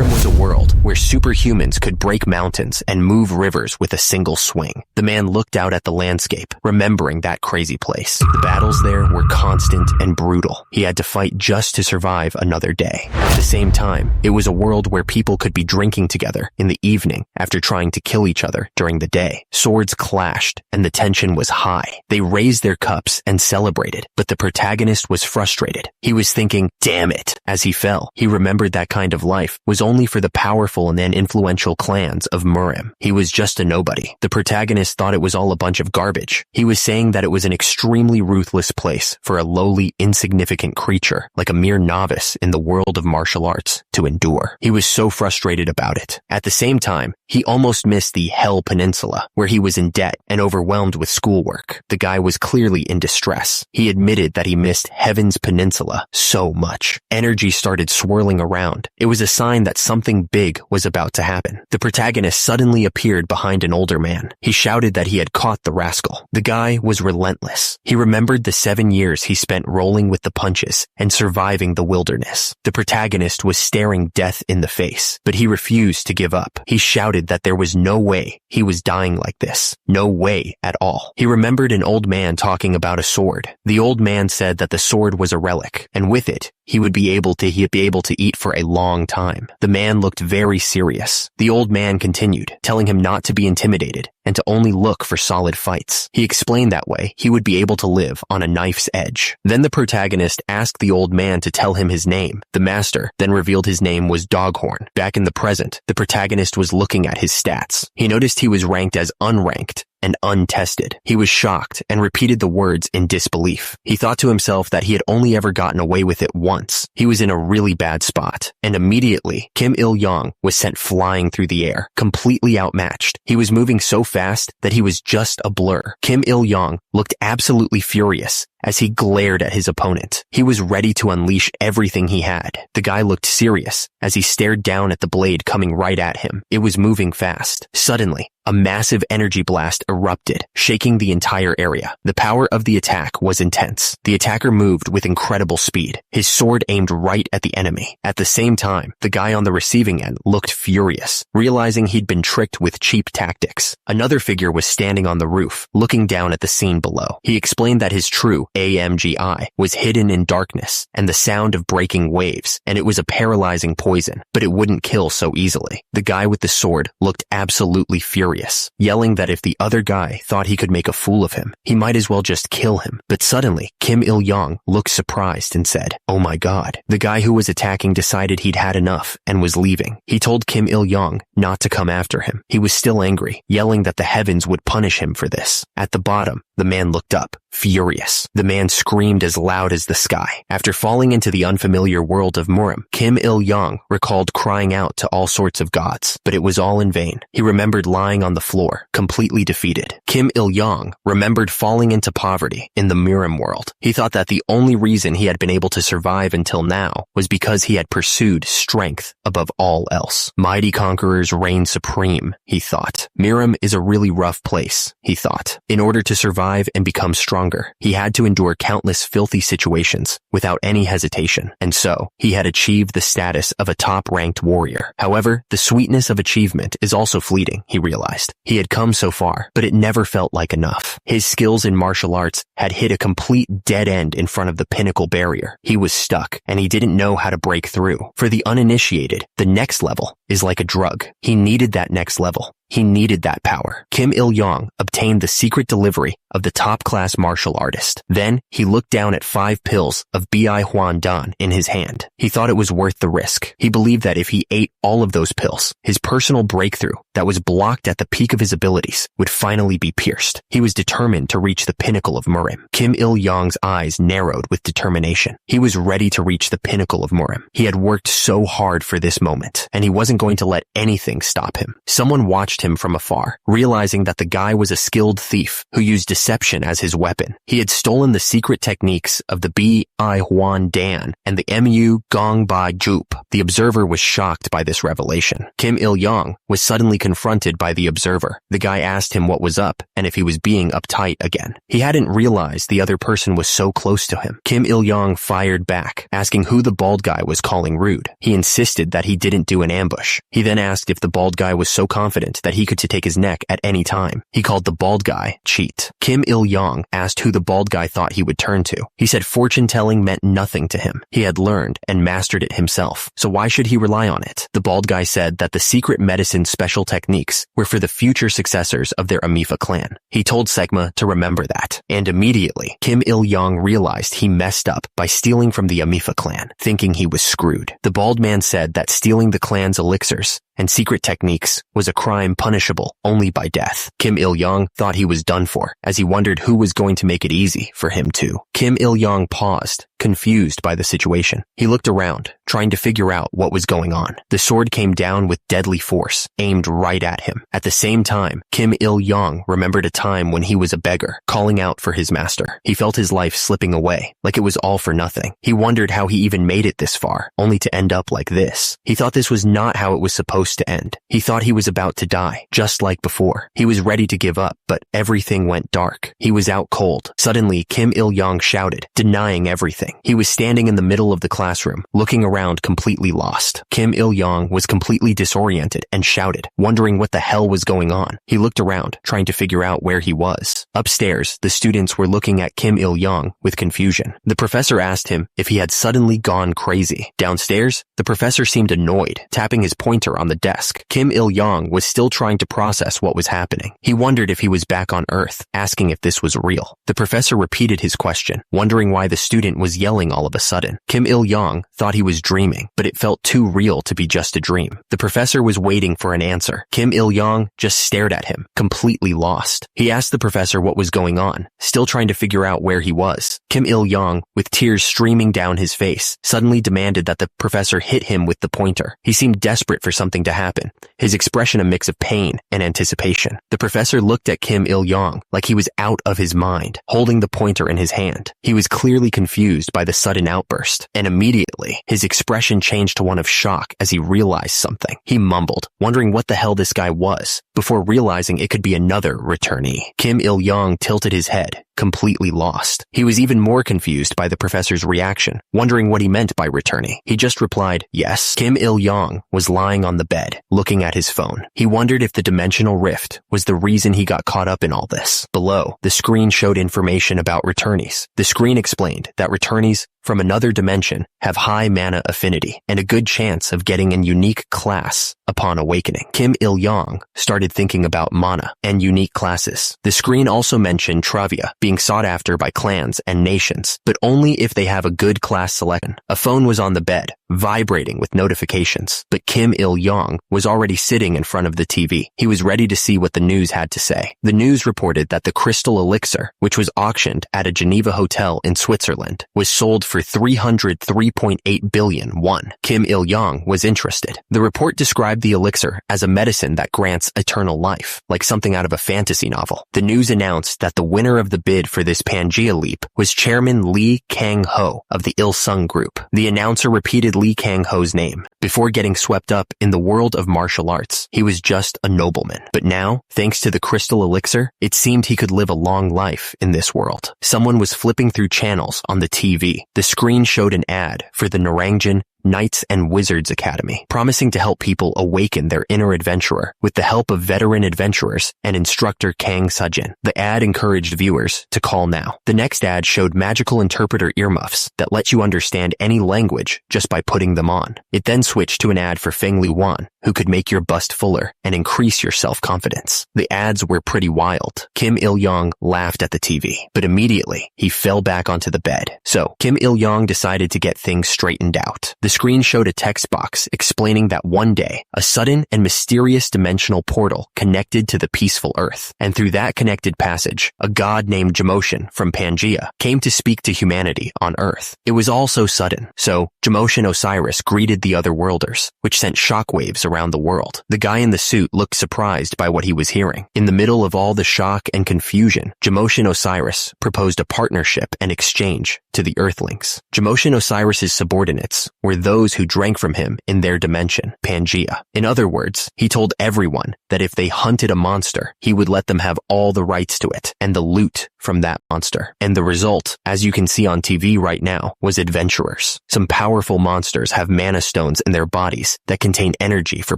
Murim was a world where superhumans could break mountains and move rivers with a single swing. The man looked out at the landscape, remembering that crazy place. The battles there were constant and brutal. He had to fight just to survive another day. At the same time, it was a world where people could be drinking together in the evening after trying to kill each other during the day. Swords clashed, and the tension was high. They raised their cups and celebrated, but the protagonist was frustrated. He was thinking, damn it. As he fell, he remembered that kind of life was only for the powerful and then influential clans of Murim. He was just a nobody. The protagonist thought it was all a bunch of garbage. He was saying that it was an extremely ruthless place for a lowly, insignificant creature, like a mere novice in the world of martial arts, to endure. He was so frustrated about it. At the same time, he almost missed the Hell Peninsula, where he was in debt and overwhelmed with schoolwork. The guy was clearly in distress. He admitted that he missed Heaven's Peninsula so much. Energy started swirling around. It was a sign that something big was about to happen. The protagonist suddenly appeared behind an older man. He shouted that he had caught the rascal. The guy was relentless. He remembered the 7 years he spent rolling with the punches and surviving the wilderness. The protagonist was staring death in the face, but he refused to give up. He shouted that there was no way he was dying like this. No way at all. He remembered an old man talking about a sword. The old man said that the sword was a relic, and with it, he would be able to eat for a long time. The man looked very serious. The old man continued, telling him not to be intimidated and to only look for solid fights. He explained that way he would be able to live on a knife's edge. Then the protagonist asked the old man to tell him his name. The master then revealed his name was Doghorn. Back in the present, the protagonist was looking at his stats. He noticed he was ranked as unranked and untested. He was shocked and repeated the words in disbelief. He thought to himself that he had only ever gotten away with it once. He was in a really bad spot. And immediately, Kim Il-yong was sent flying through the air, completely outmatched. He was moving so fast that he was just a blur. Kim Il-yong looked absolutely furious as he glared at his opponent. He was ready to unleash everything he had. The guy looked serious as he stared down at the blade coming right at him. It was moving fast. Suddenly, a massive energy blast erupted, shaking the entire area. The power of the attack was intense. The attacker moved with incredible speed. His sword aimed right at the enemy. At the same time, the guy on the receiving end looked furious, realizing he'd been tricked with cheap tactics. Another figure was standing on the roof, looking down at the scene below. He explained that his true AMGI was hidden in darkness and the sound of breaking waves, and it was a paralyzing poison, but it wouldn't kill so easily. The guy with the sword looked absolutely furious, yelling that if the other guy thought he could make a fool of him, he might as well just kill him. But suddenly, Kim Il-yong looked surprised and said, "Oh my god." The guy who was attacking decided he'd had enough and was leaving. He told Kim Il-yong not to come after him. He was still angry, yelling that the heavens would punish him for this. At the bottom, the man looked up, furious. The man screamed as loud as the sky. After falling into the unfamiliar world of Murim, Kim Il-yong recalled crying out to all sorts of gods, but it was all in vain. He remembered lying on the floor, completely defeated. Kim Il-yong remembered falling into poverty in the Murim world. He thought that the only reason he had been able to survive until now was because he had pursued strength above all else. Mighty conquerors reign supreme, he thought. Murim is a really rough place, he thought. In order to survive and become stronger, he had to endure countless filthy situations without any hesitation, and so he had achieved the status of a top-ranked warrior. However, the sweetness of achievement is also fleeting, he realized. He had come so far, but it never felt like enough. His skills in martial arts had hit a complete dead end in front of the pinnacle barrier. He was stuck, and he didn't know how to break through. For the uninitiated, the next level is like a drug. He needed that next level. He needed that power. Kim Il-yong obtained the secret delivery of the top-class martial artist. Then, he looked down at 5 pills of Bi Huan Dan in his hand. He thought it was worth the risk. He believed that if he ate all of those pills, his personal breakthrough that was blocked at the peak of his abilities would finally be pierced. He was determined to reach the pinnacle of Murim. Kim Il-yong's eyes narrowed with determination. He was ready to reach the pinnacle of Murim. He had worked so hard for this moment, and he wasn't going to let anything stop him. Someone watched him from afar, realizing that the guy was a skilled thief who used deception as his weapon. He had stolen the secret techniques of the Bi Huan Dan and the Mu Gong Bai Jup. The observer was shocked by this revelation. Kim Il-yong was suddenly confronted by the observer. The guy asked him what was up and if he was being uptight again. He hadn't realized the other person was so close to him. Kim Il-yong fired back, asking who the bald guy was calling rude. He insisted that he didn't do an ambush. He then asked if the bald guy was so confident that he could take his neck at any time. He called the bald guy cheat. Kim Il-yong asked who the bald guy thought he would turn to. He said fortune-telling meant nothing to him. He had learned and mastered it himself, so why should he rely on it? The bald guy said that the secret medicine special techniques were for the future successors of their Amifa clan. He told Segma to remember that, and immediately, Kim Il-yong realized he messed up by stealing from the Amifa clan, thinking he was screwed. The bald man said that stealing the clan's elixirs and secret techniques was a crime punishable only by death. Kim Il-yong thought he was done for, as he wondered who was going to make it easy for him too. Kim Il-yong paused, confused by the situation. He looked around, trying to figure out what was going on. The sword came down with deadly force, aimed right at him. At the same time, Kim Il-yong remembered a time when he was a beggar, calling out for his master. He felt his life slipping away, like it was all for nothing. He wondered how he even made it this far, only to end up like this. He thought this was not how it was supposed to end. He thought he was about to die, just like before. He was ready to give up, but everything went dark. He was out cold. Suddenly, Kim Il-yong shouted, denying everything. He was standing in the middle of the classroom, looking around completely lost. Kim Il-yong was completely disoriented and shouted, wondering what the hell was going on. He looked around, trying to figure out where he was. Upstairs, the students were looking at Kim Il-yong with confusion. The professor asked him if he had suddenly gone crazy. Downstairs, the professor seemed annoyed, tapping his pointer on the desk. Kim Il-yong was still trying to process what was happening. He wondered if he was back on Earth, asking if this was real. The professor repeated his question, wondering why the student was yelling all of a sudden. Kim Il-yong thought he was dreaming, but it felt too real to be just a dream. The professor was waiting for an answer. Kim Il-yong just stared at him, completely lost. He asked the professor what was going on, still trying to figure out where he was. Kim Il-yong, with tears streaming down his face, suddenly demanded that the professor hit him with the pointer. He seemed desperate for something to happen, his expression a mix of pain and anticipation. The professor looked at Kim Il-yong like he was out of his mind, holding the pointer in his hand. He was clearly confused by the sudden outburst, and immediately, his expression changed to one of shock as he realized something. He mumbled, wondering what the hell this guy was, before realizing it could be another returnee. Kim Il-yong tilted his head, completely lost. He was even more confused by the professor's reaction, wondering what he meant by returnee. He just replied, yes. Kim Il-yong was lying on the bed, looking at his phone. He wondered if the dimensional rift was the reason he got caught up in all this. Below, the screen showed information about returnees. The screen explained that returnees from another dimension have high mana affinity and a good chance of getting an unique class upon awakening. Kim Il-yong started thinking about mana and unique classes. The screen also mentioned Travia being sought after by clans and nations, but only if they have a good class selection. A phone was on the bed, vibrating with notifications, but Kim Il-yong was already sitting in front of the TV. He was ready to see what the news had to say. The news reported that the crystal elixir, which was auctioned at a Geneva hotel in Switzerland, was sold for 303.8 billion won. Kim Il-yong was interested. The report described the elixir as a medicine that grants eternal life, like something out of a fantasy novel. The news announced that the winner of the bid for this Pangea leap was Chairman Lee Kang-ho of the Il-sung Group. The announcer repeated Lee Kang-ho's name. Before getting swept up in the world of martial arts, he was just a nobleman. But now, thanks to the crystal elixir, it seemed he could live a long life in this world. Someone was flipping through channels on the TV. The screen showed an ad for the Narangjin Knights and Wizards Academy, promising to help people awaken their inner adventurer with the help of veteran adventurers and instructor Kang Sejin. The ad encouraged viewers to call now. The next ad showed magical interpreter earmuffs that let you understand any language just by putting them on. It then switched to an ad for Feng Li Wan, who could make your bust fuller and increase your self-confidence. The ads were pretty wild. Kim Il-yong laughed at the TV, but immediately he fell back onto the bed. So, Kim Il-yong decided to get things straightened out. The screen showed a text box explaining that one day, a sudden and mysterious dimensional portal connected to the peaceful Earth, and through that connected passage, a god named Jamoshin from Pangea came to speak to humanity on Earth. It was all so sudden, so Jamoshin Osiris greeted the other worlders, which sent shockwaves around the world. The guy in the suit looked surprised by what he was hearing. In the middle of all the shock and confusion, Jamoshin Osiris proposed a partnership and exchange to the Earthlings. Jamoshin Osiris's subordinates were those who drank from him in their dimension, Pangea. In other words, he told everyone that if they hunted a monster, he would let them have all the rights to it and the loot from that monster. And the result, as you can see on TV right now, was adventurers. Some powerful monsters have mana stones in their bodies that contain energy for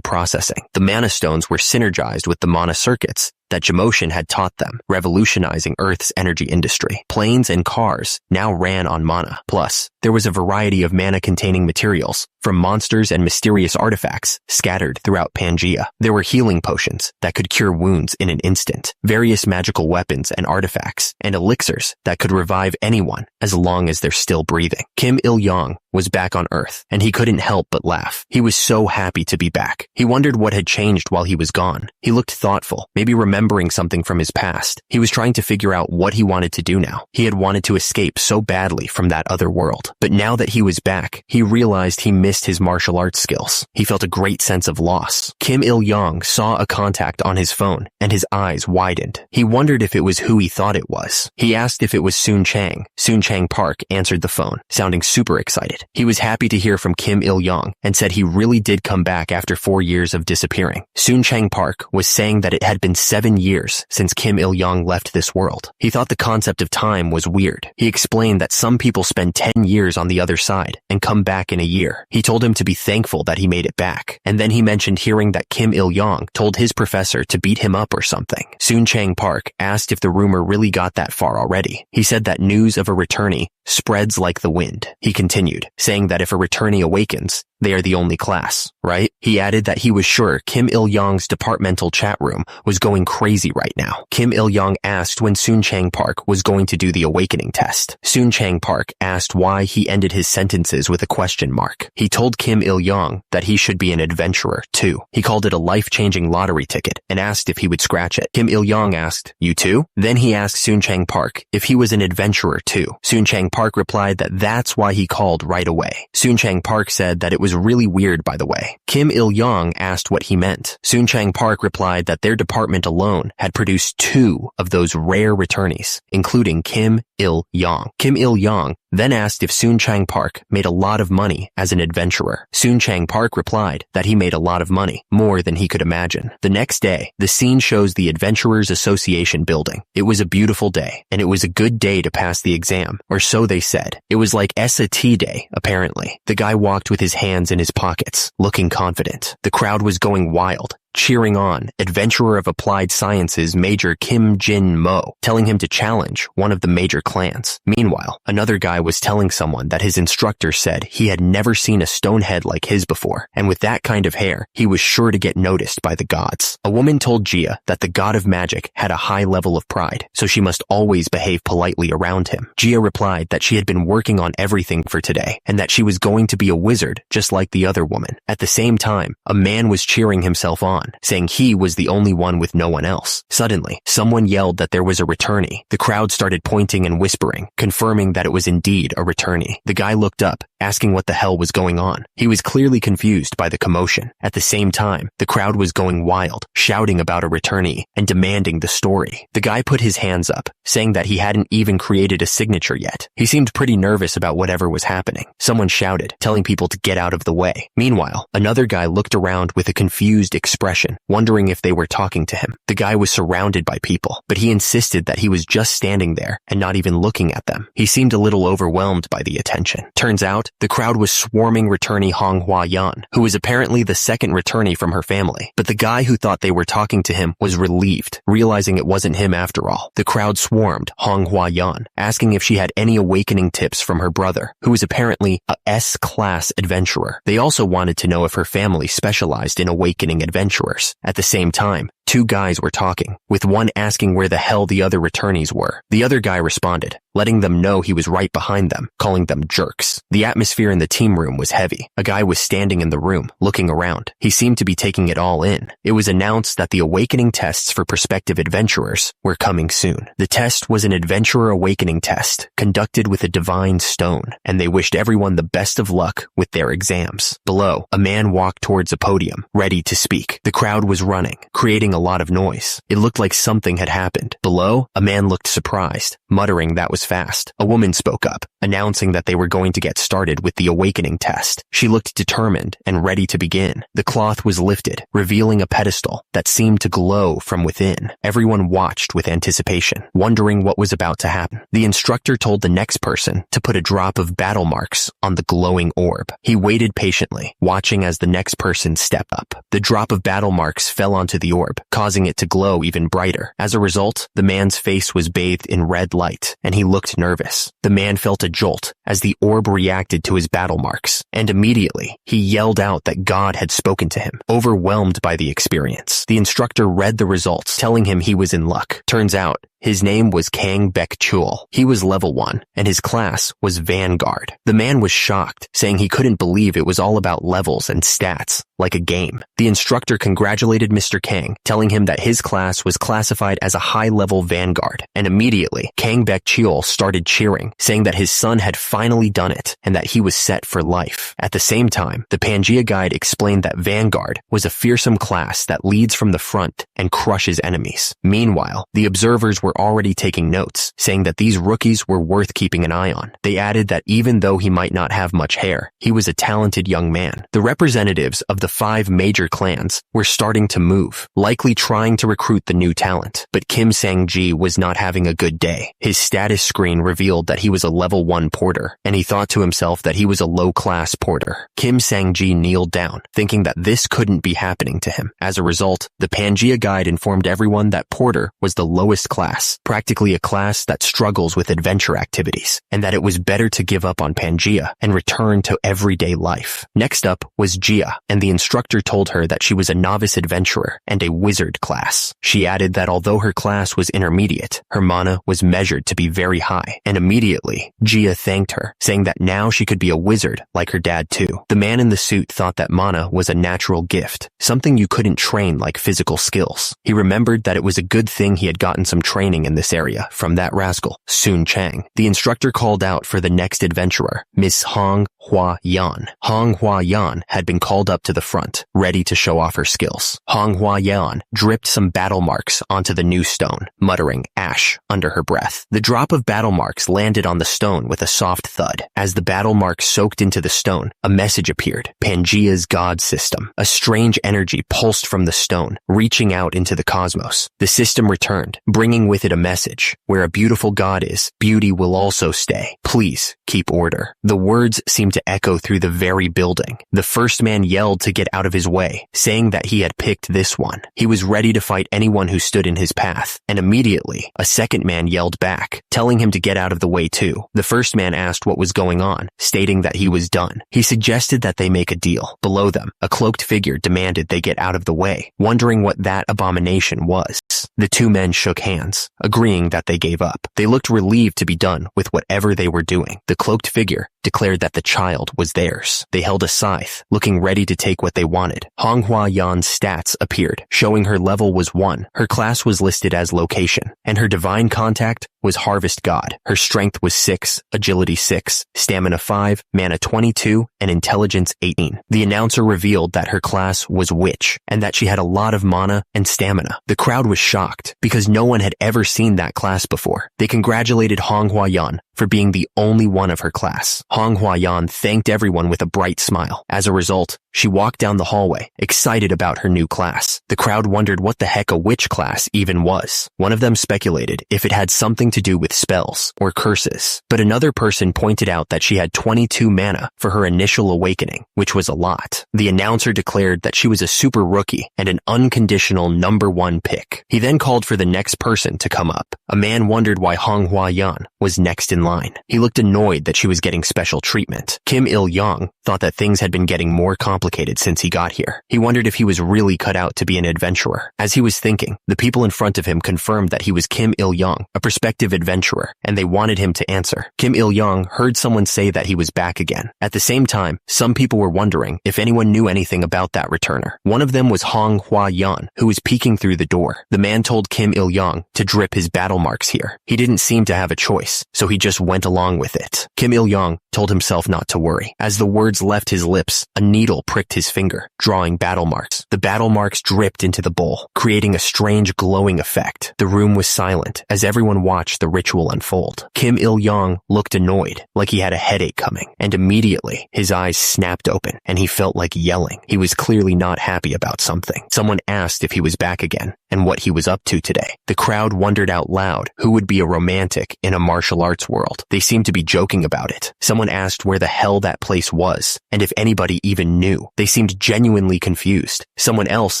processing. The mana stones were synergized with the mana circuits that Jamoshin had taught them, revolutionizing Earth's energy industry. Planes and cars now ran on mana. Plus, there was a variety of mana-containing materials, from monsters and mysterious artifacts scattered throughout Pangea. There were healing potions that could cure wounds in an instant, various magical weapons and artifacts, and elixirs that could revive anyone as long as they're still breathing. Kim Il-yong was back on Earth, and he couldn't help but laugh. He was so happy to be back. He wondered what had changed while he was gone. He looked thoughtful, maybe remembering something from his past. He was trying to figure out what he wanted to do now. He had wanted to escape so badly from that other world. But now that he was back, he realized he missed his martial arts skills. He felt a great sense of loss. Kim Il-yong saw a contact on his phone, and his eyes widened. He wondered if it was who he thought it was. He asked if it was Soon Chang. Soon Chang Park answered the phone, sounding super excited. He was happy to hear from Kim Il-yong and said he really did come back after 4 years of disappearing. Soon Chang Park was saying that it had been 7 years since Kim Il-yong left this world. He thought the concept of time was weird. He explained that some people spend 10 years on the other side and come back in a year. He told him to be thankful that he made it back. And then he mentioned hearing that Kim Il-yong told his professor to beat him up or something. Soon Chang Park asked if the rumor really got that far already. He said that news of a returnee spreads like the wind. He continued, saying that if a returnee awakens, they are the only class, right? He added that he was sure Kim Il-yong's departmental chat room was going crazy right now. Kim Il-yong asked when Soon Chang Park was going to do the awakening test. Soon Chang Park asked why he ended his sentences with a question mark. He told Kim Il-yong that he should be an adventurer, too. He called it a life-changing lottery ticket and asked if he would scratch it. Kim Il-yong asked, "You too?" Then he asked Soon Chang Park if he was an adventurer, too. Soon Chang Park replied that that's why he called right away. Soon Chang Park said that it was really weird, by the way. Kim Il-yong asked what he meant. Soon Chang Park replied that their department alone had produced 2 of those rare returnees, including Kim Il-yong. Kim Il-yong then asked if Soon Chang Park made a lot of money as an adventurer. Soon Chang Park replied that he made a lot of money, more than he could imagine. The next day, the scene shows the Adventurers Association building. It was a beautiful day, and it was a good day to pass the exam, or so they said. It was like SAT day, apparently. The guy walked with his hands in his pockets, looking confident. The crowd was going wild, cheering on Adventurer of Applied Sciences Major Kim Jin-mo, telling him to challenge one of the major clans. Meanwhile, another guy was telling someone that his instructor said he had never seen a stone head like his before, and with that kind of hair, he was sure to get noticed by the gods. A woman told Jia that the god of magic had a high level of pride, so she must always behave politely around him. Jia replied that she had been working on everything for today, and that she was going to be a wizard just like the other woman. At the same time, a man was cheering himself on, saying he was the only one with no one else. Suddenly, someone yelled that there was a returnee. The crowd started pointing and whispering, confirming that it was indeed a returnee. The guy looked up, asking what the hell was going on. He was clearly confused by the commotion. At the same time, the crowd was going wild, shouting about a returnee and demanding the story. The guy put his hands up, saying that he hadn't even created a signature yet. He seemed pretty nervous about whatever was happening. Someone shouted, telling people to get out of the way. Meanwhile, another guy looked around with a confused expression, wondering if they were talking to him. The guy was surrounded by people, but he insisted that he was just standing there and not even looking at them. He seemed a little overwhelmed by the attention. Turns out, the crowd was swarming returnee Honghua Yan, who was apparently the second returnee from her family. But the guy who thought they were talking to him was relieved, realizing it wasn't him after all. The crowd swarmed Honghua Yan, asking if she had any awakening tips from her brother, who was apparently a S-class adventurer. They also wanted to know if her family specialized in awakening adventurers. At the same time, 2 guys were talking, with one asking where the hell the other returnees were. The other guy responded, letting them know he was right behind them, calling them jerks. The atmosphere in the team room was heavy. A guy was standing in the room, looking around. He seemed to be taking it all in. It was announced that the awakening tests for prospective adventurers were coming soon. The test was an adventurer awakening test, conducted with a divine stone, and they wished everyone the best of luck with their exams. Below, a man walked towards a podium, ready to speak. The crowd was running, creating a lot of noise. It looked like something had happened. Below, a man looked surprised, muttering that was fast. A woman spoke up, announcing that they were going to get started with the awakening test. She looked determined and ready to begin. The cloth was lifted, revealing a pedestal that seemed to glow from within. Everyone watched with anticipation, wondering what was about to happen. The instructor told the next person to put a drop of battle marks on the glowing orb. He waited patiently, watching as the next person stepped up. The drop of battle marks fell onto the orb, causing it to glow even brighter. As a result, the man's face was bathed in red light, and he looked nervous. The man felt a jolt as the orb reacted to his battle marks, and immediately, he yelled out that God had spoken to him. Overwhelmed by the experience, the instructor read the results, telling him he was in luck. Turns out, his name was Kang Baek-chul. He was level 1, and his class was Vanguard. The man was shocked, saying he couldn't believe it was all about levels and stats, like a game. The instructor congratulated Mr. Kang, telling him that his class was classified as a high-level Vanguard, and immediately, Kang Baek-chul started cheering, saying that his son had finally done it, and that he was set for life. At the same time, the Pangea guide explained that Vanguard was a fearsome class that leads from the front and crushes enemies. Meanwhile, the observers were already taking notes, saying that these rookies were worth keeping an eye on. They added that even though he might not have much hair, he was a talented young man. The representatives of the 5 major clans were starting to move, likely trying to recruit the new talent. But Kim Sang-ji was not having a good day. His status screen revealed that he was a level 1 porter, and he thought to himself that he was a low-class porter. Kim Sang-ji kneeled down, thinking that this couldn't be happening to him. As a result, the Pangea guide informed everyone that porter was the lowest class, practically a class that struggles with adventure activities, and that it was better to give up on Pangea and return to everyday life. Next up was Jia, and the instructor told her that she was a novice adventurer and a wizard class. She added that although her class was intermediate, her mana was measured to be very high, and immediately, Jia thanked her, saying that now she could be a wizard like her dad too. The man in the suit thought that mana was a natural gift, something you couldn't train like physical skills. He remembered that it was a good thing he had gotten some training in this area from that rascal, Sun Chang. The instructor called out for the next adventurer, Miss Hong Hua Yan. Hong Hua Yan had been called up to the front, ready to show off her skills. Hong Hua Yan dripped some battle marks onto the new stone, muttering ash under her breath. The drop of battle marks landed on the stone with a soft thud. As the battle marks soaked into the stone, a message appeared, Pangea's God System. A strange energy pulsed from the stone, reaching out into the cosmos. The system returned, bringing with it a message. Where a beautiful God is, beauty will also stay. Please keep order. The words seemed to echo through the very building. The first man yelled to get out of his way, saying that he had picked this one. He was ready to fight anyone who stood in his path, and immediately, a second man yelled back, telling him to get out of the way too. The first man asked what was going on, stating that he was done. He suggested that they make a deal. Below them, a cloaked figure demanded they get out of the way, wondering what that abomination was. The 2 men shook hands, agreeing that they gave up. They looked relieved to be done with whatever they were doing. The cloaked figure declared that the child was theirs. They held a scythe, looking ready to take what they wanted. Hong Hua Yan's stats appeared, showing her level was 1. Her class was listed as location, and her divine contact was Harvest God. Her strength was 6, agility 6, stamina 5, mana 22, and intelligence 18. The announcer revealed that her class was Witch, and that she had a lot of mana and stamina. The crowd was shocked, because no one had ever seen that class before. They congratulated Hong Hua Yan for being the only one of her class. Hong Hua Yan thanked everyone with a bright smile. As a result, she walked down the hallway, excited about her new class. The crowd wondered what the heck a witch class even was. One of them speculated if it had something to do with spells or curses, but another person pointed out that she had 22 mana for her initial awakening, which was a lot. The announcer declared that she was a super rookie and an unconditional number 1 pick. He then called for the next person to come up. A man wondered why Hong Hua Yan was next in line. He looked annoyed that she was getting special treatment. Kim Il-young thought that things had been getting more complicated since he got here. He wondered if he was really cut out to be an adventurer. As he was thinking, the people in front of him confirmed that he was Kim Il-young, a prospective adventurer, and they wanted him to answer. Kim Il-young heard someone say that he was back again. At the same time, some people were wondering if anyone knew anything about that returner. One of them was Hong Hwa-yeon, who was peeking through the door. The man told Kim Il-young to drip his battle marks here. He didn't seem to have a choice, so he just went along with it. Kim Il-young told himself not to worry. As the words left his lips, a needle pricked his finger, drawing battle marks. The battle marks dripped into the bowl, creating a strange glowing effect. The room was silent as everyone watched the ritual unfold. Kim Il-young looked annoyed, like he had a headache coming, and immediately his eyes snapped open and he felt like yelling. He was clearly not happy about something. Someone asked if he was back again and what he was up to today. The crowd wondered out loud who would be a romantic in a martial arts world. They seemed to be joking about it. Someone asked where the hell that place was and if anybody even knew. They seemed genuinely confused. Someone else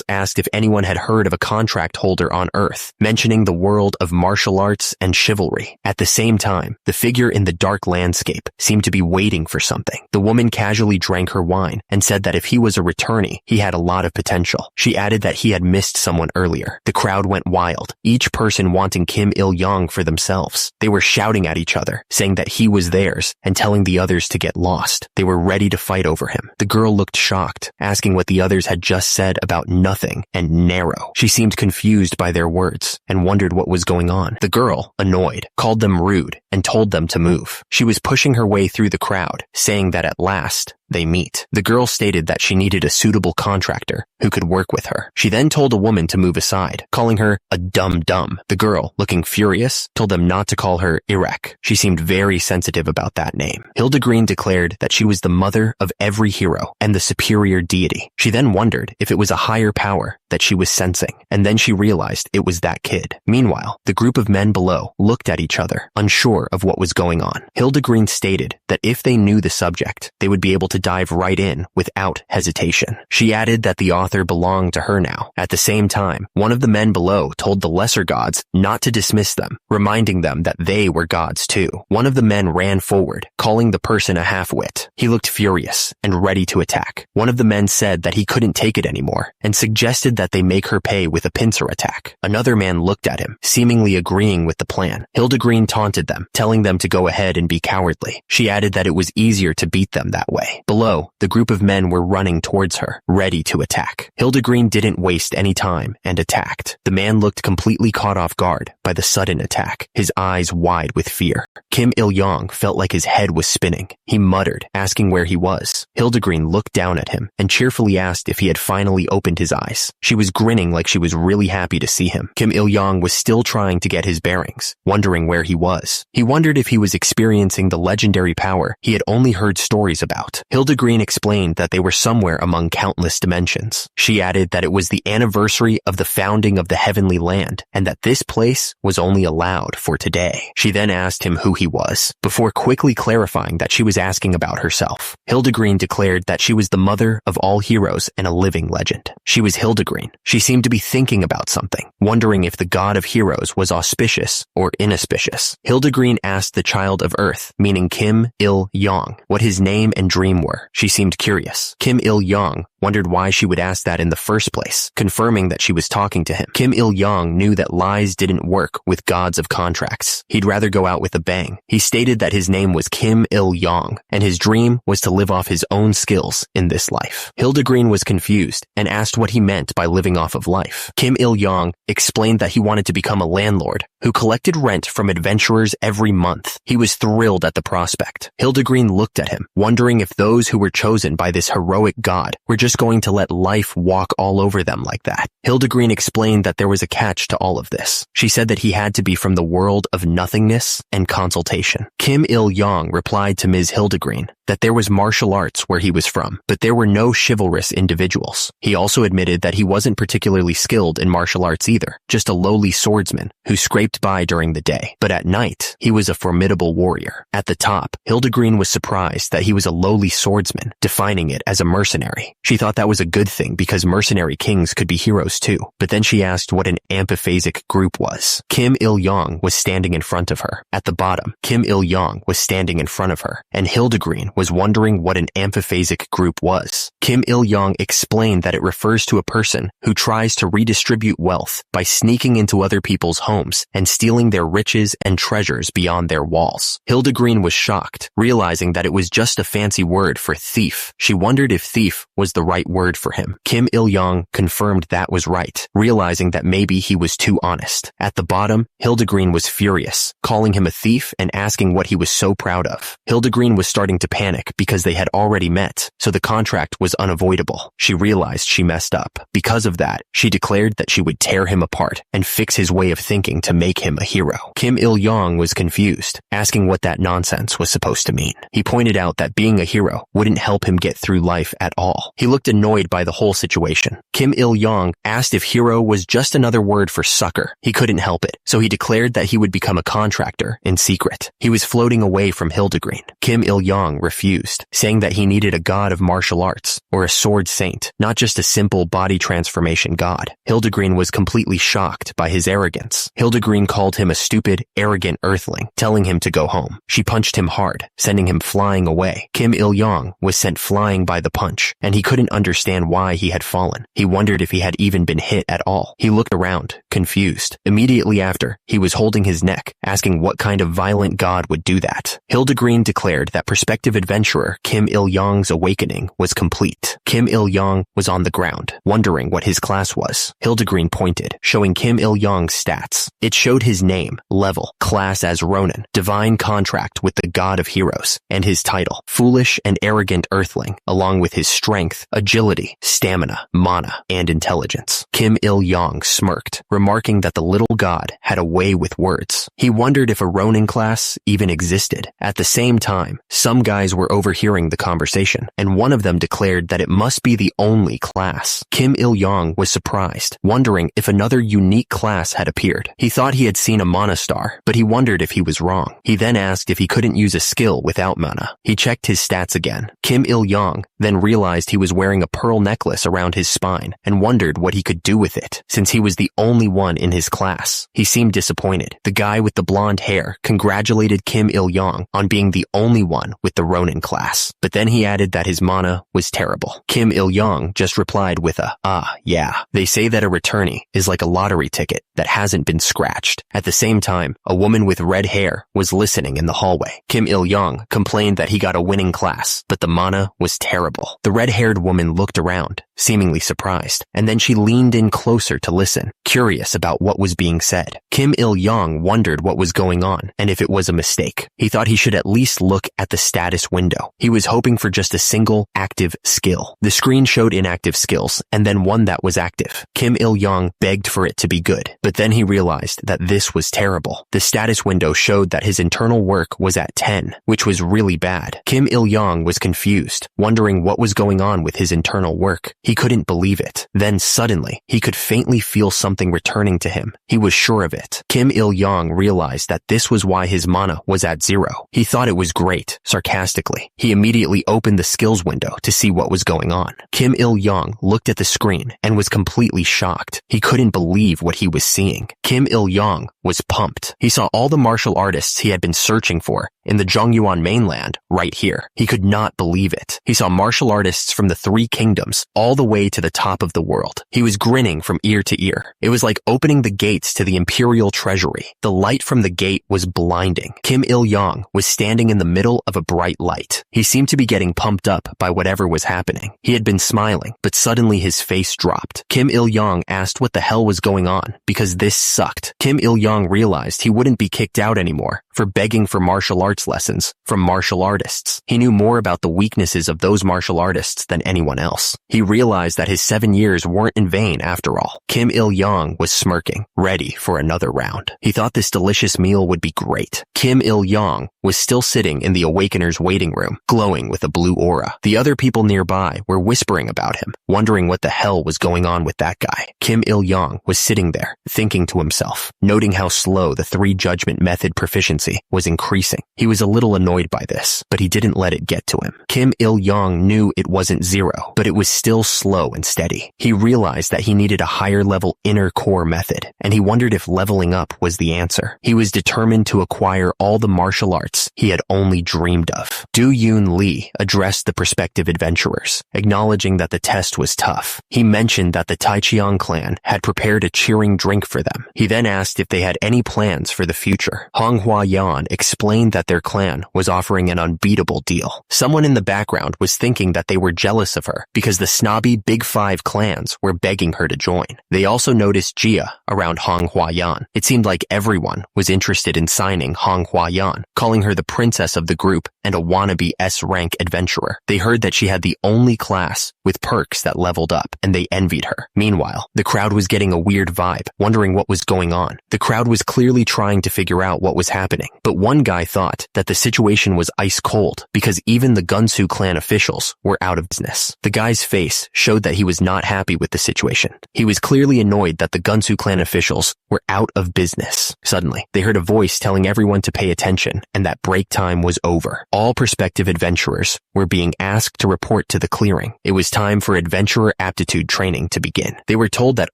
asked if anyone had heard of a contract holder on Earth, mentioning the world of martial arts and chivalry. At the same time, the figure in the dark landscape seemed to be waiting for something. The woman casually drank her wine and said that if he was a returnee, he had a lot of potential. She added that he had missed someone earlier. The crowd went wild, each person wanting Kim Il-young for themselves. They were shouting at each other, saying that he was theirs and telling the others to get lost. They were ready to fight over him. The girl looked shocked, asking what the others had just said about nothing and narrow. She seemed confused by their words and wondered what was going on. The girl, annoyed, called them rude and told them to move. She was pushing her way through the crowd, saying that at last, they meet. The girl stated that she needed a suitable contractor who could work with her. She then told a woman to move aside, calling her a dum-dum. The girl, looking furious, told them not to call her Irek. She seemed very sensitive about that name. Hildegreen declared that she was the mother of every hero and the superior deity. She then wondered if it was a higher power that she was sensing, and then she realized it was that kid. Meanwhile, the group of men below looked at each other, unsure of what was going on. Hildegreen stated that if they knew the subject, they would be able to dive right in without hesitation. She added that the author belonged to her now. At the same time, one of the men below told the lesser gods not to dismiss them, reminding them that they were gods too. One of the men ran forward, calling the person a half-wit. He looked furious and ready to attack. One of the men said that he couldn't take it anymore and suggested that they make her pay with a pincer attack. Another man looked at him, seemingly agreeing with the plan. Hildegreen taunted them, telling them to go ahead and be cowardly. She added that it was easier to beat them that way. Below, the group of men were running towards her, ready to attack. Hildegreen didn't waste any time and attacked. The man looked completely caught off guard by the sudden attack, his eyes wide with fear. Kim Il-young felt like his head was spinning. He muttered, asking where he was. Hildegreen looked down at him and cheerfully asked if he had finally opened his eyes. She was grinning like she was really happy to see him. Kim Il-young was still trying to get his bearings, wondering where he was. He wondered if he was experiencing the legendary power he had only heard stories about. Hildegreen explained that they were somewhere among countless dimensions. She added that it was the anniversary of the founding of the heavenly land, and that this place was only allowed for today. She then asked him who he was, before quickly clarifying that she was asking about herself. Hildegreen declared that she was the mother of all heroes and a living legend. She was Hildegreen. She seemed to be thinking about something, wondering if the god of heroes was auspicious or inauspicious. Hildegreen asked the child of Earth, meaning Kim Il-young, what his name and dream were. She seemed curious. Kim Il-young wondered why she would ask that in the first place, confirming that she was talking to him. Kim Il-young knew that lies didn't work with gods of contracts. He'd rather go out with a bang. He stated that his name was Kim Il-young, and his dream was to live off his own skills in this life. Hildegreen was confused and asked what he meant by living off of life. Kim Il-young explained that he wanted to become a landlord who collected rent from adventurers every month. He was thrilled at the prospect. Hildegreen looked at him, wondering if those who were chosen by this heroic god were just going to let life walk all over them like that. Hildegreen explained that there was a catch to all of this. She said that he had to be from the world of nothingness and consultation. Kim Il-young replied to Ms. Hildegreen that there was martial arts where he was from, but there were no chivalrous individuals. He also admitted that he wasn't particularly skilled in martial arts either, just a lowly swordsman who scraped by during the day. But at night, he was a formidable warrior. At the top, Hildegreen was surprised that he was a lowly swordsman, defining it as a mercenary. She She thought that was a good thing because mercenary kings could be heroes too. But then she asked what an amphipasic group was. Kim Il-yong was standing in front of her. At the bottom, Kim Il-yong was standing in front of her, and Hildegreen was wondering what an amphipasic group was. Kim Il-yong explained that it refers to a person who tries to redistribute wealth by sneaking into other people's homes and stealing their riches and treasures beyond their walls. Hildegreen was shocked, realizing that it was just a fancy word for thief. She wondered if thief was the right word for him. Kim Il-yong confirmed that was right, realizing that maybe he was too honest. At the bottom, Hildegreen was furious, calling him a thief and asking what he was so proud of. Hildegreen was starting to panic because they had already met, so the contract was unavoidable. She realized she messed up. Because of that, she declared that she would tear him apart and fix his way of thinking to make him a hero. Kim Il-yong was confused, asking what that nonsense was supposed to mean. He pointed out that being a hero wouldn't help him get through life at all. He looked annoyed by the whole situation. Kim Il-yong asked if hero was just another word for sucker. He couldn't help it, so he declared that he would become a contractor in secret. He was floating away from Hildegreen. Kim Il-yong refused, saying that he needed a god of martial arts or a sword saint, not just a simple body transformation god. Hildegreen was completely shocked by his arrogance. Hildegreen called him a stupid, arrogant earthling, telling him to go home. She punched him hard, sending him flying away. Kim Il-yong was sent flying by the punch, and he couldn't understand why he had fallen. He wondered if he had even been hit at all. He looked around, confused. Immediately after, he was holding his neck, asking what kind of violent god would do that. Hildegreen declared that prospective adventurer Kim Il-yong's awakening was complete. Kim Il-yong was on the ground, wondering what his class was. Hildegreen pointed, showing Kim Il-yong's stats. It showed his name, level, class as Ronin, divine contract with the god of heroes, and his title, foolish and arrogant earthling, along with his strength, agility, stamina, mana, and intelligence. Kim Il-yong smirked, remarking that the little god had a way with words. He wondered if a Ronin class even existed. At the same time, some guys were overhearing the conversation, and one of them declared that it must be the only class. Kim Il-yong was surprised, wondering if another unique class had appeared. He thought he had seen a mana star, but he wondered if he was wrong. He then asked if he couldn't use a skill without mana. He checked his stats again. Kim Il-yong then realized he was wearing a pearl necklace around his spine and wondered what he could do with it, since he was the only one in his class. He seemed disappointed. The guy with the blonde hair congratulated Kim Il-yong on being the only one with the Ronin class, but then he added that his mana was terrible. Kim Il-yong just replied with a, yeah. They say that a returnee is like a lottery ticket that hasn't been scratched. At the same time, a woman with red hair was listening in the hallway. Kim Il-yong complained that he got a winning class, but the mana was terrible. The red-haired woman looked around, seemingly surprised, and then she leaned in closer to listen, curious about what was being said. Kim Il-yong wondered what was going on and if it was a mistake. He thought he should at least look at the status window. He was hoping for just a single active skill. The screen showed inactive skills and then one that was active. Kim Il-yong begged for it to be good, but then he realized that this was terrible. The status window showed that his internal work was at 10, which was really bad. Kim Il-yong was confused, wondering what was going on with his internal work. He couldn't believe it. Then suddenly, he could faintly feel something returning to him. He was sure of it. Kim Il-yong realized that this was why his mana was at 0. He thought it was great, sarcastically. He immediately opened the skills window to see what was going on. Kim Il-yong looked at the screen and was completely shocked. He couldn't believe what he was seeing. Kim Il-yong was pumped. He saw all the martial artists he had been searching for in the Zhongyuan mainland right here. He could not believe it. He saw martial artists from the 3 kingdoms all the way to the top of the world. He was grinning from ear to ear. It was like opening the gates to the imperial treasury. The light from the gate was blinding. Kim Il-yong was standing in the middle of a bright light. He seemed to be getting pumped up by whatever was happening. He had been smiling, but suddenly his face dropped. Kim Il-yong asked what the hell was going on, because this sucked. Kim Il-yong realized he wouldn't be kicked out anymore for begging for martial arts lessons from martial artists. He knew more about the weaknesses of those martial artists than anyone else. He realized realized that his 7 years weren't in vain after all. Kim Il-young was smirking, ready for another round. He thought this delicious meal would be great. Kim Il-young was still sitting in the Awakener's waiting room, glowing with a blue aura. The other people nearby were whispering about him, wondering what the hell was going on with that guy. Kim Il-young was sitting there, thinking to himself, noting how slow the 3 judgment method proficiency was increasing. He was a little annoyed by this, but he didn't let it get to him. Kim Il-young knew it wasn't 0, but it was still slow and steady. He realized that he needed a higher level inner core method, and he wondered if leveling up was the answer. He was determined to acquire all the martial arts he had only dreamed of. Do-yoon Lee addressed the prospective adventurers, acknowledging that the test was tough. He mentioned that the Taichiang clan had prepared a cheering drink for them. He then asked if they had any plans for the future. Hong Hua Yan explained that their clan was offering an unbeatable deal. Someone in the background was thinking that they were jealous of her because the snobby Big 5 clans were begging her to join. They also noticed Jia around Hong Hua Yan. It seemed like everyone was interested in signing Hong Hua Yan, calling her the princess of the group and a wannabe S-rank adventurer. They heard that she had the only class with perks that leveled up, and they envied her. Meanwhile, the crowd was getting a weird vibe, wondering what was going on. The crowd was clearly trying to figure out what was happening, but one guy thought that the situation was ice cold because even the Gunsu clan officials were out of business. The guy's face showed that he was not happy with the situation. He was clearly annoyed that the Gunsu clan officials were out of business. Suddenly, they heard a voice telling everyone to pay attention and that break time was over. All prospective adventurers were being asked to report to the clearing. It was time for adventurer aptitude training to begin. They were told that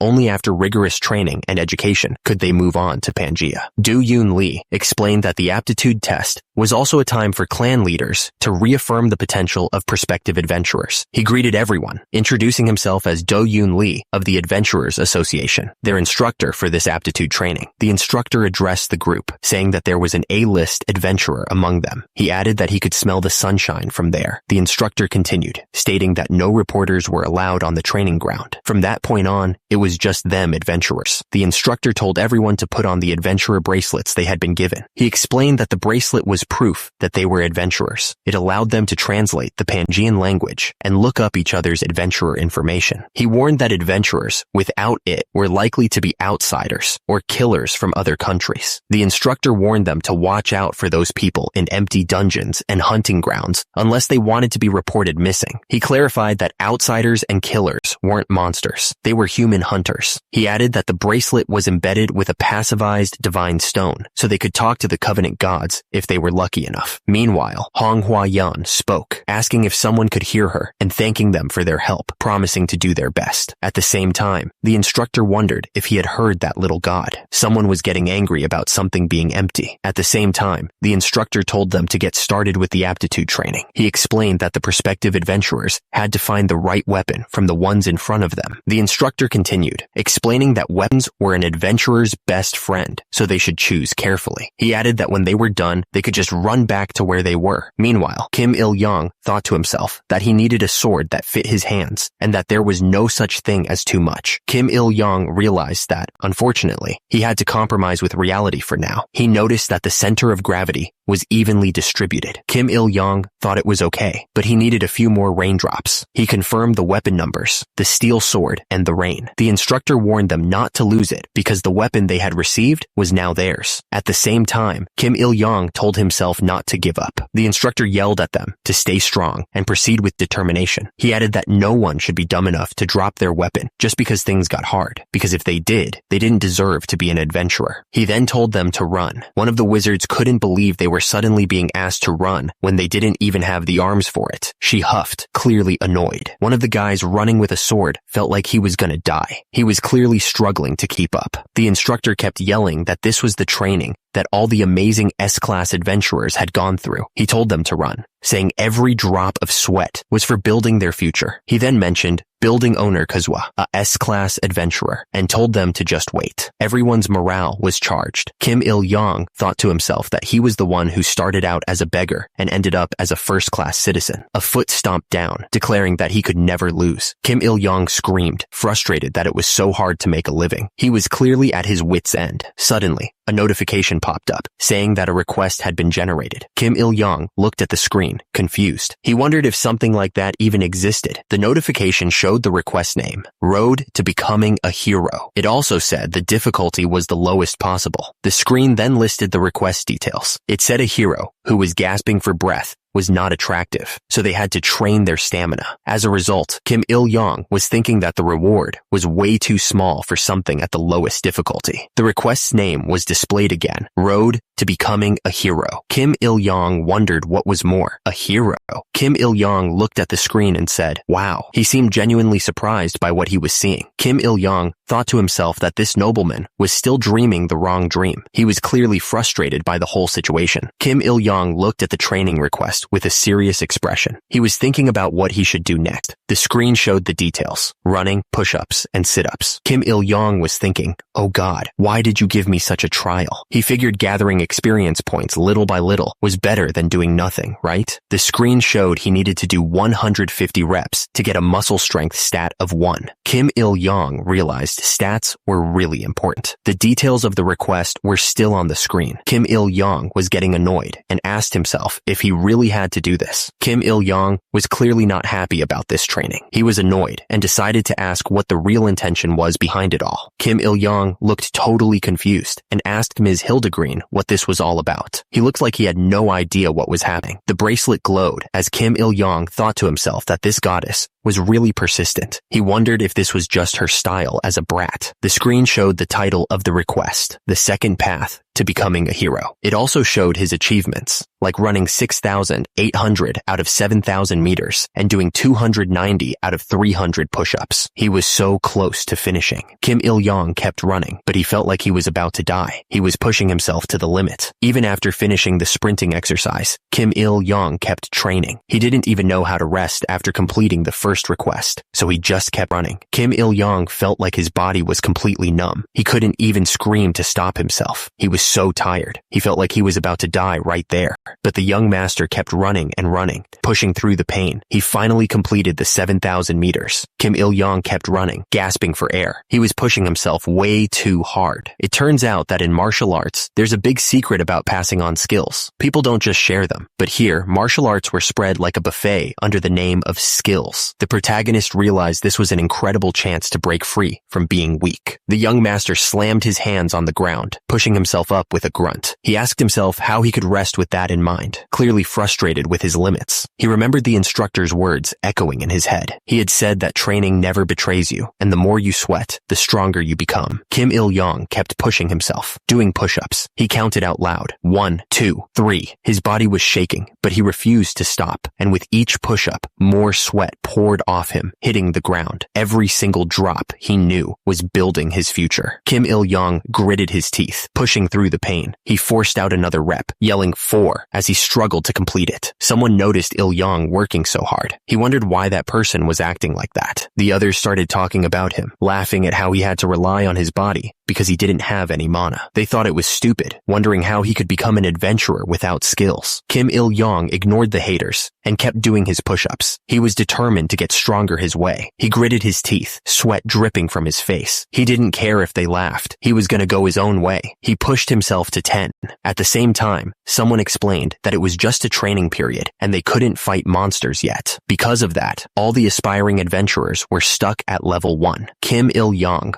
only after rigorous training and education could they move on to Pangea. Do-yoon Lee explained that the aptitude test was also a time for clan leaders to reaffirm the potential of prospective adventurers. He greeted everyone, introducing himself as Do-yoon Lee of the Adventurers Association, their instructor for this aptitude training. The instructor addressed the group, saying that there was an A-list adventurer among them. He added that he could smell the sunshine from there. The instructor continued, stating that no reporters were allowed on the training ground. From that point on, it was just them adventurers. The instructor told everyone to put on the adventurer bracelets they had been given. He explained that the bracelet was proof that they were adventurers. It allowed them to translate the Pangean language and look up each other's adventurer information. He warned that adventurers without it were likely to be outsiders or killers from other countries. The instructor warned them to watch out for those people in empty dungeons and hunting grounds unless they wanted to be reported missing. He clarified that outsiders and killers weren't monsters. They were human hunters. He added that the bracelet was embedded with a passivized divine stone, so they could talk to the Covenant gods if they were lucky enough. Meanwhile, Hong Hua Yan spoke, asking if someone could hear her and thanking them for their help, promising to do their best. At the same time, the instructor wondered if he had heard that little god. Someone was getting angry about something being empty. At the same time, the instructor told them to get started with the aptitude training. He explained that the prospective adventurers had to find the right weapon from the ones in front of them. The instructor continued, explaining that weapons were an adventurer's best friend, so they should choose carefully. He added that when they were done, they could just run back to where they were. Meanwhile, Kim Il-young thought to himself that he needed a sword that fit his hands and that there was no such thing as too much. Kim Il-young realized that, unfortunately, he had to compromise with reality for now. He noticed that the center of gravity was evenly distributed. Kim Il-young thought it was okay, but he needed a few more raindrops. He confirmed the weapon numbers, the steel sword, and the rain. The instructor warned them not to lose it because the weapon they had received was now theirs. At the same time, Kim Il-young told himself not to give up. The instructor yelled at them to stay strong and proceed with determination. He added that no one should be dumb enough to drop their weapon just because things got hard, because if they did, they didn't deserve to be an adventurer. He then told them to run. One of the wizards couldn't believe they were suddenly being asked to run when they didn't even have the arms for it. She huffed, clearly annoyed. One of the guys running with a sword felt like he was gonna die. He was clearly struggling to keep up. The instructor kept yelling that this was the training that all the amazing S-class adventurers had gone through. He told them to run, saying every drop of sweat was for building their future. He then mentioned building owner Kazuha, a S-class adventurer, and told them to just wait. Everyone's morale was charged. Kim Il-young thought to himself that he was the one who started out as a beggar and ended up as a first-class citizen. A foot stomped down, declaring that he could never lose. Kim Il-young screamed, frustrated that it was so hard to make a living. He was clearly at his wit's end. Suddenly, a notification popped up, saying that a request had been generated. Kim Il-young looked at the screen, confused. He wondered if something like that even existed. The notification showed showed the request name, Road to Becoming a Hero. It also said the difficulty was the lowest possible. The screen then listed the request details. It said a hero, who was gasping for breath, was not attractive, so they had to train their stamina. As a result, Kim Il-young was thinking that the reward was way too small for something at the lowest difficulty. The request's name was displayed again, Road to Becoming a Hero. Kim Il-young wondered what was more, a hero. Kim Il-young looked at the screen and said, wow. He seemed genuinely surprised by what he was seeing. Kim Il-young thought to himself that this nobleman was still dreaming the wrong dream. He was clearly frustrated by the whole situation. Kim Il-young looked at the training request with a serious expression. He was thinking about what he should do next. The screen showed the details, running, push-ups, and sit-ups. Kim Il-young was thinking, oh God, why did you give me such a trial? He figured gathering experience points little by little was better than doing nothing, right? The screen showed he needed to do 150 reps to get a muscle strength stat of 1. Kim Il-young realized stats were really important. The details of the request were still on the screen. Kim Il-young was getting annoyed and asked himself if he really had to do this. Kim Il-young was clearly not happy about this training. He was annoyed and decided to ask what the real intention was behind it all. Kim Il-young looked totally confused and asked Ms. Hildegreen what this was all about. He looked like he had no idea what was happening. The bracelet glowed as Kim Il-young thought to himself that this goddess was really persistent. He wondered if this was just her style as a brat. The screen showed the title of the request, The Second Path to Becoming a Hero. It also showed his achievements, like running 6,800 out of 7,000 meters and doing 290 out of 300 push-ups. He was so close to finishing. Kim Il-young kept running, but he felt like he was about to die. He was pushing himself to the limit. Even after finishing the sprinting exercise, Kim Il-young kept training. He didn't even know how to rest after completing the first request, so he just kept running. Kim Il-young felt like his body was completely numb. He couldn't even scream to stop himself. He was so tired. He felt like he was about to die right there. But the young master kept running and running, pushing through the pain. He finally completed the 7,000 meters. Kim Il-young kept running, gasping for air. He was pushing himself way too hard. It turns out that in martial arts, there's a big secret about passing on skills. People don't just share them. But here, martial arts were spread like a buffet under the name of skills. The protagonist realized this was an incredible chance to break free from being weak. The young master slammed his hands on the ground, pushing himself up with a grunt. He asked himself how he could rest with that in mind, clearly frustrated with his limits. He remembered the instructor's words echoing in his head. He had said that training never betrays you, and the more you sweat, the stronger you become. Kim Il-young kept pushing himself, doing push-ups. He counted out loud, 1, 2, 3. His body was shaking, but he refused to stop, and with each push-up, more sweat poured off him, hitting the ground. Every single drop, he knew, was building his future. Kim Il-young gritted his teeth, pushing through the pain. He forced out another rep, yelling 4 as he struggled to complete it. Someone noticed Il-young working so hard. He wondered why that person was acting like that. The others started talking about him, laughing at how he had to rely on his body because he didn't have any mana. They thought it was stupid, wondering how he could become an adventurer without skills. Kim Il-young ignored the haters and kept doing his push-ups. He was determined to get stronger his way. He gritted his teeth, sweat dripping from his face. He didn't care if they laughed. He was going to go his own way. He pushed himself to 10. At the same time, someone explained that it was just a training period and they couldn't fight monsters yet. Because of that, all the aspiring adventurers were stuck at level 1. Kim Il-young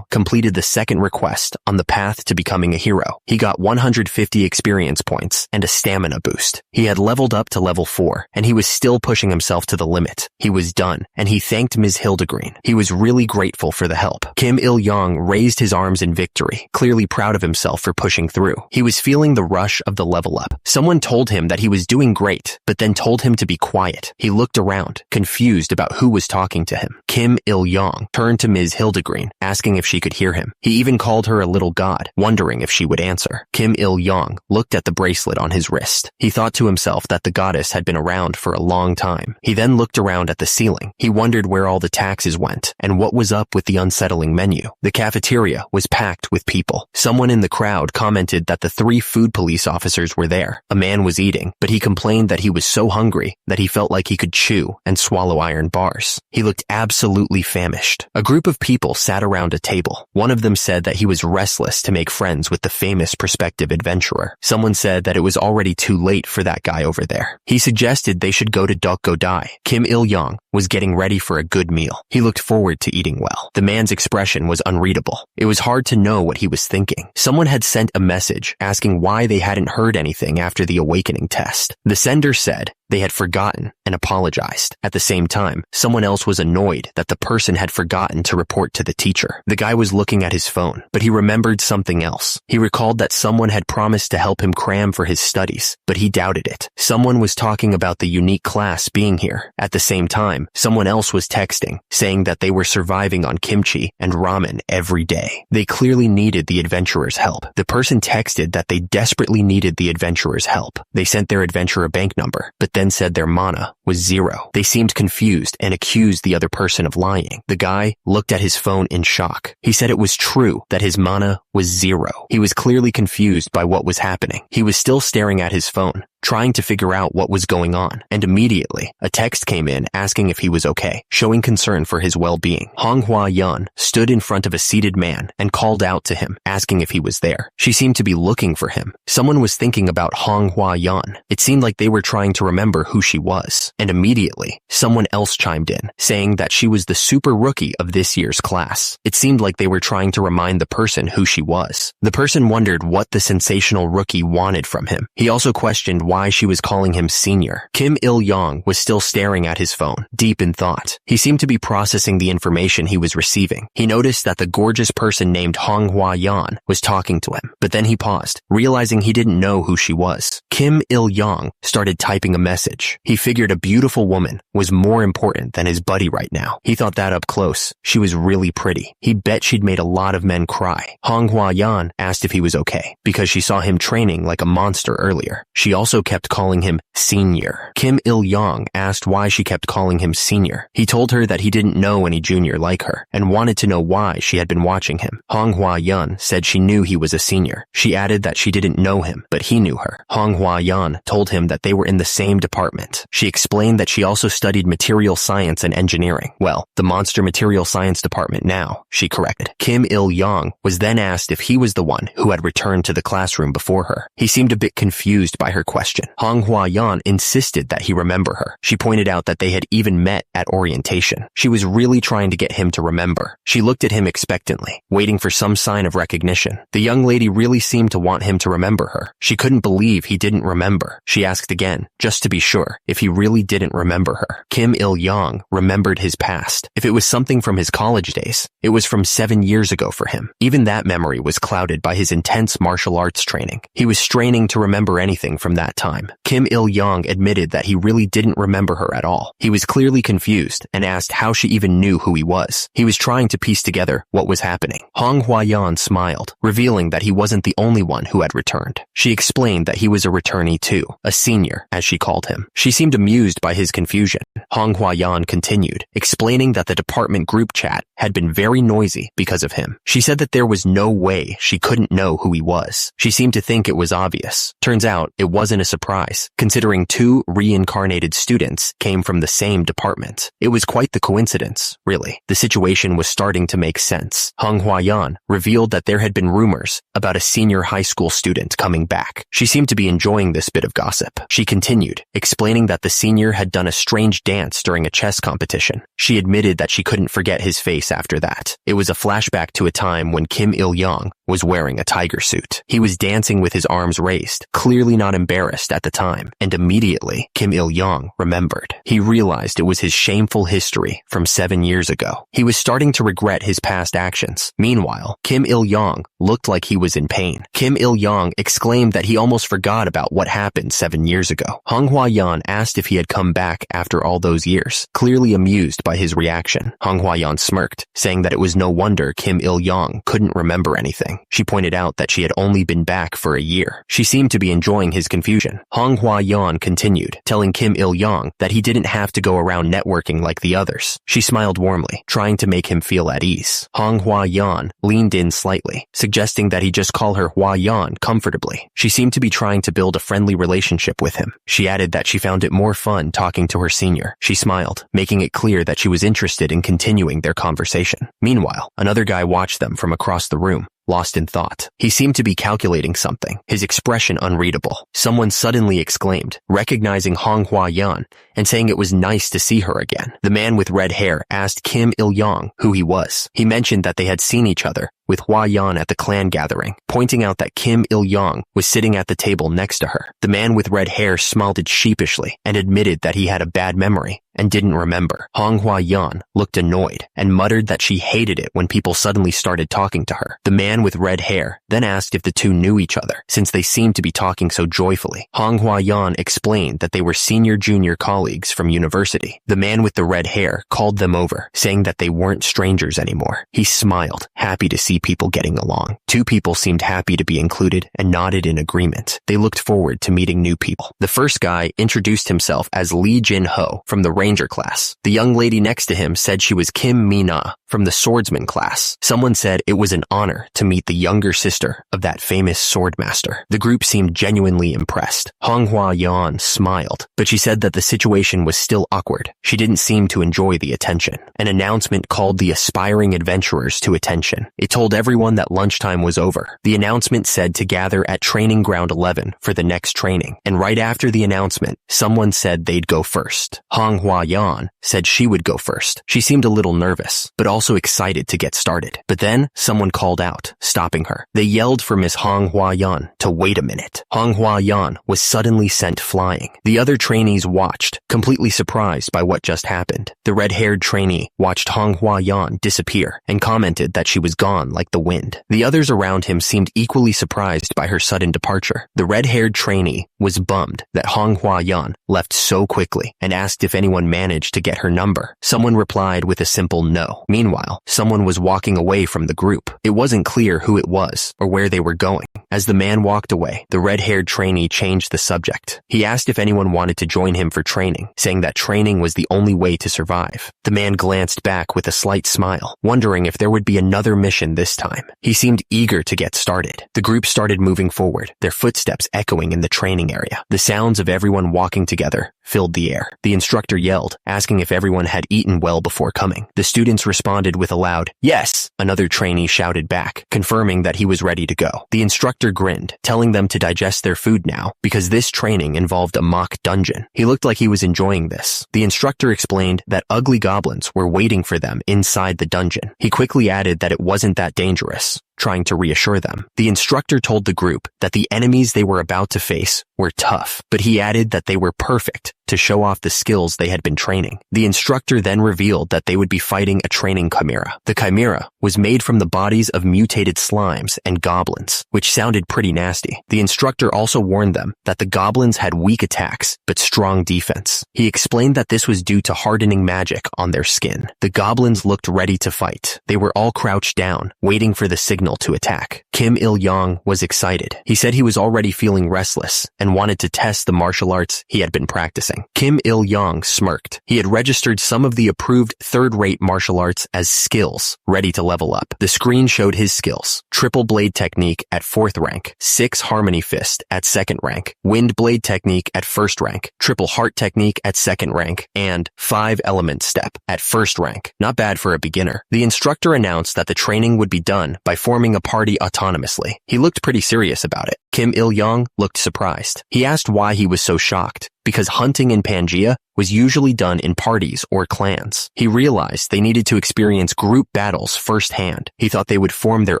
completed the second request on the path to becoming a hero. He got 150 experience points and a stamina boost. He had leveled up to level 4, and he was still pushing himself to the limit. He was done, and he thanked Ms. Hildegreen. He was really grateful for the help. Kim Il-young raised his arms in victory, clearly proud of himself for pushing through. He was feeling the rush of the level up. Someone told him that he was doing great, but then told him to be quiet. He looked around, confused about who was talking to him. Kim Il-young turned to Ms. Hildegreen, asking if she could hear him. He even called her a little god, wondering if she would answer. Kim Il-young looked at the bracelet on his wrist. He thought to himself that the goddess had been around for a long time. He then looked around at the ceiling. He wondered where all the taxes went and what was up with the unsettling menu. The cafeteria was packed with people. Someone in the crowd commented that the 3 food police officers were there. A man was eating, but he complained that he was so hungry that he felt like he could chew and swallow iron bars. He looked absolutely famished. A group of people sat around a table. One of them said that he was restless to make friends with the famous prospective adventurer. Someone said that it was already too late for that guy over there. He suggested they should go to Dokgodai. Kim Il-young was getting ready for a good meal. He looked forward to eating well. The man's expression was unreadable. It was hard to know what he was thinking. Someone had sent a message asking why they hadn't heard anything after the awakening test. The sender said they had forgotten and apologized. At the same time, someone else was annoyed that the person had forgotten to report to the teacher. The guy was looking at his phone, but he remembered something else. He recalled that someone had promised to help him cram for his studies, but he doubted it. Someone was talking about the unique class being here. At the same time, someone else was texting, saying that they were surviving on kimchi and ramen every day. They clearly needed the adventurer's help. The person texted that they desperately needed the adventurer's help. They sent their adventurer bank number, but then said their mana was 0. They seemed confused and accused the other person of lying. The guy looked at his phone in shock. He said it was true that his mana was 0. He was clearly confused by what was happening. He was still staring at his phone, trying to figure out what was going on, and immediately a text came in asking if he was okay, showing concern for his well-being. Hwa-yeon stood in front of a seated man and called out to him, asking if he was there. She seemed to be looking for him. Someone was thinking about Hwa-yeon. It seemed like they were trying to remember who she was, and immediately someone else chimed in, saying that she was the super rookie of this year's class. It seemed like they were trying to remind the person who she was. The person wondered what the sensational rookie wanted from him. He also questioned why she was calling him senior. Kim Il-young was still staring at his phone, deep in thought. He seemed to be processing the information he was receiving. He noticed that the gorgeous person named Hwa-yeon was talking to him, but then he paused, realizing he didn't know who she was. Kim Il-young started typing a message. He figured a beautiful woman was more important than his buddy right now. He thought that up close. She was really pretty. He bet she'd made a lot of men cry. Hwa-yeon asked if he was okay, because she saw him training like a monster earlier. She also kept calling him senior. Kim Il-young asked why she kept calling him senior. He told her that he didn't know any junior like her, and wanted to know why she had been watching him. Hwa-yeon said she knew he was a senior. She added that she didn't know him, but he knew her. Hwa-yeon told him that they were in the same department. She explained that she also studied material science and engineering. Well, the monster material science department now, she corrected. Kim Il-young was then asked if he was the one who had returned to the classroom before her. He seemed a bit confused by her question. Hwa-yeon insisted that he remember her. She pointed out that they had even met at orientation. She was really trying to get him to remember. She looked at him expectantly, waiting for some sign of recognition. The young lady really seemed to want him to remember her. She couldn't believe he didn't remember. She asked again, just to be sure, if he really didn't remember her. Kim Il-young remembered his past. If it was something from his college days, it was from 7 years ago for him. Even that memory was clouded by his intense martial arts training. He was straining to remember anything from that time. Kim Il-young admitted that he really didn't remember her at all. He was clearly confused and asked how she even knew who he was. He was trying to piece together what was happening. Hwa-yeon smiled, revealing that he wasn't the only one who had returned. She explained that he was a returnee too, a senior, as she called him. She seemed amused by his confusion. Hwa-yeon continued, explaining that the department group chat had been very noisy because of him. She said that there was no way she couldn't know who he was. She seemed to think it was obvious. Turns out it wasn't a surprise, considering 2 reincarnated students came from the same department. It was quite the coincidence, really. The situation was starting to make sense. Hwa-yeon revealed that there had been rumors about a senior high school student coming back. She seemed to be enjoying this bit of gossip. She continued, explaining that the senior had done a strange dance during a chess competition. She admitted that she couldn't forget his face after that. It was a flashback to a time when Kim Il-young was wearing a tiger suit. He was dancing with his arms raised, clearly not embarrassed at the time, and immediately Kim Il-young remembered. He realized it was his shameful history from 7 years ago. He was starting to regret his past actions. Meanwhile, Kim Il-young looked like he was in pain. Kim Il-young exclaimed that he almost forgot about what happened 7 years ago. Hwa-yeon asked if he had come back after all those years, clearly amused by his reaction. Hwa-yeon smirked, saying that it was no wonder Kim Il-young couldn't remember anything. She pointed out that she had only been back for a year. She seemed to be enjoying his confusion. Hwa-yeon continued, telling Kim Il-young that he didn't have to go around networking like the others. She smiled warmly, trying to make him feel at ease. Hwa-yeon leaned in slightly, suggesting that he just call her Hwa-yeon comfortably. She seemed to be trying to build a friendly relationship with him. She added that she found it more fun fun talking to her senior. She smiled, making it clear that she was interested in continuing their conversation. Meanwhile, another guy watched them from across the room, lost in thought. He seemed to be calculating something, his expression unreadable. Someone suddenly exclaimed, recognizing Hua Yan and saying it was nice to see her again. The man with red hair asked Kim Il-yong who he was. He mentioned that they had seen each other with Hua Yan at the clan gathering, pointing out that Kim Il-yong was sitting at the table next to her. The man with red hair smiled sheepishly and admitted that he had a bad memory and didn't remember. Hua Yan looked annoyed and muttered that she hated it when people suddenly started talking to her. The man with red hair then asked if the two knew each other, since they seemed to be talking so joyfully. Hua Yan explained that they were senior-junior colleagues from university. The man with the red hair called them over, saying that they weren't strangers anymore. He smiled, happy to see people getting along. Two people seemed happy to be included and nodded in agreement. They looked forward to meeting new people. The first guy introduced himself as Lee Jin-ho from the Ranger class. The young lady next to him said she was Kim Mi-na from the Swordsman class. Someone said it was an honor to meet the younger sister of that famous swordmaster. The group seemed genuinely impressed. Hua Yan smiled, but she said that the situation was still awkward. She didn't seem to enjoy the attention. An announcement called the aspiring adventurers to attention. It told everyone that lunchtime was over. The announcement said to gather at Training Ground 11 for the next training, and right after the announcement, someone said they'd go first. Hua Yan said she would go first. She seemed a little nervous, but also excited to get started. But then, someone called out, stopping her. They yelled for Miss Hua Yan to wait a minute. Hua Yan was suddenly sent flying. The other trainees watched, completely surprised by what just happened. The red-haired trainee watched Hua Yan disappear and commented that she was gone like the wind. The others around him seemed equally surprised by her sudden departure. The red-haired trainee was bummed that Hua Yan left so quickly and asked if anyone managed to get her number. Someone replied with a simple no. Meanwhile, someone was walking away from the group. It wasn't clear who it was or where they were going. As the man walked away, the red-haired trainee changed the subject. He asked if anyone wanted to join him for training, saying that training was the only way to survive. The man glanced back with a slight smile, wondering if there would be another mission this time. He seemed eager to get started. The group started moving forward, their footsteps echoing in the training area. The sounds of everyone walking together filled the air. The instructor yelled, asking if everyone had eaten well before coming. The students responded with a loud, "Yes!" Another trainee shouted back, confirming that he was ready to go. The instructor grinned, telling them to digest their food now, because this training involved a mock dungeon. He looked like he was enjoying this. The instructor explained that ugly goblins were waiting for them inside the dungeon. He quickly added that it wasn't that dangerous, trying to reassure them. The instructor told the group that the enemies they were about to face were tough, but he added that they were perfect to show off the skills they had been training. The instructor then revealed that they would be fighting a training chimera. The chimera was made from the bodies of mutated slimes and goblins, which sounded pretty nasty. The instructor also warned them that the goblins had weak attacks, but strong defense. He explained that this was due to hardening magic on their skin. The goblins looked ready to fight. They were all crouched down, waiting for the signal to attack. Kim Il-yong was excited. He said he was already feeling restless and wanted to test the martial arts he had been practicing. Kim Il-yong smirked. He had registered some of the approved third-rate martial arts as skills, ready to level up. The screen showed his skills: triple blade technique at 4th rank, 6 harmony fist at 2nd rank, wind blade technique at 1st rank, triple heart technique at 2nd rank, and 5 element step at 1st rank. Not bad for a beginner. The instructor announced that the training would be done by forming a party autonomously. He looked pretty serious about it. Kim Il-yong looked surprised. He asked why he was so shocked. Because hunting in Pangaea was usually done in parties or clans. He realized they needed to experience group battles firsthand. He thought they would form their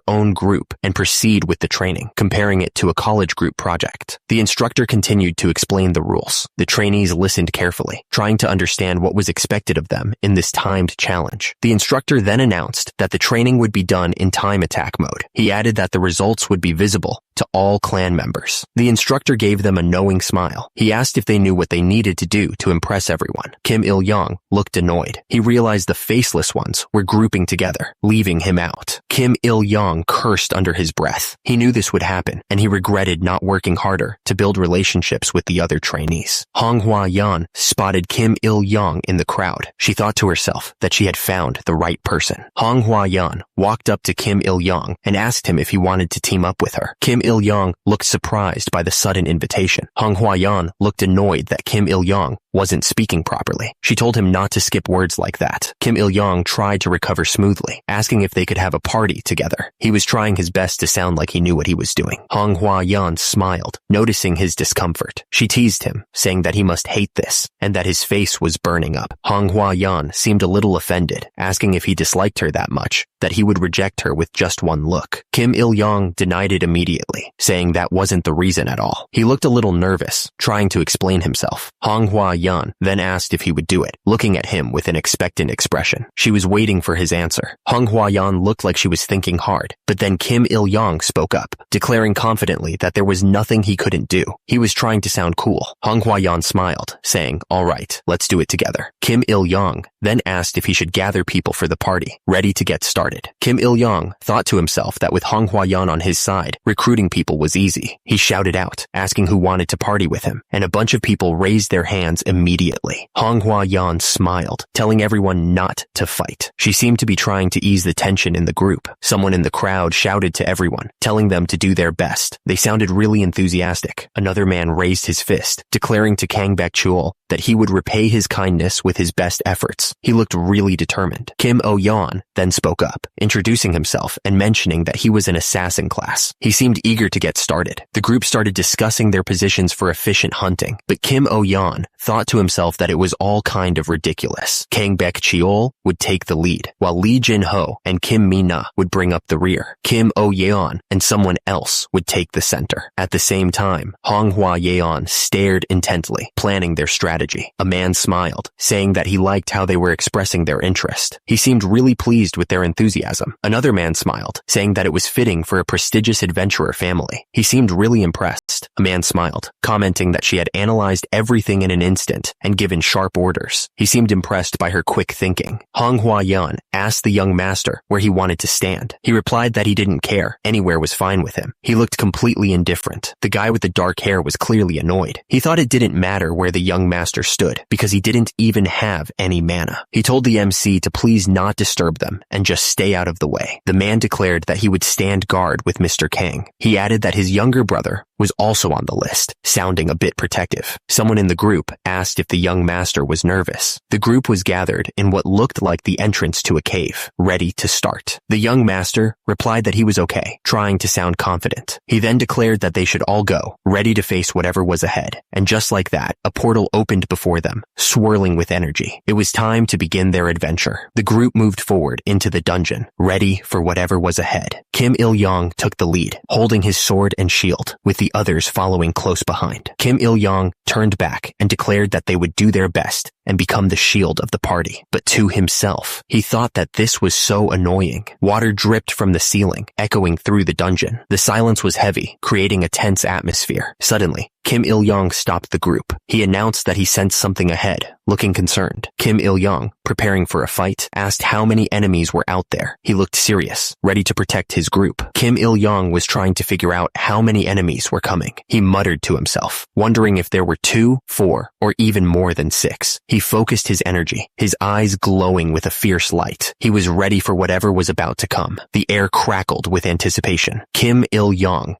own group and proceed with the training, comparing it to a college group project. The instructor continued to explain the rules. The trainees listened carefully, trying to understand what was expected of them in this timed challenge. The instructor then announced that the training would be done in time attack mode. He added that the results would be visible to all clan members. The instructor gave them a knowing smile. He asked if they knew what they needed to do to impress impress everyone. Kim Il-young looked annoyed. He realized the faceless ones were grouping together, leaving him out. Kim Il-young cursed under his breath. He knew this would happen, and he regretted not working harder to build relationships with the other trainees. Hong Hua-yan spotted Kim Il-young in the crowd. She thought to herself that she had found the right person. Hong Hua-yan walked up to Kim Il-young and asked him if he wanted to team up with her. Kim Il-young looked surprised by the sudden invitation. Hong Hua-yan looked annoyed that Kim Il-young wasn't speaking properly. She told him not to skip words like that. Kim Il-young tried to recover smoothly, asking if they could have a party together. He was trying his best to sound like he knew what he was doing. Hong Hua-yan smiled, noticing his discomfort. She teased him, saying that he must hate this, and that his face was burning up. Hong Hua-yan seemed a little offended, asking if he disliked her that much, that he would reject her with just one look. Kim Il-young denied it immediately, saying that wasn't the reason at all. He looked a little nervous, trying to explain himself. Hong Hua-yan then asked if he would do it, looking at him with an expectant expression. She was waiting for his answer. Hong Hua-yan looked like she was thinking hard, but then Kim Il-young spoke up, declaring confidently that there was nothing he couldn't do. He was trying to sound cool. Hong Hua-yan smiled, saying, "All right, let's do it together." Kim Il-young then asked if he should gather people for the party, ready to get started. Kim Il-young thought to himself that with Hong Hua-yan on his side, recruiting people was easy. He shouted out, asking who wanted to party with him, and a bunch of people raised their hands immediately. Hong Hua-yan smiled, telling everyone not to fight. She seemed to be trying to ease the tension in the group. Someone in the crowd shouted to everyone, telling them to do their best. They sounded really enthusiastic. Another man raised his fist, declaring to Kang Baek-chul that he would repay his kindness with his best efforts. He looked really determined. Kim Oh-yeon then spoke up, introducing himself and mentioning that he was an assassin class. He seemed eager to get started. The group started discussing their positions for efficient hunting, but Kim Oh-yeon thought to himself that it was all kind of ridiculous. Kang Baek-chul would take the lead, while Lee Jin-ho and Kim Mi-na would bring up the rear. Kim Oh-yeon and someone else would take the center. At the same time, Hong Hua-yeon stared intently, planning their strategy. A man smiled, saying that he liked how they were expressing their interest. He seemed really pleased with their enthusiasm. Another man smiled, saying that it was fitting for a prestigious adventurer family. He seemed really impressed. A man smiled, commenting that she had analyzed everything in an instant and given sharp orders. He seemed impressed by her quick thinking. Hong Hua-yeon asked the young master where he wanted to stand. He replied that he didn't care. Anywhere was fine with him. He looked completely indifferent. The guy with the dark hair was clearly annoyed. He thought it didn't matter where the young master stood because he didn't even have any mana. He told the MC to please not disturb them and just stay out of the way. The man declared that he would stand guard with Mr. Kang. He added that his younger brother was also on the list, sounding a bit protective. Someone in the group asked if the young master was nervous. The group was gathered in what looked like the entrance to a cave, ready to start. The young master replied that he was okay, trying to sound confident. He then declared that they should all go, ready to face whatever was ahead. And just like that, a portal opened before them, swirling with energy. It was time to begin their adventure. The group moved forward into the dungeon, ready for whatever was ahead. Kim Il-young took the lead, holding his sword and shield, with the others following close behind. Kim Il-young turned back and declared that they would do their best and become the shield of the party. But to himself, he thought that this was so annoying. Water dripped from the ceiling, echoing through the dungeon. The silence was heavy, creating a tense atmosphere. Suddenly, Kim Il-young stopped the group. He announced that he sensed something ahead, looking concerned. Kim Il-young, preparing for a fight, asked how many enemies were out there. He looked serious, ready to protect his group. Kim Il-young was trying to figure out how many enemies were coming. He muttered to himself, wondering if there were 2, 4, or even more than 6. He focused his energy, his eyes glowing with a fierce light. He was ready for whatever was about to come. The air crackled with anticipation. Kim Il-young,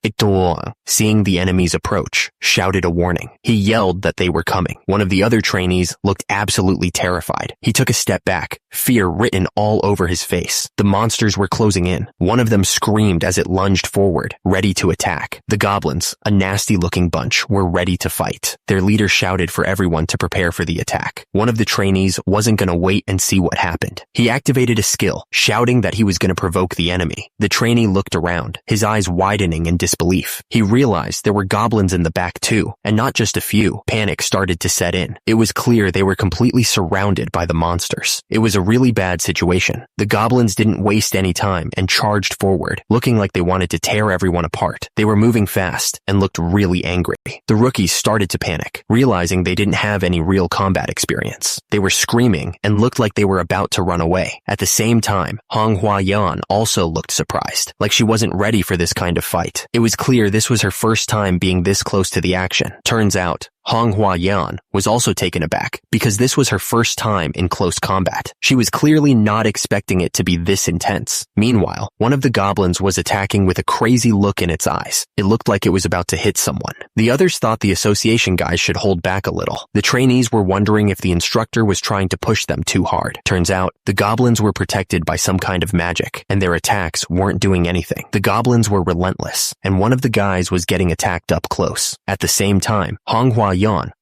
seeing the enemies approach, shouted a warning. He yelled that they were coming. One of the other trainees looked absolutely terrified. He took a step back, fear written all over his face. The monsters were closing in. One of them screamed as it lunged forward, ready to attack. The goblins, a nasty-looking bunch, were ready to fight. Their leader shouted for everyone to prepare for the attack. One of the trainees wasn't going to wait and see what happened. He activated a skill, shouting that he was going to provoke the enemy. The trainee looked around, his eyes widening in disbelief. He realized there were goblins in the back too, and not just a few. Panic started to set in. It was clear they were completely surrounded by the monsters. It was a really bad situation. The goblins didn't waste any time and charged forward, looking like they wanted to tear everyone apart. They were moving fast and looked really angry. The rookies started to panic, realizing they didn't have any real combat experience. They were screaming and looked like they were about to run away. At the same time, Manhwa also looked surprised, like she wasn't ready for this kind of fight. It was clear this was her first time being this close to the action. Turns out, Manhwa was also taken aback because this was her first time in close combat. She was clearly not expecting it to be this intense. Meanwhile, one of the goblins was attacking with a crazy look in its eyes. It looked like it was about to hit someone. The others thought the association guys should hold back a little. The trainees were wondering if the instructor was trying to push them too hard. Turns out, the goblins were protected by some kind of magic, and their attacks weren't doing anything. The goblins were relentless, and one of the guys was getting attacked up close. At the same time, Manhwa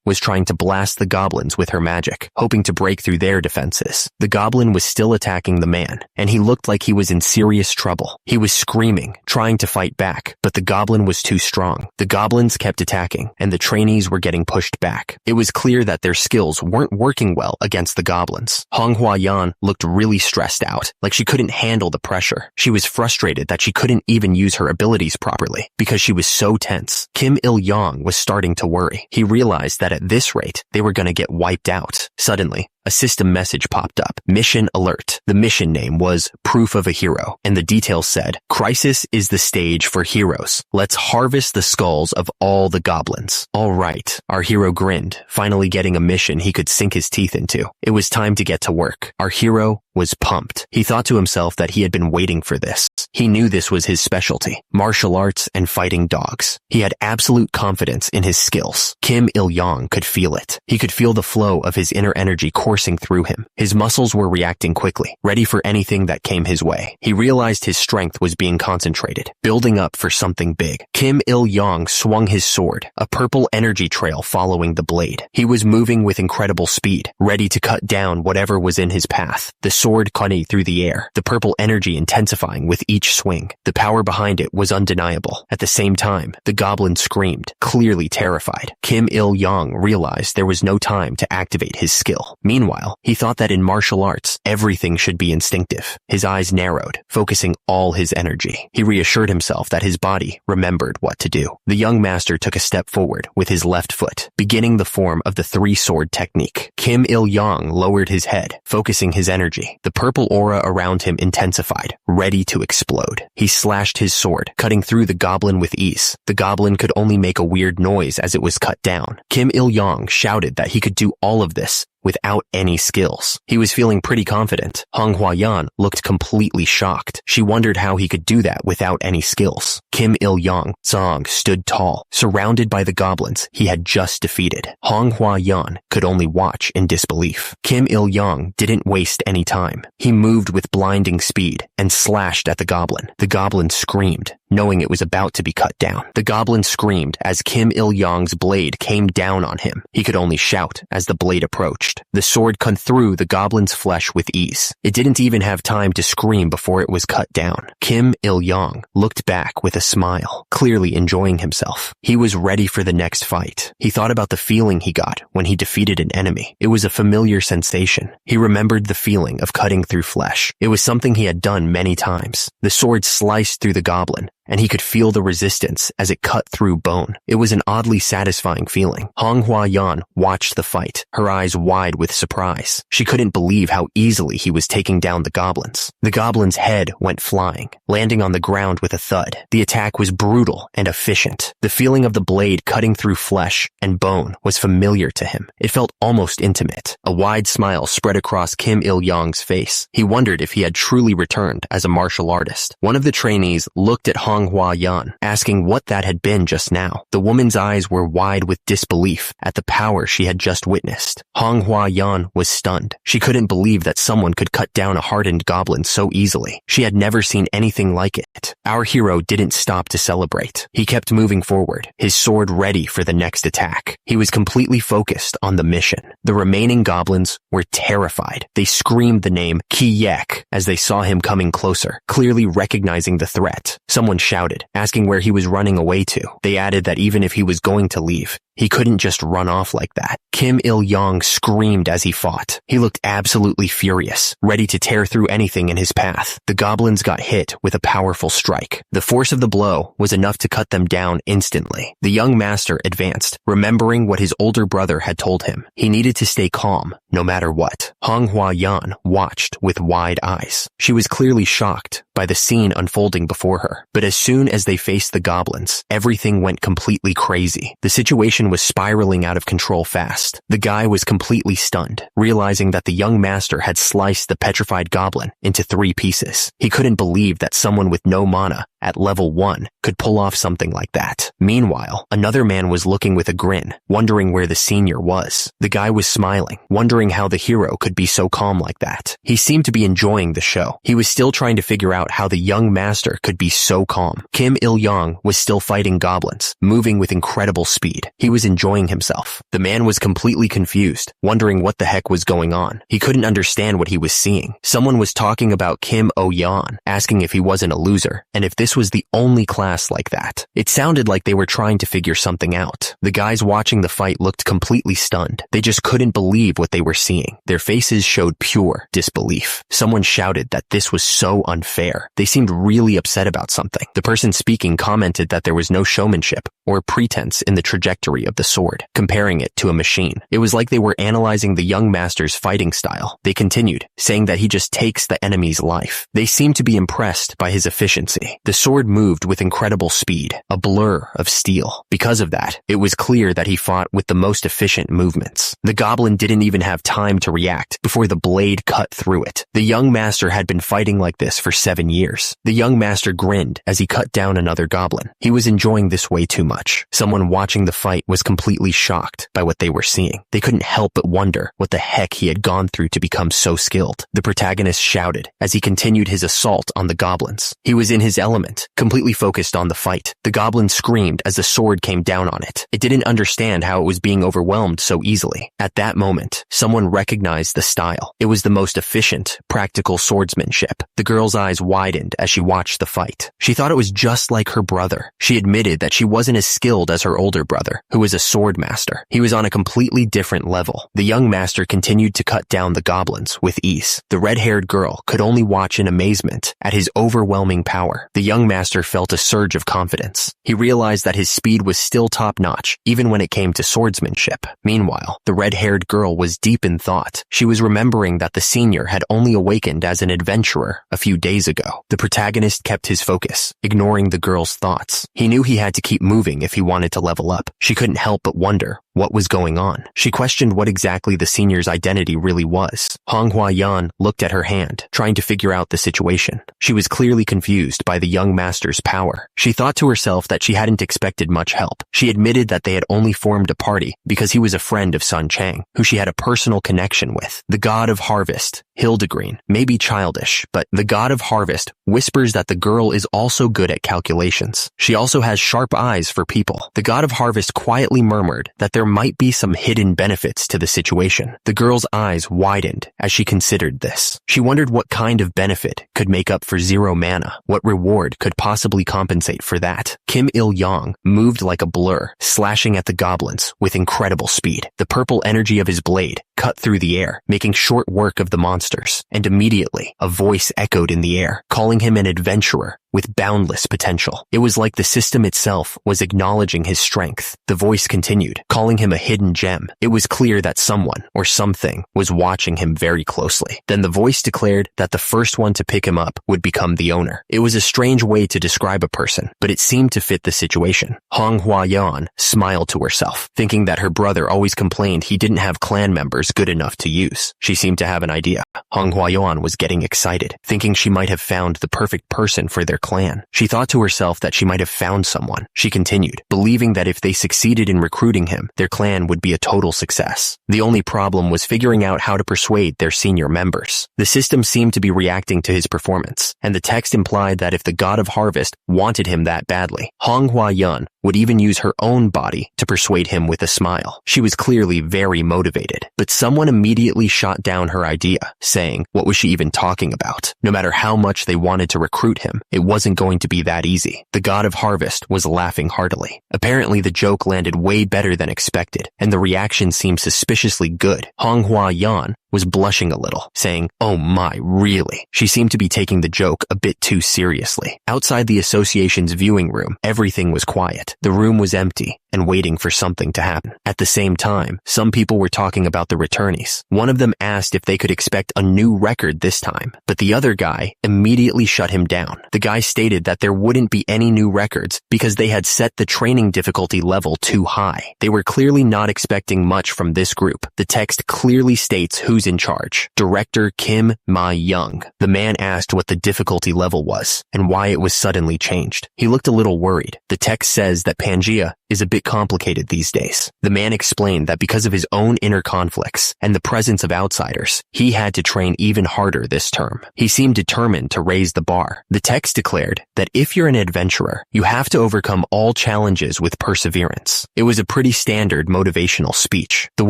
was trying to blast the goblins with her magic, hoping to break through their defenses. The goblin was still attacking the man, and he looked like he was in serious trouble. He was screaming, trying to fight back, but the goblin was too strong. The goblins kept attacking, and the trainees were getting pushed back. It was clear that their skills weren't working well against the goblins. Manhwa looked really stressed out, like she couldn't handle the pressure. She was frustrated that she couldn't even use her abilities properly, because she was so tense. Kim Il-young was starting to worry. He realized that at this rate, they were going to get wiped out. Suddenly, a system message popped up. Mission alert. The mission name was Proof of a Hero, and the details said, Crisis is the stage for heroes. Let's harvest the skulls of all the goblins. All right, our hero grinned, finally getting a mission he could sink his teeth into. It was time to get to work. Our hero was pumped. He thought to himself that he had been waiting for this. He knew this was his specialty, martial arts and fighting dogs. He had absolute confidence in his skills. Kim Il-young could feel it. He could feel the flow of his inner energy coursing through him. His muscles were reacting quickly, ready for anything that came his way. He realized his strength was being concentrated, building up for something big. Kim Il-young swung his sword, a purple energy trail following the blade. He was moving with incredible speed, ready to cut down whatever was in his path. The sword cutting through the air, the purple energy intensifying with each swing. The power behind it was undeniable. At the same time, the goblin screamed, clearly terrified. Kim Il-young realized there was no time to activate his skill. Meanwhile, he thought that in martial arts, everything should be instinctive. His eyes narrowed, focusing all his energy. He reassured himself that his body remembered what to do. The young master took a step forward with his left foot, beginning the form of the three-sword technique. Kim Il-young lowered his head, focusing his energy. The purple aura around him intensified, ready to explode. He slashed his sword, cutting through the goblin with ease. The goblin could only make a weird noise as it was cut down. Kim Il-young shouted that he could do all of this without any skills. He was feeling pretty confident. Manhwa looked completely shocked. She wondered how he could do that without any skills. Kim Il-young stood tall, surrounded by the goblins he had just defeated. Manhwa could only watch in disbelief. Kim Il-young didn't waste any time. He moved with blinding speed and slashed at the goblin. The goblin screamed, knowing it was about to be cut down. The goblin screamed as Kim Il-young's blade came down on him. He could only shout as the blade approached. The sword cut through the goblin's flesh with ease. It didn't even have time to scream before it was cut down. Kim Il-young looked back with a smile, clearly enjoying himself. He was ready for the next fight. He thought about the feeling he got when he defeated an enemy. It was a familiar sensation. He remembered the feeling of cutting through flesh. It was something he had done many times. The sword sliced through the goblin, and he could feel the resistance as it cut through bone. It was an oddly satisfying feeling. Manhwa watched the fight, her eyes wide with surprise. She couldn't believe how easily he was taking down the goblins. The goblin's head went flying, landing on the ground with a thud. The attack was brutal and efficient. The feeling of the blade cutting through flesh and bone was familiar to him. It felt almost intimate. A wide smile spread across Kim Il-young's face. He wondered if he had truly returned as a martial artist. One of the trainees looked at Manhwa asking what that had been just now. The woman's eyes were wide with disbelief at the power she had just witnessed. Manhwa was stunned. She couldn't believe that someone could cut down a hardened goblin so easily. She had never seen anything like it. Our hero didn't stop to celebrate. He kept moving forward, his sword ready for the next attack. He was completely focused on the mission. The remaining goblins were terrified. They screamed the name Kiyek as they saw him coming closer, clearly recognizing the threat. Someone shouted, asking where he was running away to. They added that even if he was going to leave, he couldn't just run off like that. Kim Il-yong screamed as he fought. He looked absolutely furious, ready to tear through anything in his path. The goblins got hit with a powerful strike. The force of the blow was enough to cut them down instantly. The young master advanced, remembering what his older brother had told him. He needed to stay calm, no matter what. Hong Hua-yan watched with wide eyes. She was clearly shocked by the scene unfolding before her. But as soon as they faced the goblins, everything went completely crazy. The situation was spiraling out of control fast. The guy was completely stunned, realizing that the young master had sliced the petrified goblin into 3 pieces. He couldn't believe that someone with no mana at level 1 could pull off something like that. Meanwhile, another man was looking with a grin, wondering where the senior was. The guy was smiling, wondering how the hero could be so calm like that. He seemed to be enjoying the show. He was still trying to figure out how the young master could be so calm. Kim Il-yong was still fighting goblins, moving with incredible speed. He was enjoying himself. The man was completely confused, wondering what the heck was going on. He couldn't understand what he was seeing. Someone was talking about Kim Oh-yeon, asking if he wasn't a loser, and if this was the only class like that. It sounded like they were trying to figure something out. The guys watching the fight looked completely stunned. They just couldn't believe what they were seeing. Their faces showed pure disbelief. Someone shouted that this was so unfair. They seemed really upset about something. The person speaking commented that there was no showmanship or pretense in the trajectory of the sword, comparing it to a machine. It was like they were analyzing the young master's fighting style. They continued, saying that he just takes the enemy's life. They seemed to be impressed by his efficiency. The sword moved with incredible speed, a blur of steel. Because of that, it was clear that he fought with the most efficient movements. The goblin didn't even have time to react before the blade cut through it. The young master had been fighting like this for 7 years. The young master grinned as he cut down another goblin. He was enjoying this way too much. Someone watching the fight was completely shocked by what they were seeing. They couldn't help but wonder what the heck he had gone through to become so skilled. The protagonist shouted as he continued his assault on the goblins. He was in his element, completely focused on the fight. The goblin screamed as the sword came down on it. It didn't understand how it was being overwhelmed so easily. At that moment, someone recognized the style. It was the most efficient, practical swordsmanship. The girl's eyes widened as she watched the fight. She thought it was just like her brother. She admitted that she wasn't as skilled as her older brother, who was a sword master. He was on a completely different level. The young master continued to cut down the goblins with ease. The red-haired girl could only watch in amazement at his overwhelming power. The young master felt a surge of confidence. He realized that his speed was still top-notch, even when it came to swordsmanship. Meanwhile, the red-haired girl was deep in thought. She was remembering that the senior had only awakened as an adventurer a few days ago. The protagonist kept his focus, ignoring the girl's thoughts. He knew he had to keep moving if he wanted to level up. She couldn't help but wonder what was going on. She questioned what exactly the senior's identity really was. Hong Hua-yan looked at her hand, trying to figure out the situation. She was clearly confused by the young master's power. She thought to herself that she hadn't expected much help. She admitted that they had only formed a party because he was a friend of Sun Chang, who she had a personal connection with. The god of harvest, Hildegreen, may be childish, but the god of harvest whispers that the girl is also good at calculations. She also has sharp eyes for people. The god of harvest quietly murmured that there might be some hidden benefits to the situation. The girl's eyes widened as she considered this. She wondered what kind of benefit could make up for 0 mana. What reward could possibly compensate for that? Kim Il-yong moved like a blur, slashing at the goblins with incredible speed. The purple energy of his blade cut through the air, making short work of the monsters, and immediately a voice echoed in the air, calling him an adventurer with boundless potential. It was like the system itself was acknowledging his strength. The voice continued, calling him a hidden gem. It was clear that someone or something was watching him very closely. Then the voice declared that the first one to pick him up would become the owner. It was a strange way to describe a person, but it seemed to fit the situation. Hong Hua-yan smiled to herself, thinking that her brother always complained he didn't have clan members good enough to use. She seemed to have an idea. Hong Hua-yan was getting excited, thinking she might have found the perfect person for their clan. She thought to herself that she might have found someone. She continued, believing that if they succeeded in recruiting him, their clan would be a total success. The only problem was figuring out how to persuade their senior members. The system seemed to be reacting to his performance, and the text implied that if the god of harvest wanted him that badly, Hong Hua-yan would even use her own body to persuade him with a smile. She was clearly very motivated, but someone immediately shot down her idea, saying, what was she even talking about? No matter how much they wanted to recruit him, it wasn't going to be that easy. The god of harvest was laughing heartily. Apparently the joke landed way better than expected, and the reaction seemed suspiciously good. Manhwa was blushing a little, saying, "Oh my, really?" She seemed to be taking the joke a bit too seriously. Outside the association's viewing room, everything was quiet. The room was empty and waiting for something to happen. At the same time, some people were talking about the returnees. One of them asked if they could expect a new record this time, but the other guy immediately shut him down. The guy stated that there wouldn't be any new records because they had set the training difficulty level too high. They were clearly not expecting much from this group. The text clearly states who's in charge: Director Kim Ma-young. The man asked what the difficulty level was and why it was suddenly changed. He looked a little worried. The text says that Pangea is a bit complicated these days. The man explained that because of his own inner conflicts and the presence of outsiders, he had to train even harder this term. He seemed determined to raise the bar. The text declared that if you're an adventurer, you have to overcome all challenges with perseverance. It was a pretty standard motivational speech. The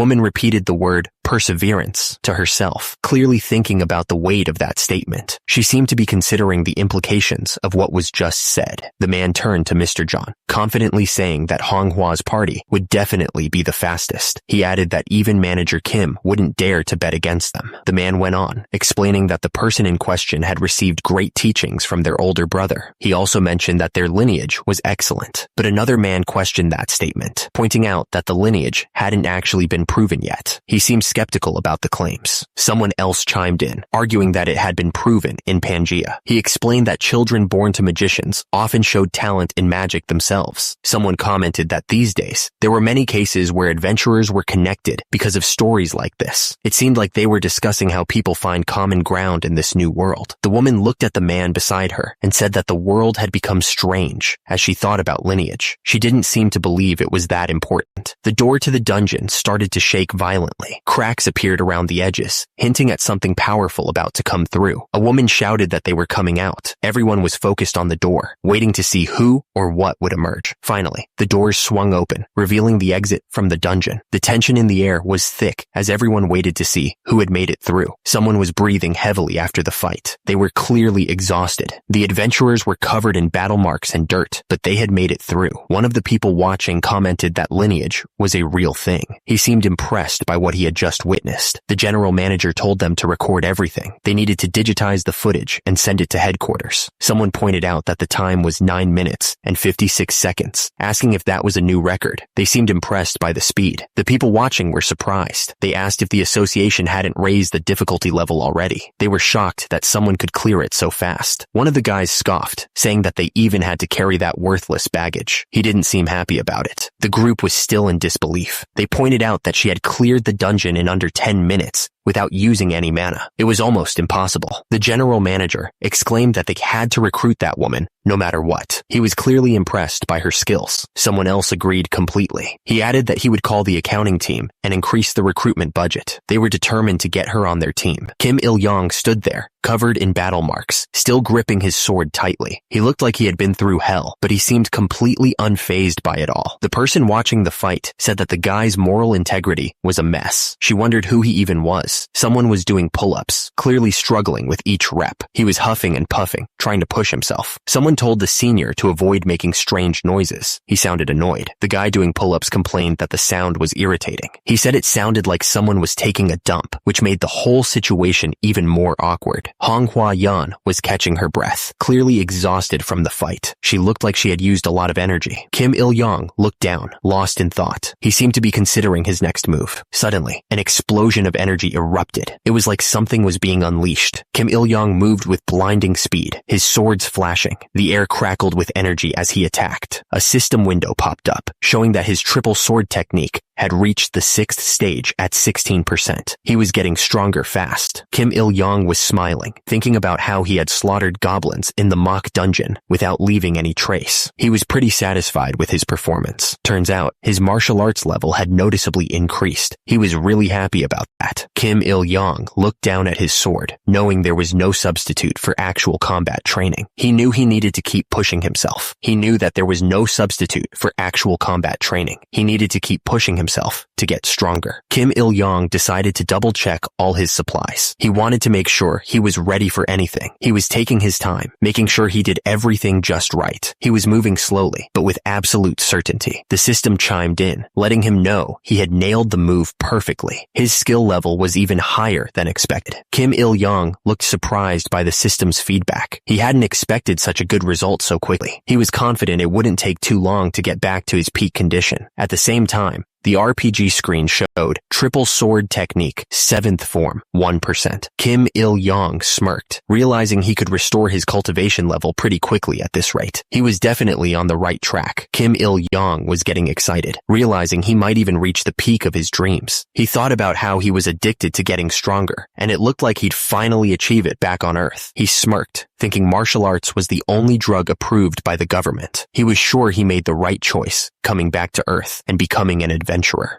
woman repeated the word perseverance to herself, clearly thinking about the weight of that statement. She seemed to be considering the implications of what was just said. The man turned to Mr. John, confidently saying that Manhwa's party would definitely be the fastest. He added that even manager Kim wouldn't dare to bet against them. The man went on, explaining that the person in question had received great teachings from their older brother. He also mentioned that their lineage was excellent, but another man questioned that statement, pointing out that the lineage hadn't actually been proven yet. He seemed skeptical about the claims. Someone else chimed in, arguing that it had been proven in Pangea. He explained that children born to magicians often showed talent in magic themselves. Someone commented that these days, there were many cases where adventurers were connected because of stories like this. It seemed like they were discussing how people find common ground in this new world. The woman looked at the man beside her and said that the world had become strange as she thought about lineage. She didn't seem to believe it was that important. The door to the dungeon started to shake violently. Cracks appeared around the edges, hinting at something powerful about to come through. A woman shouted that they were coming out. Everyone was focused on the door, waiting to see who or what would emerge. Finally, the doors swung open, revealing the exit from the dungeon. The tension in the air was thick as everyone waited to see who had made it through. Someone was breathing heavily after the fight. They were clearly exhausted. The adventurers were covered in battle marks and dirt, but they had made it through. One of the people watching commented that lineage was a real thing. He seemed impressed by what he had just witnessed. The general manager told them to record everything. They needed to digitize the footage and send it to headquarters. Someone pointed out that the time was 9 minutes and 56 seconds, asking if that was a new record. They seemed impressed by the speed. The people watching were surprised. They asked if the association hadn't raised the difficulty level already. They were shocked that someone could clear it so fast. One of the guys scoffed, saying that they even had to carry that worthless baggage. He didn't seem happy about it. The group was still in disbelief. They pointed out that she had cleared the dungeon in under 10 minutes without using any mana. It was almost impossible. The general manager exclaimed that they had to recruit that woman no matter what. He was clearly impressed by her skills. Someone else agreed completely. He added that he would call the accounting team and increase the recruitment budget. They were determined to get her on their team. Kim Il-yong stood there, covered in battle marks, still gripping his sword tightly. He looked like he had been through hell, but he seemed completely unfazed by it all. The person watching the fight said that the guy's moral integrity was a mess. She wondered who he even was. Someone was doing pull-ups, clearly struggling with each rep. He was huffing and puffing, trying to push himself. Someone told the senior to avoid making strange noises. He sounded annoyed. The guy doing pull-ups complained that the sound was irritating. He said it sounded like someone was taking a dump, which made the whole situation even more awkward. Manhwa was catching her breath, clearly exhausted from the fight. She looked like she had used a lot of energy. Kim Il-yong looked down, lost in thought. He seemed to be considering his next move. Suddenly, an explosion of energy erupted. It was like something was being unleashed. Kim Il-yong moved with blinding speed, his swords flashing. The air crackled with energy as he attacked. A system window popped up, showing that his triple sword technique had reached the 6th stage at 16%. He was getting stronger fast. Kim Il-yong was smiling, thinking about how he had slaughtered goblins in the mock dungeon without leaving any trace. He was pretty satisfied with his performance. Turns out, his martial arts level had noticeably increased. He was really happy about that. Kim Il-yong looked down at his sword, knowing there was no substitute for actual combat training. He knew he needed to keep pushing himself. He knew that there was no substitute for actual combat training. He needed to keep pushing himself himself to get stronger. Kim Il-yong decided to double-check all his supplies. He wanted to make sure he was ready for anything. He was taking his time, making sure he did everything just right. He was moving slowly, but with absolute certainty. The system chimed in, letting him know he had nailed the move perfectly. His skill level was even higher than expected. Kim Il-yong looked surprised by the system's feedback. He hadn't expected such a good result so quickly. He was confident it wouldn't take too long to get back to his peak condition. At the same time, the RPG screen showed Triple Sword Technique, 7th form, 1%. Kim Il-yong smirked, realizing he could restore his cultivation level pretty quickly at this rate. He was definitely on the right track. Kim Il-yong was getting excited, realizing he might even reach the peak of his dreams. He thought about how he was addicted to getting stronger, and it looked like he'd finally achieve it back on Earth. He smirked, thinking martial arts was the only drug approved by the government. He was sure he made the right choice, coming back to Earth and becoming an adventurer.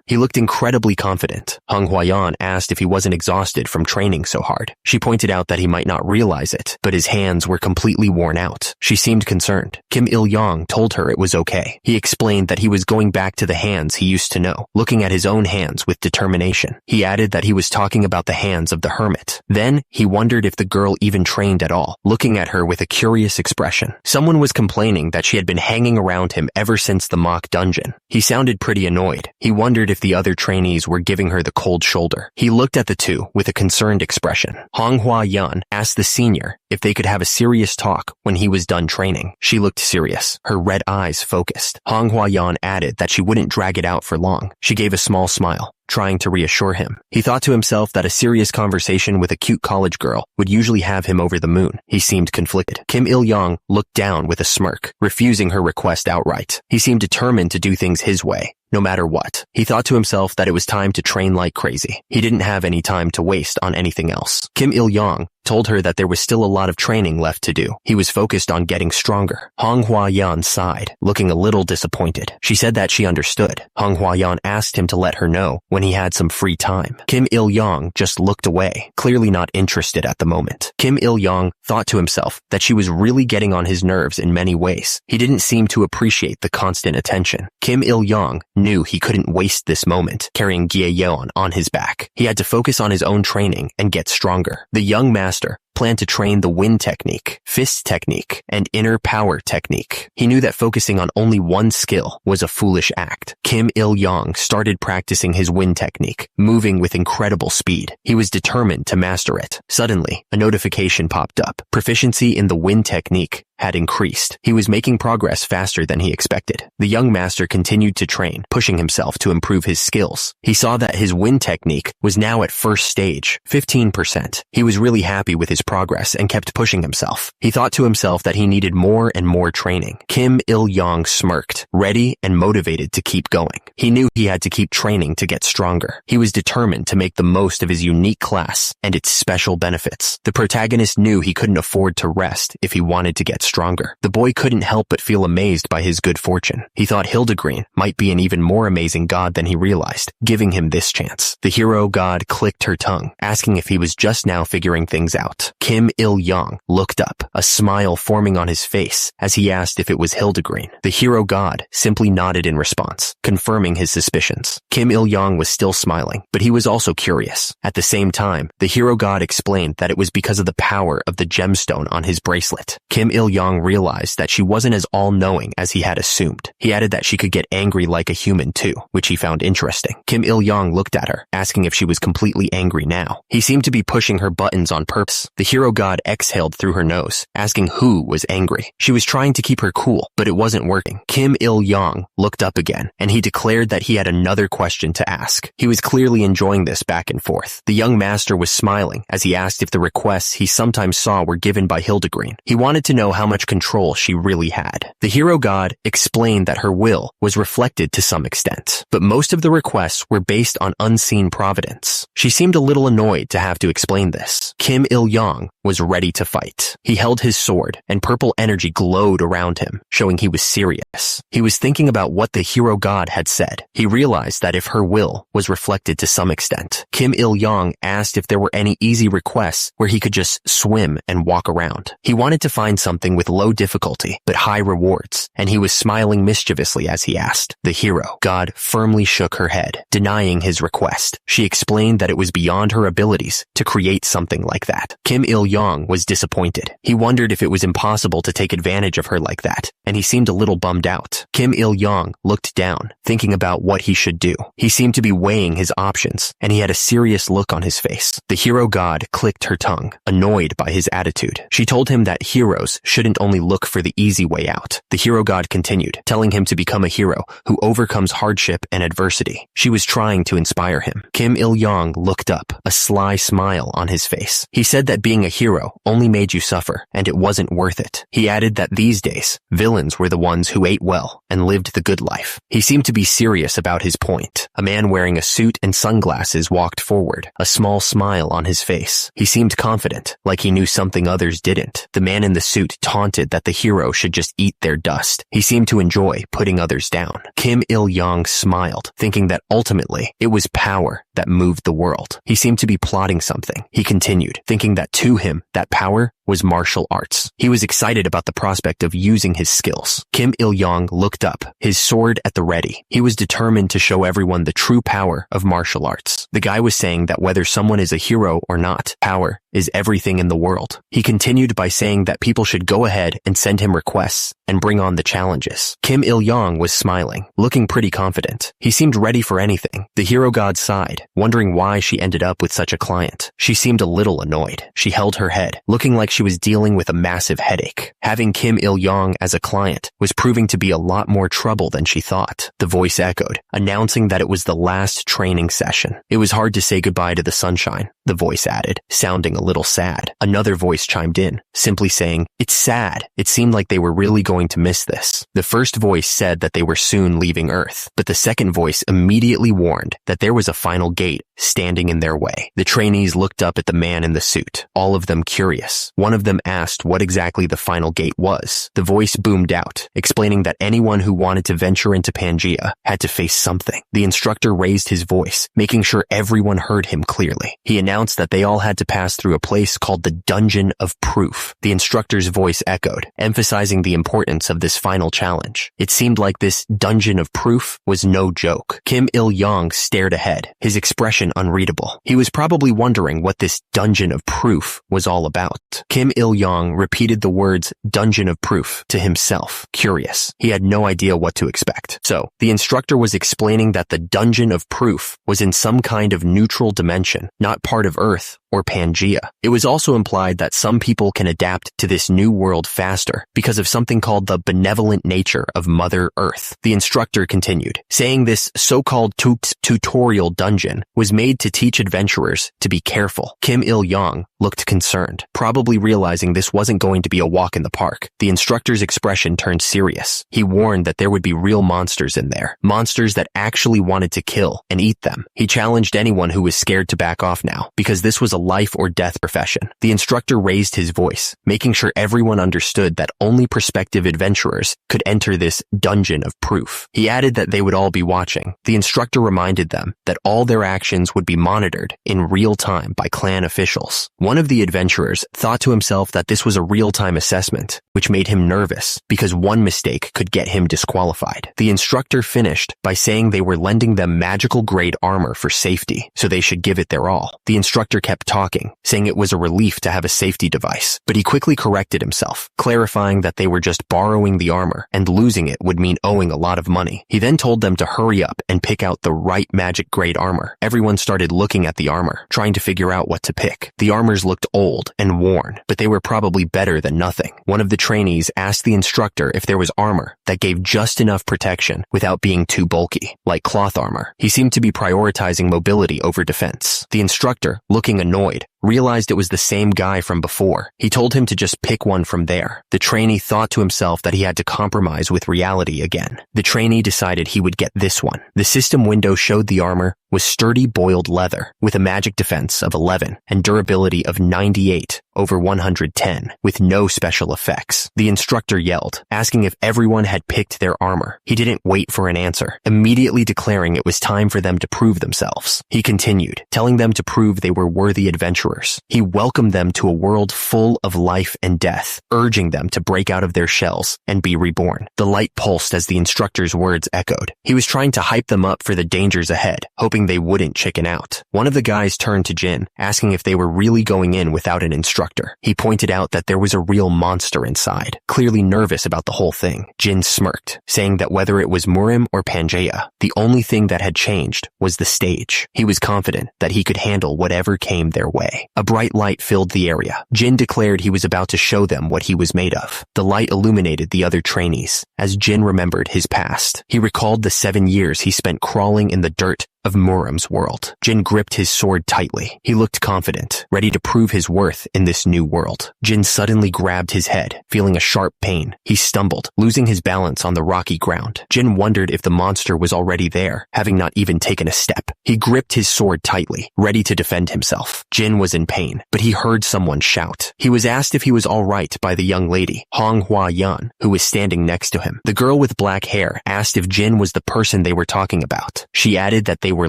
He looked incredibly confident. Hung Hwayan asked if he wasn't exhausted from training so hard. She pointed out that he might not realize it, but his hands were completely worn out. She seemed concerned. Kim Il-yong told her it was okay. He explained that he was going back to the hands he used to know, looking at his own hands with determination. He added that he was talking about the hands of the hermit. Then, he wondered if the girl even trained at all, looking at her with a curious expression. Someone was complaining that she had been hanging around him ever since the mock dungeon. He sounded pretty annoyed. He wondered if the other trainees were giving her the cold shoulder. He looked at the two with a concerned expression. Hong Hwa-yan asked the senior if they could have a serious talk when he was done training. She looked serious, her red eyes focused. Hong Hwa-yan added that she wouldn't drag it out for long. She gave a small smile, trying to reassure him. He thought to himself that a serious conversation with a cute college girl would usually have him over the moon. He seemed conflicted. Kim Il-yong looked down with a smirk, refusing her request outright. He seemed determined to do things his way, no matter what. He thought to himself that it was time to train like crazy. He didn't have any time to waste on anything else. Kim Il-yong told her that there was still a lot of training left to do. He was focused on getting stronger. Hong Hwa-yan sighed, looking a little disappointed. She said that she understood. Hong Hwa-yan asked him to let her know when he had some free time. Kim Il-yong just looked away, clearly not interested at the moment. Kim Il-yong thought to himself that she was really getting on his nerves in many ways. He didn't seem to appreciate the constant attention. Kim Il-yong knew he couldn't waste this moment carrying Yahello on his back. He had to focus on his own training and get stronger. The young master planned to train the wind technique, fist technique, and inner power technique. He knew that focusing on only one skill was a foolish act. Kim Il-yong started practicing his wind technique, moving with incredible speed. He was determined to master it. Suddenly, a notification popped up. Proficiency in the wind technique had increased. He was making progress faster than he expected. The young master continued to train, pushing himself to improve his skills. He saw that his wind technique was now at first stage, 15%. He was really happy with his progress and kept pushing himself. He thought to himself that he needed more and more training. Kim Il-yong smirked, ready and motivated to keep going. He knew he had to keep training to get stronger. He was determined to make the most of his unique class and its special benefits. The protagonist knew he couldn't afford to rest if he wanted to get stronger. The boy couldn't help but feel amazed by his good fortune. He thought Hildegreen might be an even more amazing god than he realized, giving him this chance. The hero god clicked her tongue, asking if he was just now figuring things out. Kim Il-yong looked up, a smile forming on his face as he asked if it was Hildegreen. The hero god simply nodded in response, confirming his suspicions. Kim Il-yong was still smiling, but he was also curious. At the same time, the hero god explained that it was because of the power of the gemstone on his bracelet. Kim Il-yong realized that she wasn't as all-knowing as he had assumed. He added that she could get angry like a human too, which he found interesting. Kim Il-yong looked at her, asking if she was completely angry now. He seemed to be pushing her buttons on purpose. The hero god exhaled through her nose, asking who was angry. She was trying to keep her cool, but it wasn't working. Kim Il-yong looked up again, and he declared that he had another question to ask. He was clearly enjoying this back and forth. The young master was smiling as he asked if the requests he sometimes saw were given by Hildegreen. He wanted to know how much control she really had. The hero god explained that her will was reflected to some extent, but most of the requests were based on unseen providence. She seemed a little annoyed to have to explain this. Kim Il-yong was ready to fight. He held his sword, and purple energy glowed around him, showing he was serious. He was thinking about what the hero god had said. He realized that if her will was reflected to some extent, Kim Il-yong asked if there were any easy requests where he could just swim and walk around. He wanted to find something something with low difficulty but high rewards, and he was smiling mischievously as he asked. The hero god firmly shook her head, denying his request. She explained that it was beyond her abilities to create something like that. Kim Il-yong was disappointed. He wondered if it was impossible to take advantage of her like that, and he seemed a little bummed out. Kim Il-yong looked down, thinking about what he should do. He seemed to be weighing his options, and he had a serious look on his face. The hero god clicked her tongue, annoyed by his attitude. She told him that heroes shouldn't only look for the easy way out. The hero god continued, telling him to become a hero who overcomes hardship and adversity. She was trying to inspire him. Kim Il-yong looked up, a sly smile on his face. He said that being a hero only made you suffer, and it wasn't worth it. He added that these days, villains were the ones who ate well and lived the good life. He seemed to be serious about his point. A man wearing a suit and sunglasses walked forward, a small smile on his face. He seemed confident, like he knew something others didn't. The man in the suit taunted that the hero should just eat their dust. He seemed to enjoy putting others down. Kim Il-yong smiled, thinking that ultimately it was power that moved the world. He seemed to be plotting something. He continued, thinking that to him, that power was martial arts. He was excited about the prospect of using his skills. Kim Il-yong looked up, his sword at the ready. He was determined to show everyone the true power of martial arts. The guy was saying that whether someone is a hero or not, power is everything in the world. He continued by saying that people should go ahead and send him requests and bring on the challenges. Kim Il-yong was smiling, looking pretty confident. He seemed ready for anything. The hero god sighed, wondering why she ended up with such a client. She seemed a little annoyed. She held her head, looking like she was dealing with a massive headache. Having Kim Il-yong as a client was proving to be a lot more trouble than she thought. The voice echoed, announcing that it was the last training session. It was hard to say goodbye to the sunshine, the voice added, sounding a little sad. Another voice chimed in, simply saying, "It's sad." It seemed like they were really going to miss this. The first voice said that they were soon leaving Earth, but the second voice immediately warned that there was a final gate standing in their way. The trainees looked up at the man in the suit, all of them curious. One of them asked what exactly the final gate was. The voice boomed out, explaining that anyone who wanted to venture into Pangea had to face something. The instructor raised his voice, making sure everyone heard him clearly. He announced that they all had to pass through a place called the Dungeon of Proof. The instructor's voice echoed, emphasizing the importance of this final challenge. It seemed like this Dungeon of Proof was no joke. Kim Il-yong stared ahead, his expression unreadable. He was probably wondering what this Dungeon of Proof was all about. Kim Il-yong repeated the words Dungeon of Proof to himself, curious. He had no idea what to expect. So, the instructor was explaining that the Dungeon of Proof was in some kind of neutral dimension, not part of Earth or Pangea. It was also implied that some people can adapt to this new world faster because of something called the benevolent nature of Mother Earth. The instructor continued, saying this so-called tutorial dungeon was made to teach adventurers to be careful. Kim Il-yong looked concerned, probably realizing this wasn't going to be a walk in the park. The instructor's expression turned serious. He warned that there would be real monsters in there, monsters that actually wanted to kill and eat them. He challenged anyone who was scared to back off now, because this was a life or death profession. The instructor raised his voice, making sure everyone understood that only prospective adventurers could enter this Dungeon of Proof. He added that they would all be watching. The instructor reminded them that all their actions would be monitored in real time by clan officials. One of the adventurers thought to himself that this was a real-time assessment, which made him nervous because one mistake could get him disqualified. The instructor finished by saying they were lending them magical-grade armor for safety, so they should give it their all. The instructor kept talking, saying it was a relief to have a safety device, but he quickly corrected himself, clarifying that they were just borrowing the armor, and losing it would mean owing a lot of money. He then told them to hurry up and pick out the right magic-grade armor. Everyone started looking at the armor, trying to figure out what to pick. The armors looked old and worn, but they were probably better than nothing. One of the trainees asked the instructor if there was armor that gave just enough protection without being too bulky, like cloth armor. He seemed to be prioritizing mobility over defense. The instructor, looking annoyed, realized it was the same guy from before. He told him to just pick one from there. The trainee thought to himself that he had to compromise with reality again. The trainee decided he would get this one. The system window showed the armor was sturdy boiled leather with a magic defense of 11 and durability of 98/110 with no special effects. The instructor yelled, asking if everyone had picked their armor. He didn't wait for an answer, immediately declaring it was time for them to prove themselves. He continued, telling them to prove they were worthy adventurers adventurers. He welcomed them to a world full of life and death, urging them to break out of their shells and be reborn. The light pulsed as the instructor's words echoed. He was trying to hype them up for the dangers ahead, hoping they wouldn't chicken out. One of the guys turned to Jin, asking if they were really going in without an instructor. He pointed out that there was a real monster inside, clearly nervous about the whole thing. Jin smirked, saying that whether it was Murim or Pangea, the only thing that had changed was the stage. He was confident that he could handle whatever came their way. A bright light filled the area. Jin declared he was about to show them what he was made of. The light illuminated the other trainees. As Jin remembered his past, he recalled the 7 years he spent crawling in the dirt of Murim's world. Jin gripped his sword tightly. He looked confident, ready to prove his worth in this new world. Jin suddenly grabbed his head, feeling a sharp pain. He stumbled, losing his balance on the rocky ground. Jin wondered if the monster was already there, having not even taken a step. He gripped his sword tightly, ready to defend himself. Jin was in pain, but he heard someone shout. He was asked if he was all right by the young lady, Manhwa, who was standing next to him. The girl with black hair asked if Jin was the person they were talking about. She added that they were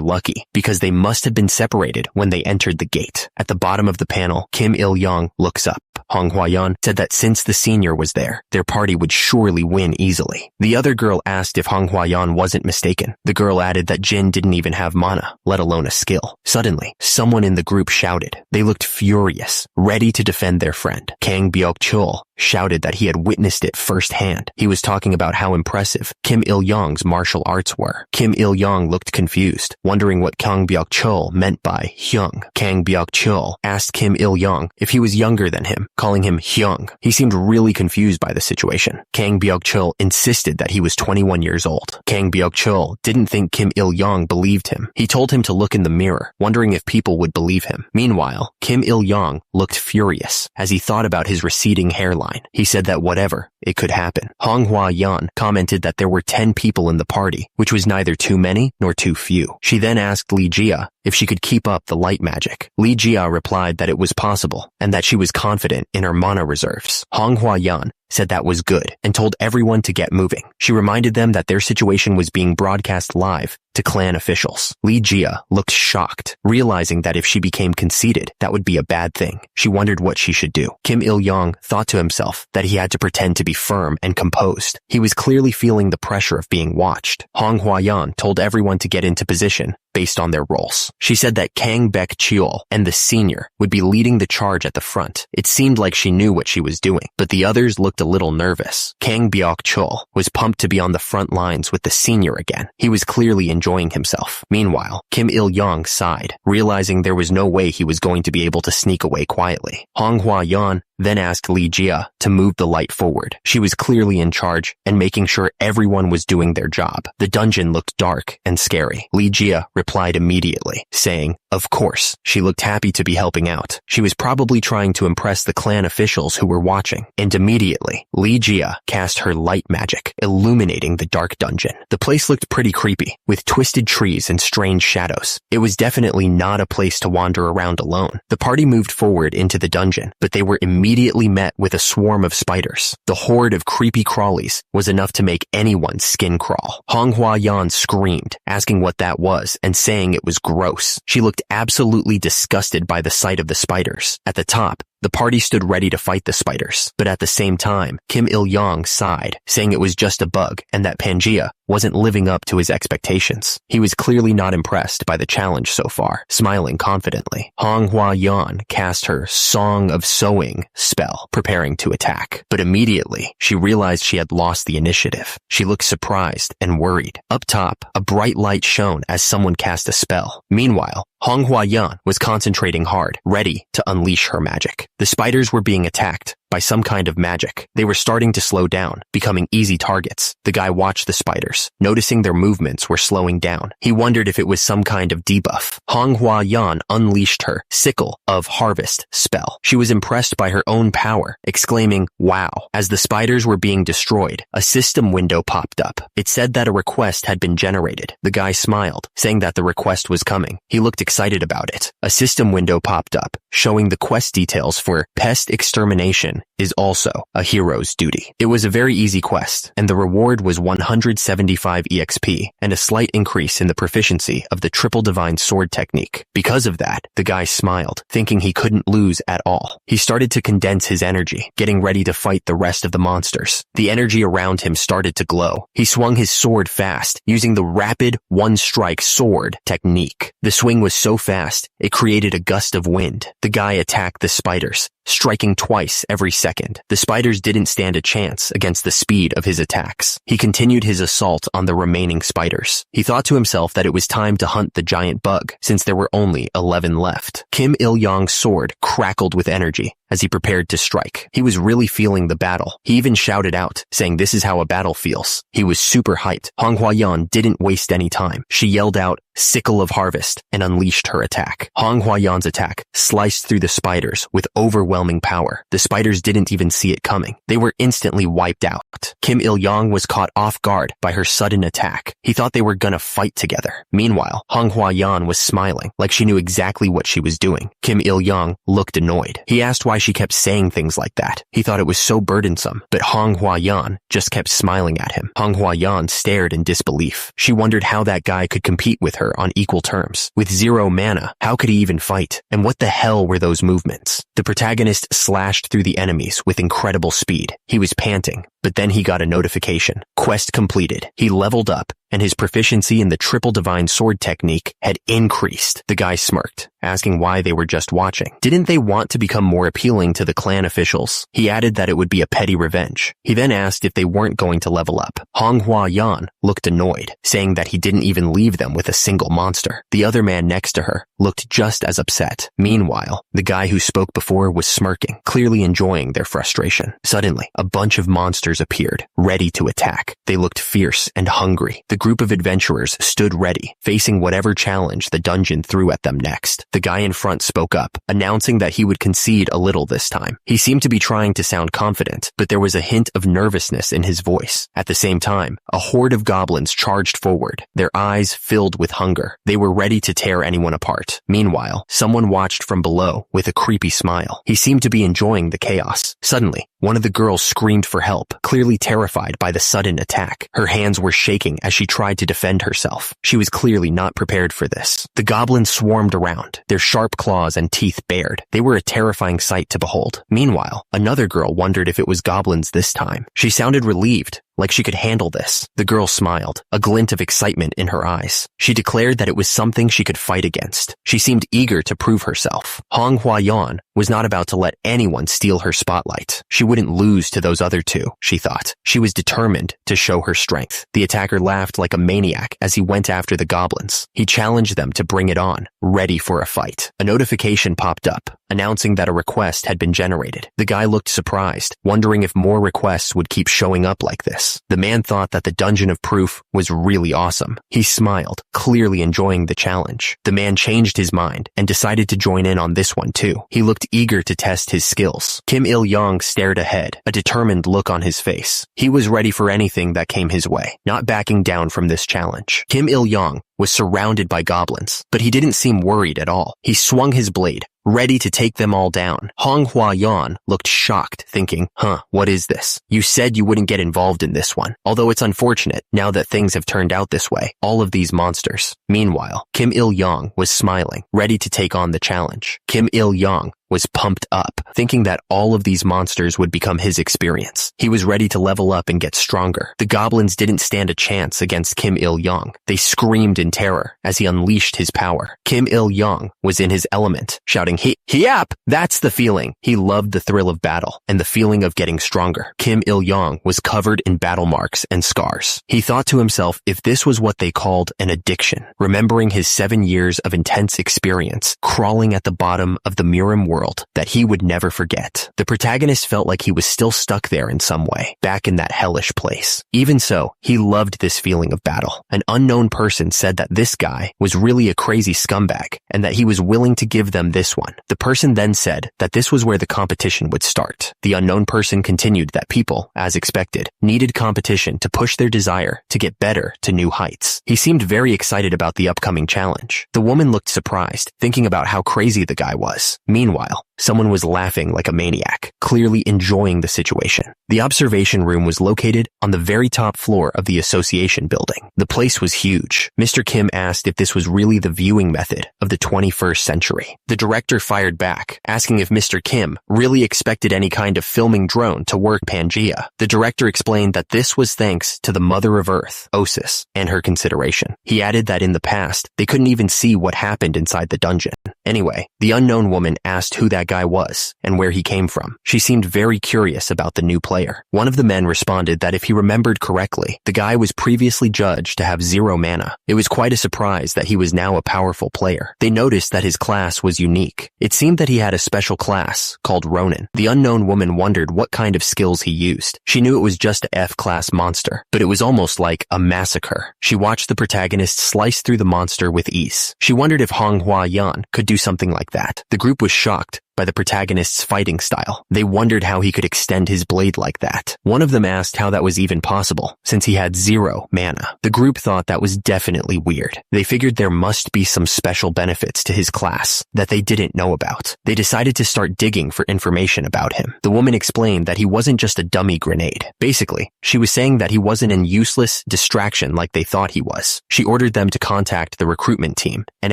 lucky because they must have been separated when they entered the gate. At the bottom of the panel, Kim Il-young looks up. Manhwa said that since the senior was there, their party would surely win easily. The other girl asked if Manhwa wasn't mistaken. The girl added that Jin didn't even have mana, let alone a skill. Suddenly, someone in the group shouted. They looked furious, ready to defend their friend. Kang Byok-chul shouted that he had witnessed it firsthand. He was talking about how impressive Kim Il-young's martial arts were. Kim Il-young looked confused, wondering what Kang Byok-chul meant by Hyung. Kang Byok-chul asked Kim Il-young if he was younger than him, calling him Hyung. He seemed really confused by the situation. Kang Byok-chul insisted that he was 21 years old. Kang Byok-chul didn't think Kim Il-young believed him. He told him to look in the mirror, wondering if people would believe him. Meanwhile, Kim Il-young looked furious as he thought about his receding hairline. He said that whatever, it could happen. Manhwa commented that there were 10 people in the party, which was neither too many nor too few. She then asked Li Jia if she could keep up the light magic. Li Jia replied that it was possible and that she was confident in her mana reserves. Manhwa said that was good and told everyone to get moving. She reminded them that their situation was being broadcast live to clan officials. Li Jia looked shocked, realizing that if she became conceited, that would be a bad thing. She wondered what she should do. Kim Il-young thought to himself that he had to pretend to be firm and composed. He was clearly feeling the pressure of being watched. Manhwa told everyone to get into position based on their roles. She said that Kang Baek-cheol and the senior would be leading the charge at the front. It seemed like she knew what she was doing, but the others looked a little nervous. Kang Byok-chul was pumped to be on the front lines with the senior again. He was clearly enjoying himself. Meanwhile, Kim Il-young sighed, realizing there was no way he was going to be able to sneak away quietly. Manhwa then asked Li Jia to move the light forward. She was clearly in charge and making sure everyone was doing their job. The dungeon looked dark and scary. Li Jia replied immediately, saying, "Of course." She looked happy to be helping out. She was probably trying to impress the clan officials who were watching. And immediately, Li Jia cast her light magic, illuminating the dark dungeon. The place looked pretty creepy, with twisted trees and strange shadows. It was definitely not a place to wander around alone. The party moved forward into the dungeon, but they were immediately met with a swarm of spiders. The horde of creepy crawlies was enough to make anyone's skin crawl. Manhwa screamed, asking what that was and saying it was gross. She looked absolutely disgusted by the sight of the spiders. At the top, the party stood ready to fight the spiders, but at the same time, Kim Il-young sighed, saying it was just a bug and that Pangea wasn't living up to his expectations. He was clearly not impressed by the challenge so far, smiling confidently. Manhwa cast her Song of Sowing spell, preparing to attack. But immediately, she realized she had lost the initiative. She looked surprised and worried. Up top, a bright light shone as someone cast a spell. Meanwhile, Manhwa was concentrating hard, ready to unleash her magic. The spiders were being attacked by some kind of magic. They were starting to slow down, becoming easy targets. The guy watched the spiders, noticing their movements were slowing down. He wondered if it was some kind of debuff. Manhwa unleashed her Sickle of Harvest spell. She was impressed by her own power, exclaiming, "Wow." As the spiders were being destroyed, a system window popped up. It said that a request had been generated. The guy smiled, saying that the request was coming. He looked excited about it. A system window popped up, showing the quest details for Pest Extermination is also a hero's duty. It was a very easy quest, and the reward was 175 EXP and a slight increase in the proficiency of the triple divine sword technique. Because of that, the guy smiled, thinking he couldn't lose at all. He started to condense his energy, getting ready to fight the rest of the monsters. The energy around him started to glow. He swung his sword fast, using the rapid one-strike sword technique. The swing was so fast, it created a gust of wind. The guy attacked the spiders, striking twice every second. The spiders didn't stand a chance against the speed of his attacks. He continued his assault on the remaining spiders. He thought to himself that it was time to hunt the giant bug, since there were only 11 left. Kim Il-yong's sword crackled with energy as he prepared to strike. He was really feeling the battle. He even shouted out, saying this is how a battle feels. He was super hyped. Hong Huayan didn't waste any time. She yelled out, "Sickle of Harvest," and unleashed her attack. Hong Huayan's attack sliced through the spiders with overwhelming power. The spiders didn't even see it coming. They were instantly wiped out. Kim Il-yong was caught off guard by her sudden attack. He thought they were gonna fight together. Meanwhile, Hong Huayan was smiling, like she knew exactly what she was doing. Kim Il-yong looked annoyed. He asked why she kept saying things like that. He thought it was so burdensome, but Hong Huayan just kept smiling at him. Hong Huayan stared in disbelief. She wondered how that guy could compete with her on equal terms. With 0 mana, how could he even fight? And what the hell were those movements? The protagonist slashed through the enemies with incredible speed. He was panting, but then he got a notification. Quest completed. He leveled up, and his proficiency in the triple divine sword technique had increased. The guy smirked, asking why they were just watching. Didn't they want to become more appealing to the clan officials? He added that it would be a petty revenge. He then asked if they weren't going to level up. Hong Huayan looked annoyed, saying that he didn't even leave them with a single monster. The other man next to her looked just as upset. Meanwhile, the guy who spoke before was smirking, clearly enjoying their frustration. Suddenly, a bunch of monsters appeared, ready to attack. They looked fierce and hungry. The group of adventurers stood ready, facing whatever challenge the dungeon threw at them next. The guy in front spoke up, announcing that he would concede a little this time. He seemed to be trying to sound confident, but there was a hint of nervousness in his voice. At the same time, a horde of goblins charged forward, their eyes filled with hunger. They were ready to tear anyone apart. Meanwhile, someone watched from below with a creepy smile. He seemed to be enjoying the chaos. Suddenly, one of the girls screamed for help, clearly terrified by the sudden attack. Her hands were shaking as she tried to defend herself. She was clearly not prepared for this. The goblins swarmed around, their sharp claws and teeth bared. They were a terrifying sight to behold. Meanwhile, another girl wondered if it was goblins this time. She sounded relieved, like she could handle this. The girl smiled, a glint of excitement in her eyes. She declared that it was something she could fight against. She seemed eager to prove herself. Hong Huayan was not about to let anyone steal her spotlight. She wouldn't lose to those other two, she thought. She was determined to show her strength. The attacker laughed like a maniac as he went after the goblins. He challenged them to bring it on, ready for a fight. A notification popped up, announcing that a request had been generated. The guy looked surprised, wondering if more requests would keep showing up like this. The man thought that the Dungeon of Proof was really awesome. He smiled, clearly enjoying the challenge. The man changed his mind and decided to join in on this one too. He looked eager to test his skills. Kim Il-yong stared ahead, a determined look on his face. He was ready for anything that came his way, not backing down from this challenge. Kim Il-yong was surrounded by goblins, but he didn't seem worried at all. He swung his blade, ready to take them all down. Hong Huayan looked shocked, thinking, what is this? You said you wouldn't get involved in this one. Although it's unfortunate, now that things have turned out this way, all of these monsters. Meanwhile, Kim Il-yong was smiling, ready to take on the challenge. Kim Il-yong was pumped up, thinking that all of these monsters would become his experience. He was ready to level up and get stronger. The goblins didn't stand a chance against Kim Il-yong. They screamed in terror as he unleashed his power. Kim Il-yong was in his element, shouting, Hiap! That's the feeling. He loved the thrill of battle and the feeling of getting stronger. Kim Il-yong was covered in battle marks and scars. He thought to himself if this was what they called an addiction, remembering his 7 years of intense experience crawling at the bottom of the Mirim world that he would never forget. The protagonist felt like he was still stuck there in some way, back in that hellish place. Even so, he loved this feeling of battle. An unknown person said that this guy was really a crazy scumbag and that he was willing to give them this one. The person then said that this was where the competition would start. The unknown person continued that people, as expected, needed competition to push their desire to get better to new heights. He seemed very excited about the upcoming challenge. The woman looked surprised, thinking about how crazy the guy was. Meanwhile, Someone was laughing like a maniac, clearly enjoying the situation. The observation room was located on the very top floor of the association building. The place was huge. Mr. Kim asked if this was really the viewing method of the 21st century. The director fired back, asking if Mr. Kim really expected any kind of filming drone to work Pangea. The director explained that this was thanks to the Mother of Earth, Osis, and her consideration. He added that in the past, they couldn't even see what happened inside the dungeon. Anyway, the unknown woman asked who that guy was and where he came from. She seemed very curious about the new player. One of the men responded that if he remembered correctly, the guy was previously judged to have 0 mana. It was quite a surprise that he was now a powerful player. They noticed that his class was unique. It seemed that he had a special class called Ronin. The unknown woman wondered what kind of skills he used. She knew it was just a F-class monster, but it was almost like a massacre. She watched the protagonist slice through the monster with ease. She wondered if Manhwa could do something like that. The group was shocked by the protagonist's fighting style. They wondered how he could extend his blade like that. One of them asked how that was even possible, since he had 0 mana. The group thought that was definitely weird. They figured there must be some special benefits to his class that they didn't know about. They decided to start digging for information about him. The woman explained that he wasn't just a dummy grenade. Basically, she was saying that he wasn't an useless distraction like they thought he was. She ordered them to contact the recruitment team and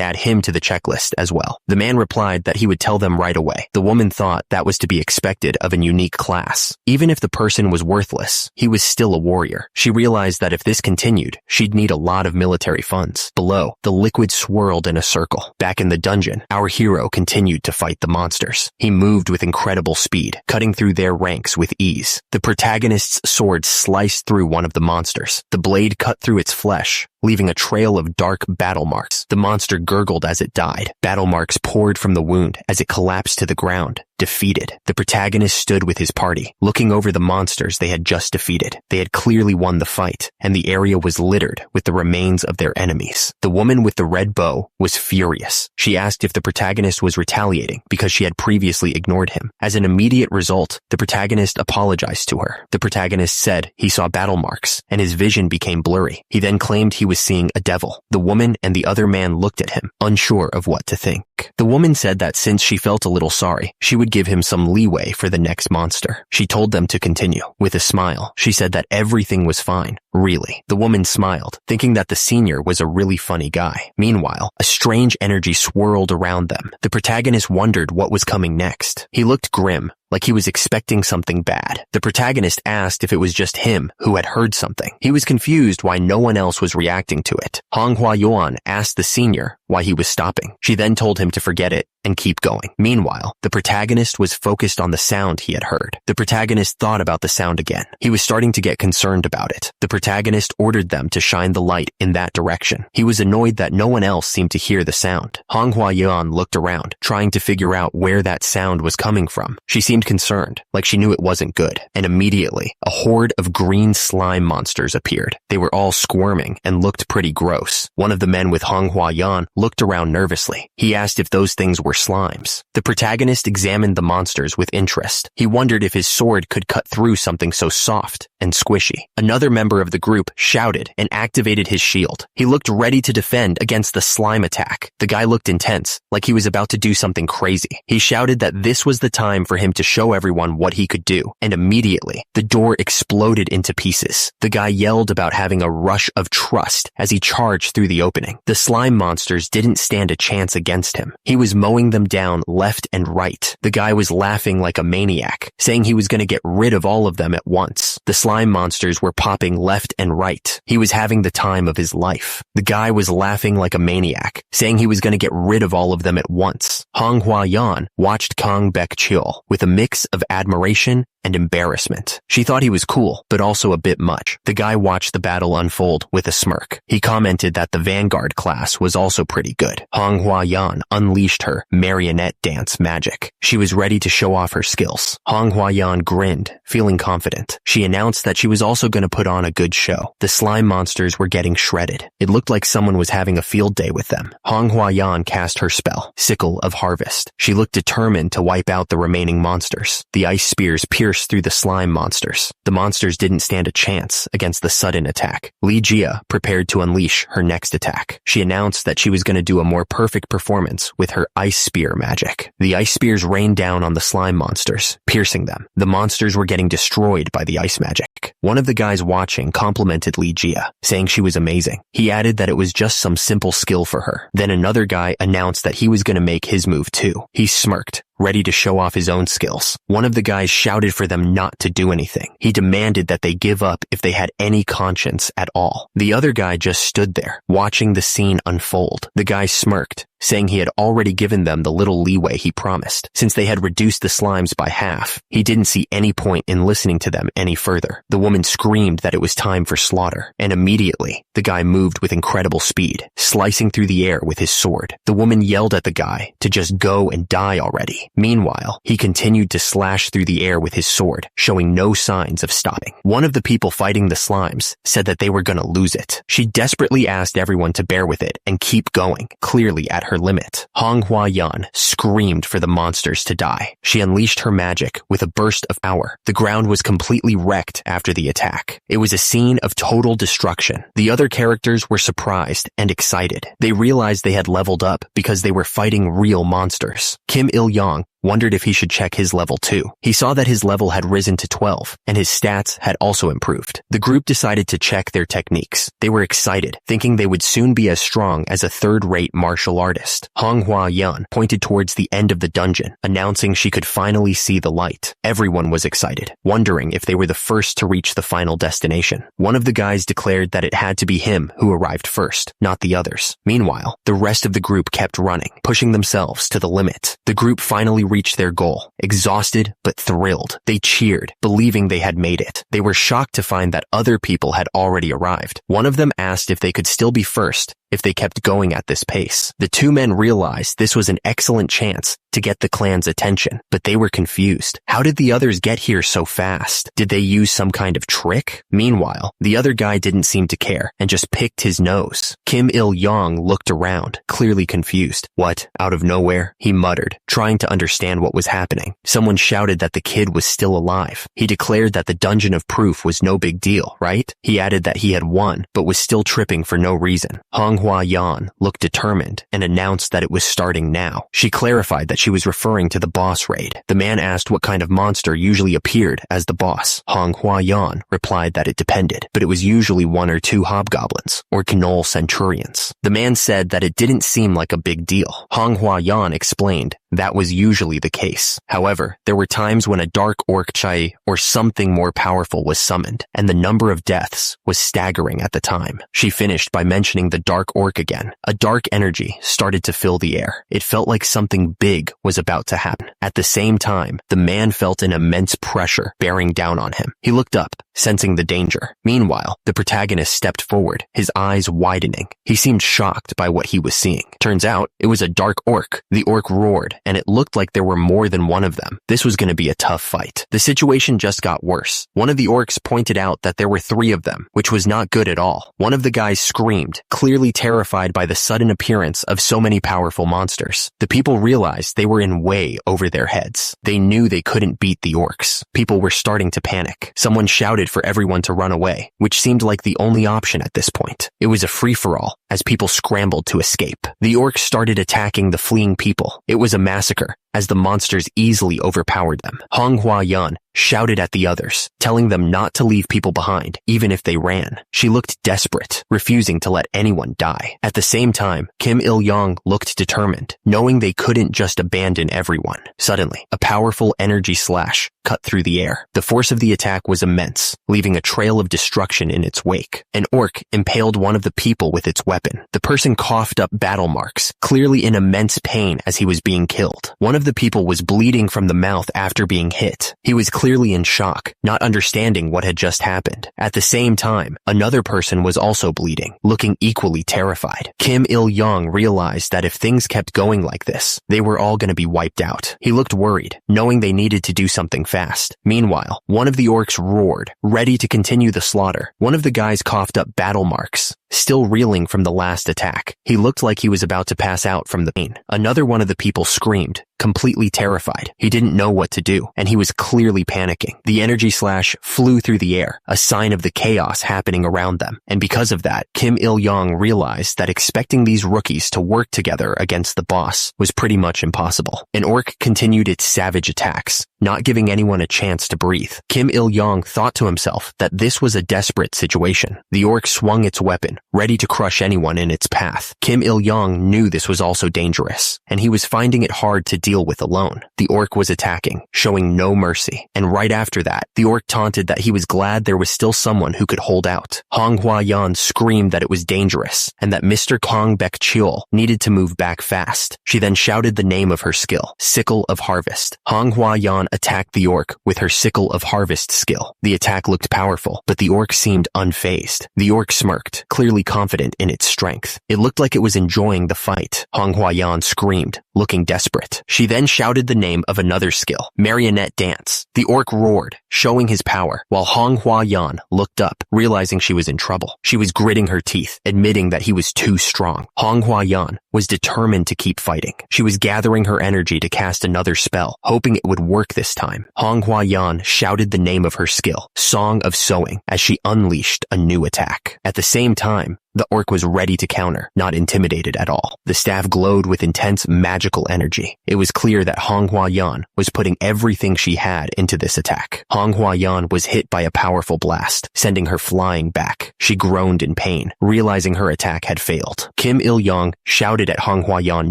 add him to the checklist as well. The man replied that he would tell them right away. The woman thought that was to be expected of a unique class. Even if the person was worthless, he was still a warrior. She realized that if this continued, she'd need a lot of military funds. Below, the liquid swirled in a circle. Back in the dungeon, our hero continued to fight the monsters. He moved with incredible speed, cutting through their ranks with ease. The protagonist's sword sliced through one of the monsters. The blade cut through its flesh, leaving a trail of dark battle marks. The monster gurgled as it died. Battle marks poured from the wound as it collapsed to the ground, defeated. The protagonist stood with his party, looking over the monsters they had just defeated. They had clearly won the fight, and the area was littered with the remains of their enemies. The woman with the red bow was furious. She asked if the protagonist was retaliating because she had previously ignored him. As an immediate result, the protagonist apologized to her. The protagonist said he saw battle marks, and his vision became blurry. He then claimed he was seeing a devil. The woman and the other man looked at him, unsure of what to think. The woman said that since she felt a little sorry, she would give him some leeway for the next monster. She told them to continue. With a smile, she said that everything was fine. Really? The woman smiled, thinking that the senior was a really funny guy. Meanwhile, a strange energy swirled around them. The protagonist wondered what was coming next. He looked grim, like he was expecting something bad. The protagonist asked if it was just him who had heard something. He was confused why no one else was reacting to it. Manhwa asked the senior why he was stopping. She then told him to forget it and keep going. Meanwhile, the protagonist was focused on the sound he had heard. The protagonist thought about the sound again. He was starting to get concerned about it. The protagonist ordered them to shine the light in that direction. He was annoyed that no one else seemed to hear the sound. Manhwa looked around, trying to figure out where that sound was coming from. She seemed concerned, like she knew it wasn't good. And immediately, a horde of green slime monsters appeared. They were all squirming and looked pretty gross. One of the men with Manhwa looked around nervously. He asked if those things were slimes. The protagonist examined the monsters with interest. He wondered if his sword could cut through something so soft and squishy. Another member of the group shouted and activated his shield. He looked ready to defend against the slime attack. The guy looked intense, like he was about to do something crazy. He shouted that this was the time for him to show everyone what he could do, and immediately, the door exploded into pieces. The guy yelled about having a rush of trust as he charged through the opening. The slime monsters didn't stand a chance against him. He was mowing them down left and right. The guy was laughing like a maniac, saying he was going to get rid of all of them at once. The slime monsters were popping left and right. He was having the time of his life. The guy was laughing like a maniac, saying he was going to get rid of all of them at once. Manhwa watched Kang Baek-chul with a mix of admiration and embarrassment. She thought he was cool, but also a bit much. The guy watched the battle unfold with a smirk. He commented that the Vanguard class was also pretty good. Manhwa unleashed her marionette dance magic. She was ready to show off her skills. Manhwa grinned, feeling confident. She announced that she was also going to put on a good would show. The slime monsters were getting shredded. It looked like someone was having a field day with them. Manhwa cast her spell, Sickle of Harvest. She looked determined to wipe out the remaining monsters. The ice spears pierced through the slime monsters. The monsters didn't stand a chance against the sudden attack. Li Jia prepared to unleash her next attack. She announced that she was going to do a more perfect performance with her ice spear magic. The ice spears rained down on the slime monsters, piercing them. The monsters were getting destroyed by the ice magic. One of the guys watching complimented Li Jia, saying she was amazing. He added that it was just some simple skill for her. Then another guy announced that he was going to make his move too. He smirked, ready to show off his own skills. One of the guys shouted for them not to do anything. He demanded that they give up if they had any conscience at all. The other guy just stood there, watching the scene unfold. The guy smirked, saying he had already given them the little leeway he promised. Since they had reduced the slimes by half, he didn't see any point in listening to them any further. The woman screamed that it was time for slaughter, and immediately, the guy moved with incredible speed, slicing through the air with his sword. The woman yelled at the guy to just go and die already. Meanwhile, he continued to slash through the air with his sword, showing no signs of stopping. One of the people fighting the slimes said that they were gonna lose it. She desperately asked everyone to bear with it and keep going, clearly at her limit. Manhwa screamed for the monsters to die. She unleashed her magic with a burst of power. The ground was completely wrecked after the attack. It was a scene of total destruction. The other characters were surprised and excited. They realized they had leveled up because they were fighting real monsters. Kim Il-young wondered if he should check his level too. He saw that his level had risen to 12, and his stats had also improved. The group decided to check their techniques. They were excited, thinking they would soon be as strong as a third-rate martial artist. Manhwa pointed towards the end of the dungeon, announcing she could finally see the light. Everyone was excited, wondering if they were the first to reach the final destination. One of the guys declared that it had to be him who arrived first, not the others. Meanwhile, the rest of the group kept running, pushing themselves to the limit. The group finally reached their goal, exhausted but thrilled. They cheered, believing they had made it. They were shocked to find that other people had already arrived. One of them asked if they could still be first if they kept going at this pace. The two men realized this was an excellent chance to get the clan's attention, but they were confused. How did the others get here so fast? Did they use some kind of trick? Meanwhile, the other guy didn't seem to care and just picked his nose. Kim Il-young looked around, clearly confused. What? Out of nowhere? He muttered, trying to understand what was happening. Someone shouted that the kid was still alive. He declared that the Dungeon of Proof was no big deal, right? He added that he had won, but was still tripping for no reason. Manhwa looked determined and announced that it was starting now. She clarified that she was referring to the boss raid. The man asked what kind of monster usually appeared as the boss. Manhwa replied that it depended, but it was usually 1 or 2 hobgoblins or gnoll centurions. The man said that it didn't seem like a big deal. Manhwa explained that was usually the case. However, there were times when a dark orc chai or something more powerful was summoned, and the number of deaths was staggering at the time. She finished by mentioning the dark orc again. A dark energy started to fill the air. It felt like something big was about to happen. At the same time, the man felt an immense pressure bearing down on him. He looked up, sensing the danger. Meanwhile, the protagonist stepped forward, his eyes widening. He seemed shocked by what he was seeing. Turns out, it was a dark orc. The orc roared, and it looked like there were more than one of them. This was going to be a tough fight. The situation just got worse. One of the orcs pointed out that there were 3 of them, which was not good at all. One of the guys screamed, clearly terrified by the sudden appearance of so many powerful monsters. The people realized they were in way over their heads. They knew they couldn't beat the orcs. People were starting to panic. Someone shouted for everyone to run away, which seemed like the only option at this point. It was a free-for-all as people scrambled to escape. The orcs started attacking the fleeing people. It was a massacre, as the monsters easily overpowered them. Manhwa shouted at the others, telling them not to leave people behind, even if they ran. She looked desperate, refusing to let anyone die. At the same time, Kim Il-young looked determined, knowing they couldn't just abandon everyone. Suddenly, a powerful energy slash cut through the air. The force of the attack was immense, leaving a trail of destruction in its wake. An orc impaled one of the people with its weapon. The person coughed up battle marks, clearly in immense pain as he was being killed. One of the people was bleeding from the mouth after being hit. He was clearly in shock, not understanding what had just happened. At the same time, another person was also bleeding, looking equally terrified. Kim Il-young realized that if things kept going like this, they were all going to be wiped out. He looked worried, knowing they needed to do something fast. Meanwhile, one of the orcs roared, ready to continue the slaughter. One of the guys coughed up battle marks, still reeling from the last attack. He looked like he was about to pass out from the pain. Another one of the people screamed, completely terrified. He didn't know what to do, and he was clearly panicking. The energy slash flew through the air, a sign of the chaos happening around them. And because of that, Kim Il-young realized that expecting these rookies to work together against the boss was pretty much impossible. An orc continued its savage attacks, not giving anyone a chance to breathe. Kim Il-young thought to himself that this was a desperate situation. The orc swung its weapon, ready to crush anyone in its path. Kim Il-young knew this was also dangerous, and he was finding it hard to deal with alone. The orc was attacking, showing no mercy, and right after that, the orc taunted that he was glad there was still someone who could hold out. Hong Hua-yan screamed that it was dangerous, and that Mr. Kong Baek-cheol needed to move back fast. She then shouted the name of her skill, Sickle of Harvest. Hong Hua-yan attacked the orc with her Sickle of Harvest skill. The attack looked powerful, but the orc seemed unfazed. The orc smirked, clearly confident in its strength. It looked like it was enjoying the fight. Hong Hua-yan screamed, looking desperate. She then shouted the name of another skill, Marionette Dance. The orc roared, showing his power, while Hong Hua-yan looked up, realizing she was in trouble. She was gritting her teeth, admitting that he was too strong. Hong Hua-yan was determined to keep fighting. She was gathering her energy to cast another spell, hoping it would work this time. Hong Hua-yan shouted the name of her skill, Song of Sowing, as she unleashed a new attack. At the same time, the orc was ready to counter, not intimidated at all. The staff glowed with intense magical energy. It was clear that Hong Hua-yan was putting everything she had into this attack. Hong Hua-yan was hit by a powerful blast, sending her flying back. She groaned in pain, realizing her attack had failed. Kim Il-young shouted at Hong Hua-yan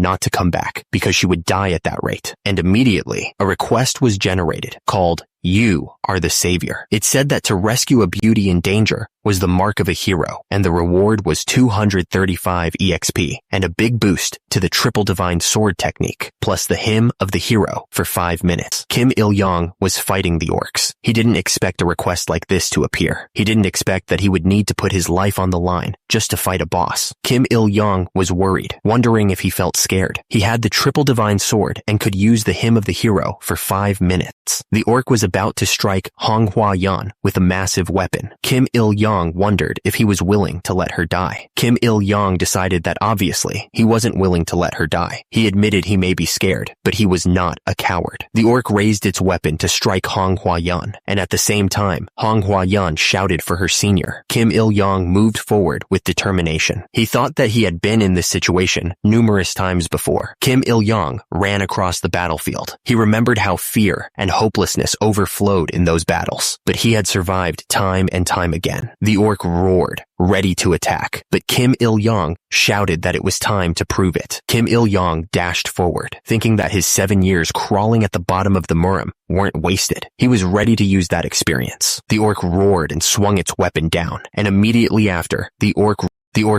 not to come back, because she would die at that rate. And immediately, a request was generated, called "You are the savior." It said that to rescue a beauty in danger was the mark of a hero, and the reward was 235 EXP, and a big boost to the triple divine sword technique, plus the hymn of the hero for 5 minutes. Kim Il-young was fighting the orcs. He didn't expect a request like this to appear. He didn't expect that he would need to put his life on the line just to fight a boss. Kim Il-young was worried, wondering if he felt scared. He had the triple divine sword and could use the hymn of the hero for 5 minutes. The orc was about to strike Hong Hua-yan with a massive weapon. Kim Il-young wondered if he was willing to let her die. Kim Il-young decided that obviously he wasn't willing to let her die. He admitted he may be scared, but he was not a coward. The orc raised its weapon to strike Hong Hua-yan, and at the same time, Hong Hua-yan shouted for her senior. Kim Il-young moved forward with determination. He thought that he had been in this situation numerous times before. Kim Il-young ran across the battlefield. He remembered how fear and hopelessness overflowed in those battles, but he had survived time and time again. The orc roared, ready to attack, but Kim Il-young shouted that it was time to prove it. Kim Il-young dashed forward, thinking that his 7 years crawling at the bottom of the Murim weren't wasted. He was ready to use that experience. The orc roared and swung its weapon down, and immediately after, the orc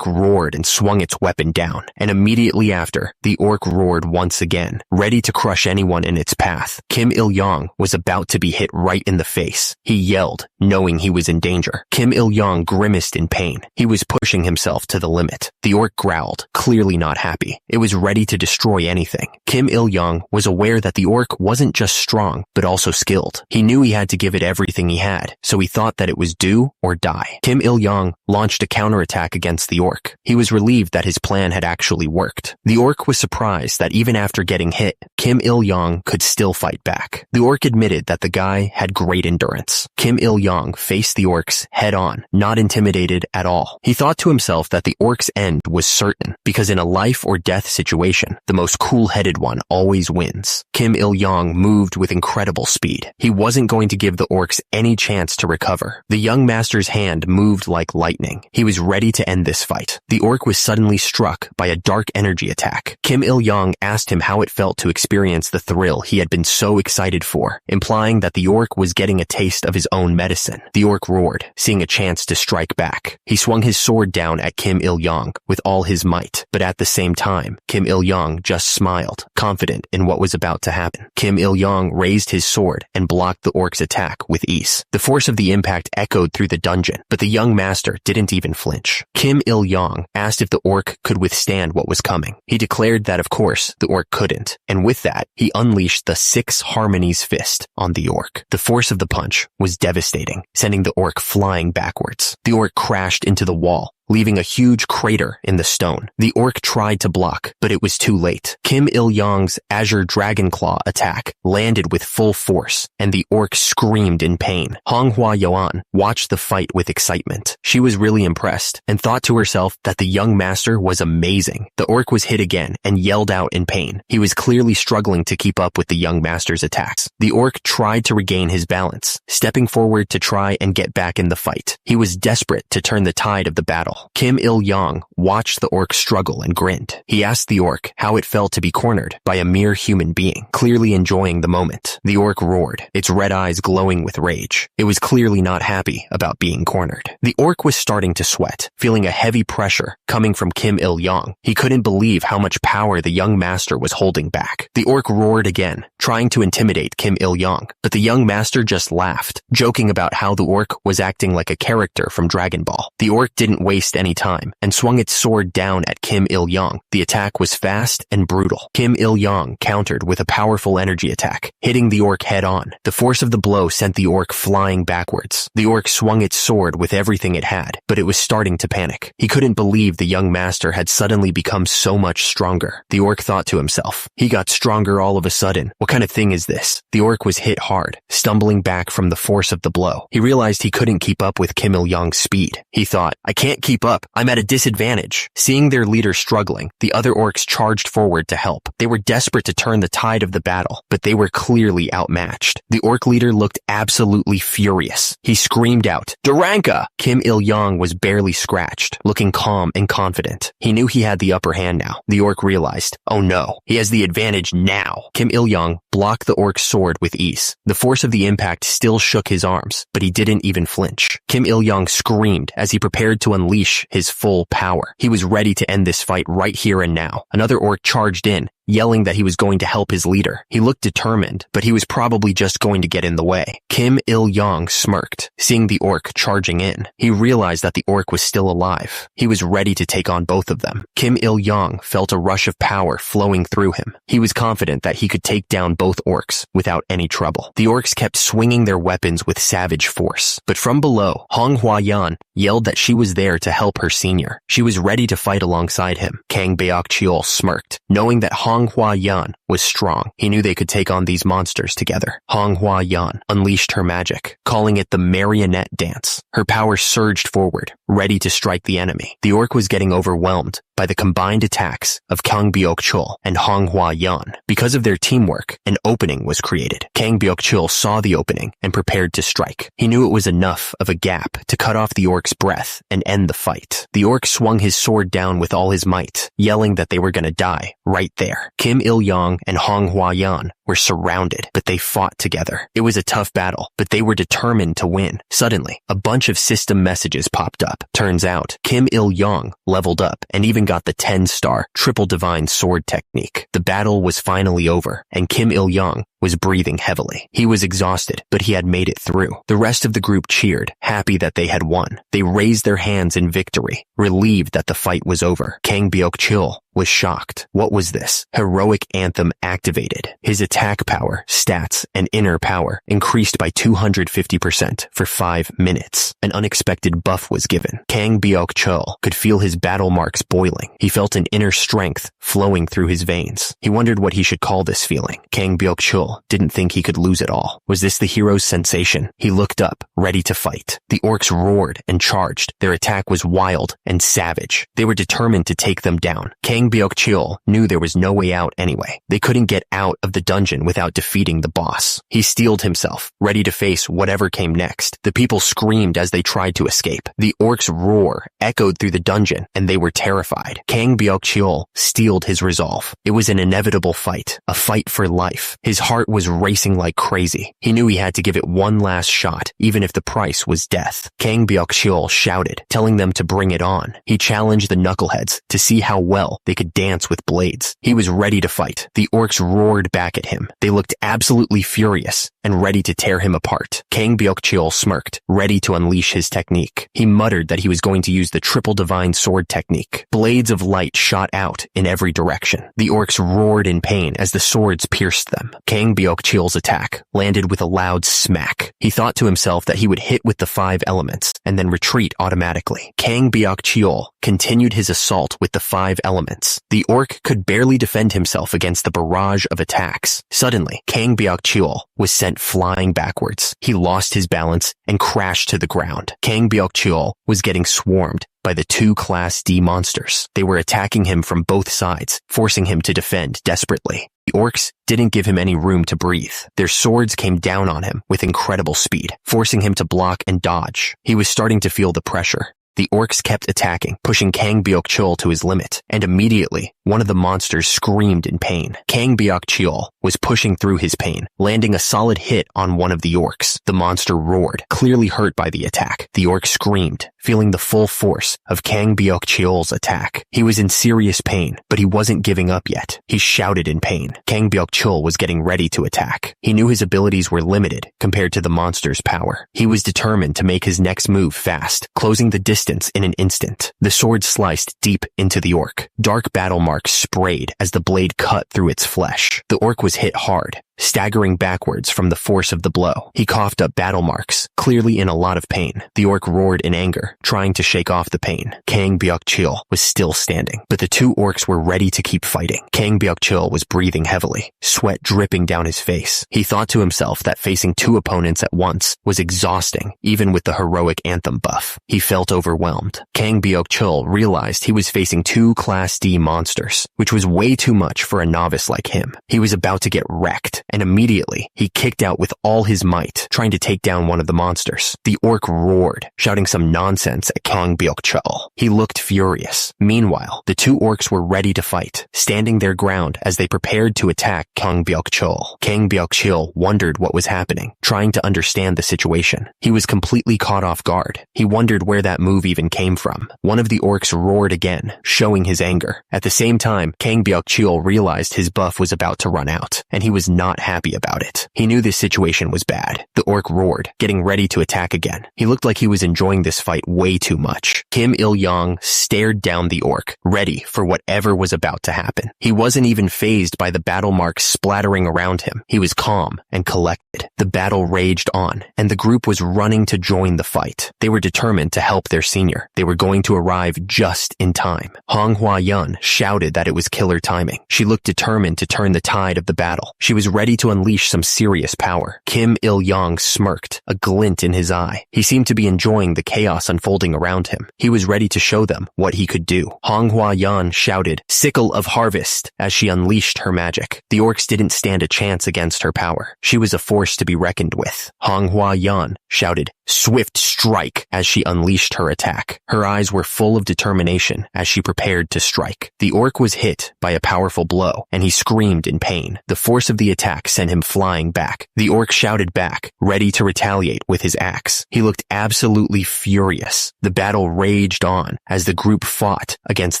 roared and swung its weapon down, and immediately after, the orc roared once again, ready to crush anyone in its path. Kim Il-young was about to be hit right in the face. He yelled, knowing he was in danger. Kim Il-young grimaced in pain. He was pushing himself to the limit. The orc growled, clearly not happy. It was ready to destroy anything. Kim Il-young was aware that the orc wasn't just strong, but also skilled. He knew he had to give it everything he had, so he thought that it was do or die. Kim Il-young launched a counterattack against the orc. He was relieved that his plan had actually worked. The orc was surprised that even after getting hit, Kim Il-young could still fight back. The orc admitted that the guy had great endurance. Kim Il-young faced the orcs head on, not intimidated at all. He thought to himself that the orc's end was certain, because in a life or death situation, the most cool-headed one always wins. Kim Il-young moved with incredible speed. He wasn't going to give the orcs any chance to recover. The young master's hand moved like lightning. He was ready to end this fight. The orc was suddenly struck by a dark energy attack. Kim Il-young asked him how it felt to experience the thrill he had been so excited for, implying that the orc was getting a taste of his own medicine. The orc roared, seeing a chance to strike back. He swung his sword down at Kim Il-young with all his might, but at the same time, Kim Il-young just smiled, confident in what was about to happen. Kim Il-young raised his sword and blocked the orc's attack with ease. The force of the impact echoed through the dungeon, but the young master didn't even flinch. Kim Il-young asked if the orc could withstand what was coming. He declared that of course the orc couldn't, and with that, he unleashed the 6 Harmonies fist on the orc. The force of the punch was devastating, sending the orc flying backwards. The orc crashed into the wall, leaving a huge crater in the stone. The orc tried to block, but it was too late. Kim Il-young's Azure Dragon Claw attack landed with full force, and the orc screamed in pain. Manhwa Yuan watched the fight with excitement. She was really impressed, and thought to herself that the young master was amazing. The orc was hit again, and yelled out in pain. He was clearly struggling to keep up with the young master's attacks. The orc tried to regain his balance, stepping forward to try and get back in the fight. He was desperate to turn the tide of the battle. Kim Il-young watched the orc struggle and grinned. He asked the orc how it felt to be cornered by a mere human being, clearly enjoying the moment. The orc roared, its red eyes glowing with rage. It was clearly not happy about being cornered. The orc was starting to sweat, feeling a heavy pressure coming from Kim Il-young. He couldn't believe how much power the young master was holding back. The orc roared again, trying to intimidate Kim Il-young, but the young master just laughed, joking about how the orc was acting like a character from Dragon Ball. The orc didn't waste any time and swung its sword down at Kim Il-young. The attack was fast and brutal. Kim Il-young countered with a powerful energy attack, hitting the orc head on. The force of the blow sent the orc flying backwards. The orc swung its sword with everything it had, but it was starting to panic. He couldn't believe the young master had suddenly become so much stronger. The orc thought to himself, he got stronger all of a sudden. What kind of thing is this? The orc was hit hard, stumbling back from the force of the blow. He realized he couldn't keep up with Kim Il-young's speed. He thought, I can't keep up. I'm at a disadvantage. Seeing their leader struggling, the other orcs charged forward to help. They were desperate to turn the tide of the battle, but they were clearly outmatched. The orc leader looked absolutely furious. He screamed out, Duranka! Kim Il-young was barely scratched, looking calm and confident. He knew he had the upper hand now. The orc realized, oh no, he has the advantage now. Kim Il-young blocked the orc's sword with ease. The force of the impact still shook his arms, but he didn't even flinch. Kim Il-young screamed as he prepared to unleash his full power. He was ready to end this fight right here and now. Another orc charged in, yelling that he was going to help his leader. He looked determined, but he was probably just going to get in the way. Kim Il-young smirked, seeing the orc charging in. He realized that the orc was still alive. He was ready to take on both of them. Kim Il-young felt a rush of power flowing through him. He was confident that he could take down both orcs without any trouble. The orcs kept swinging their weapons with savage force, but from below, Manhwa Yan yelled that she was there to help her senior. She was ready to fight alongside him. Kang Beok-cheol smirked, knowing that Manhwa Yan was strong. He knew they could take on these monsters together. Manhwa Yan unleashed her magic, calling it the marionette dance. Her power surged forward, ready to strike the enemy. The orc was getting overwhelmed by the combined attacks of Kang Beok-cheol and Manhwa Yan. Because of their teamwork, an opening was created. Kang Beok-cheol saw the opening and prepared to strike. He knew it was enough of a gap to cut off the orc's breath and end the fight. The orc swung his sword down with all his might, yelling that they were gonna die right there. Kim Il-young and Manhwa Yan were surrounded, but they fought together. It was a tough battle, but they were determined to win. Suddenly, a bunch of system messages popped up. Turns out, Kim Il-young leveled up and even got the 10-star triple divine sword technique. The battle was finally over, and Kim Il-young was breathing heavily. He was exhausted, but he had made it through. The rest of the group cheered, happy that they had won. They raised their hands in victory, relieved that the fight was over. Kang Beok-cheol was shocked. What was this? Heroic anthem activated. His attack power, stats, and inner power increased by 250% for 5 minutes. An unexpected buff was given. Kang Beok-cheol could feel his battle marks boiling. He felt an inner strength flowing through his veins. He wondered what he should call this feeling. Kang Beok-cheol Byuk-chul didn't think he could lose it all. Was this the hero's sensation? He looked up, ready to fight. The orcs roared and charged. Their attack was wild and savage. They were determined to take them down. Kang Byuk-chul knew there was no way out anyway. They couldn't get out of the dungeon without defeating the boss. He steeled himself, ready to face whatever came next. The people screamed as they tried to escape. The orcs' roar echoed through the dungeon, and they were terrified. Kang Byuk-chul steeled his resolve. It was an inevitable fight, a fight for life. His heart was racing like crazy. He knew he had to give it one last shot, even if the price was death. Kang Byuk-chul shouted, telling them to bring it on. He challenged the knuckleheads to see how well they could dance with blades. He was ready to fight. The orcs roared back at him. They looked absolutely furious and ready to tear him apart. Kang Byuk-chul smirked, ready to unleash his technique. He muttered that he was going to use the triple divine sword technique. Blades of light shot out in every direction. The orcs roared in pain as the swords pierced them. Kang Byuk-chul's attack landed with a loud smack. He thought to himself that he would hit with the 5 elements and then retreat automatically. Kang Byuk-chul continued his assault with the 5 elements. The orc could barely defend himself against the barrage of attacks. Suddenly, Kang Byuk-chul was sent flying backwards. He lost his balance and crashed to the ground. Kang Byuk-chul was getting swarmed by the 2 Class D monsters. They were attacking him from both sides, forcing him to defend desperately. The orcs didn't give him any room to breathe. Their swords came down on him with incredible speed, forcing him to block and dodge. He was starting to feel the pressure. The orcs kept attacking, pushing Kang Byuk-chul to his limit, and immediately, one of the monsters screamed in pain. Kang Byuk-chul was pushing through his pain, landing a solid hit on one of the orcs. The monster roared, clearly hurt by the attack. The orc screamed, feeling the full force of Kang Byuk-chul's attack. He was in serious pain, but he wasn't giving up yet. He shouted in pain. Kang Byuk-chul was getting ready to attack. He knew his abilities were limited compared to the monster's power. He was determined to make his next move fast, closing the distance in an instant. The sword sliced deep into the orc. Dark battle marks sprayed as the blade cut through its flesh. The orc was hit hard, staggering backwards from the force of the blow. He coughed up battle marks, clearly in a lot of pain. The orc roared in anger, trying to shake off the pain. Kang Byuk-chul was still standing, but the 2 orcs were ready to keep fighting. Kang Byuk-chul was breathing heavily, sweat dripping down his face. He thought to himself that facing 2 opponents at once was exhausting, even with the heroic anthem buff. He felt overwhelmed. Kang Byuk-chul realized he was facing 2 Class D monsters, which was way too much for a novice like him. He was about to get wrecked, and immediately he kicked out with all his might, trying to take down one of the monsters. The orc roared, shouting some nonsense at Kang Byuk-chul. He looked furious. Meanwhile, the 2 orcs were ready to fight, standing their ground as they prepared to attack Kang Byuk-chul. Kang Byuk-chul wondered what was happening, trying to understand the situation. He was completely caught off guard. He wondered where that move even came from. One of the orcs roared again, showing his anger. At the same time, Kang Byuk-chul realized his buff was about to run out, and he was not happy about it. He knew this situation was bad. The orc roared, getting ready to attack again. He looked like he was enjoying this fight way too much. Kim Il-yong stared down the orc, ready for whatever was about to happen. He wasn't even fazed by the battle marks splattering around him. He was calm and collected. The battle raged on, and the group was running to join the fight. They were determined to help their senior. They were going to arrive just in time. Hong Hua-yun shouted that it was killer timing. She looked determined to turn the tide of the battle. She was ready to unleash some serious power. Kim Il-yong smirked, a glint in his eye. He seemed to be enjoying the chaos unfolding around him. He was ready to show them what he could do. Hong Hua-yun shouted, "Sickle of Harvest," as she unleashed her magic. The orcs didn't stand a chance against her power. She was a force to be reckoned with. Hong Hua-yun shouted, "Swift Strike," as she unleashed her attack. Her eyes were full of determination as she prepared to strike. The orc was hit by a powerful blow, and he screamed in pain. The force of the attack sent him flying back. The orc shouted back, ready to retaliate with his axe. He looked absolutely furious. The battle raged on as the group fought against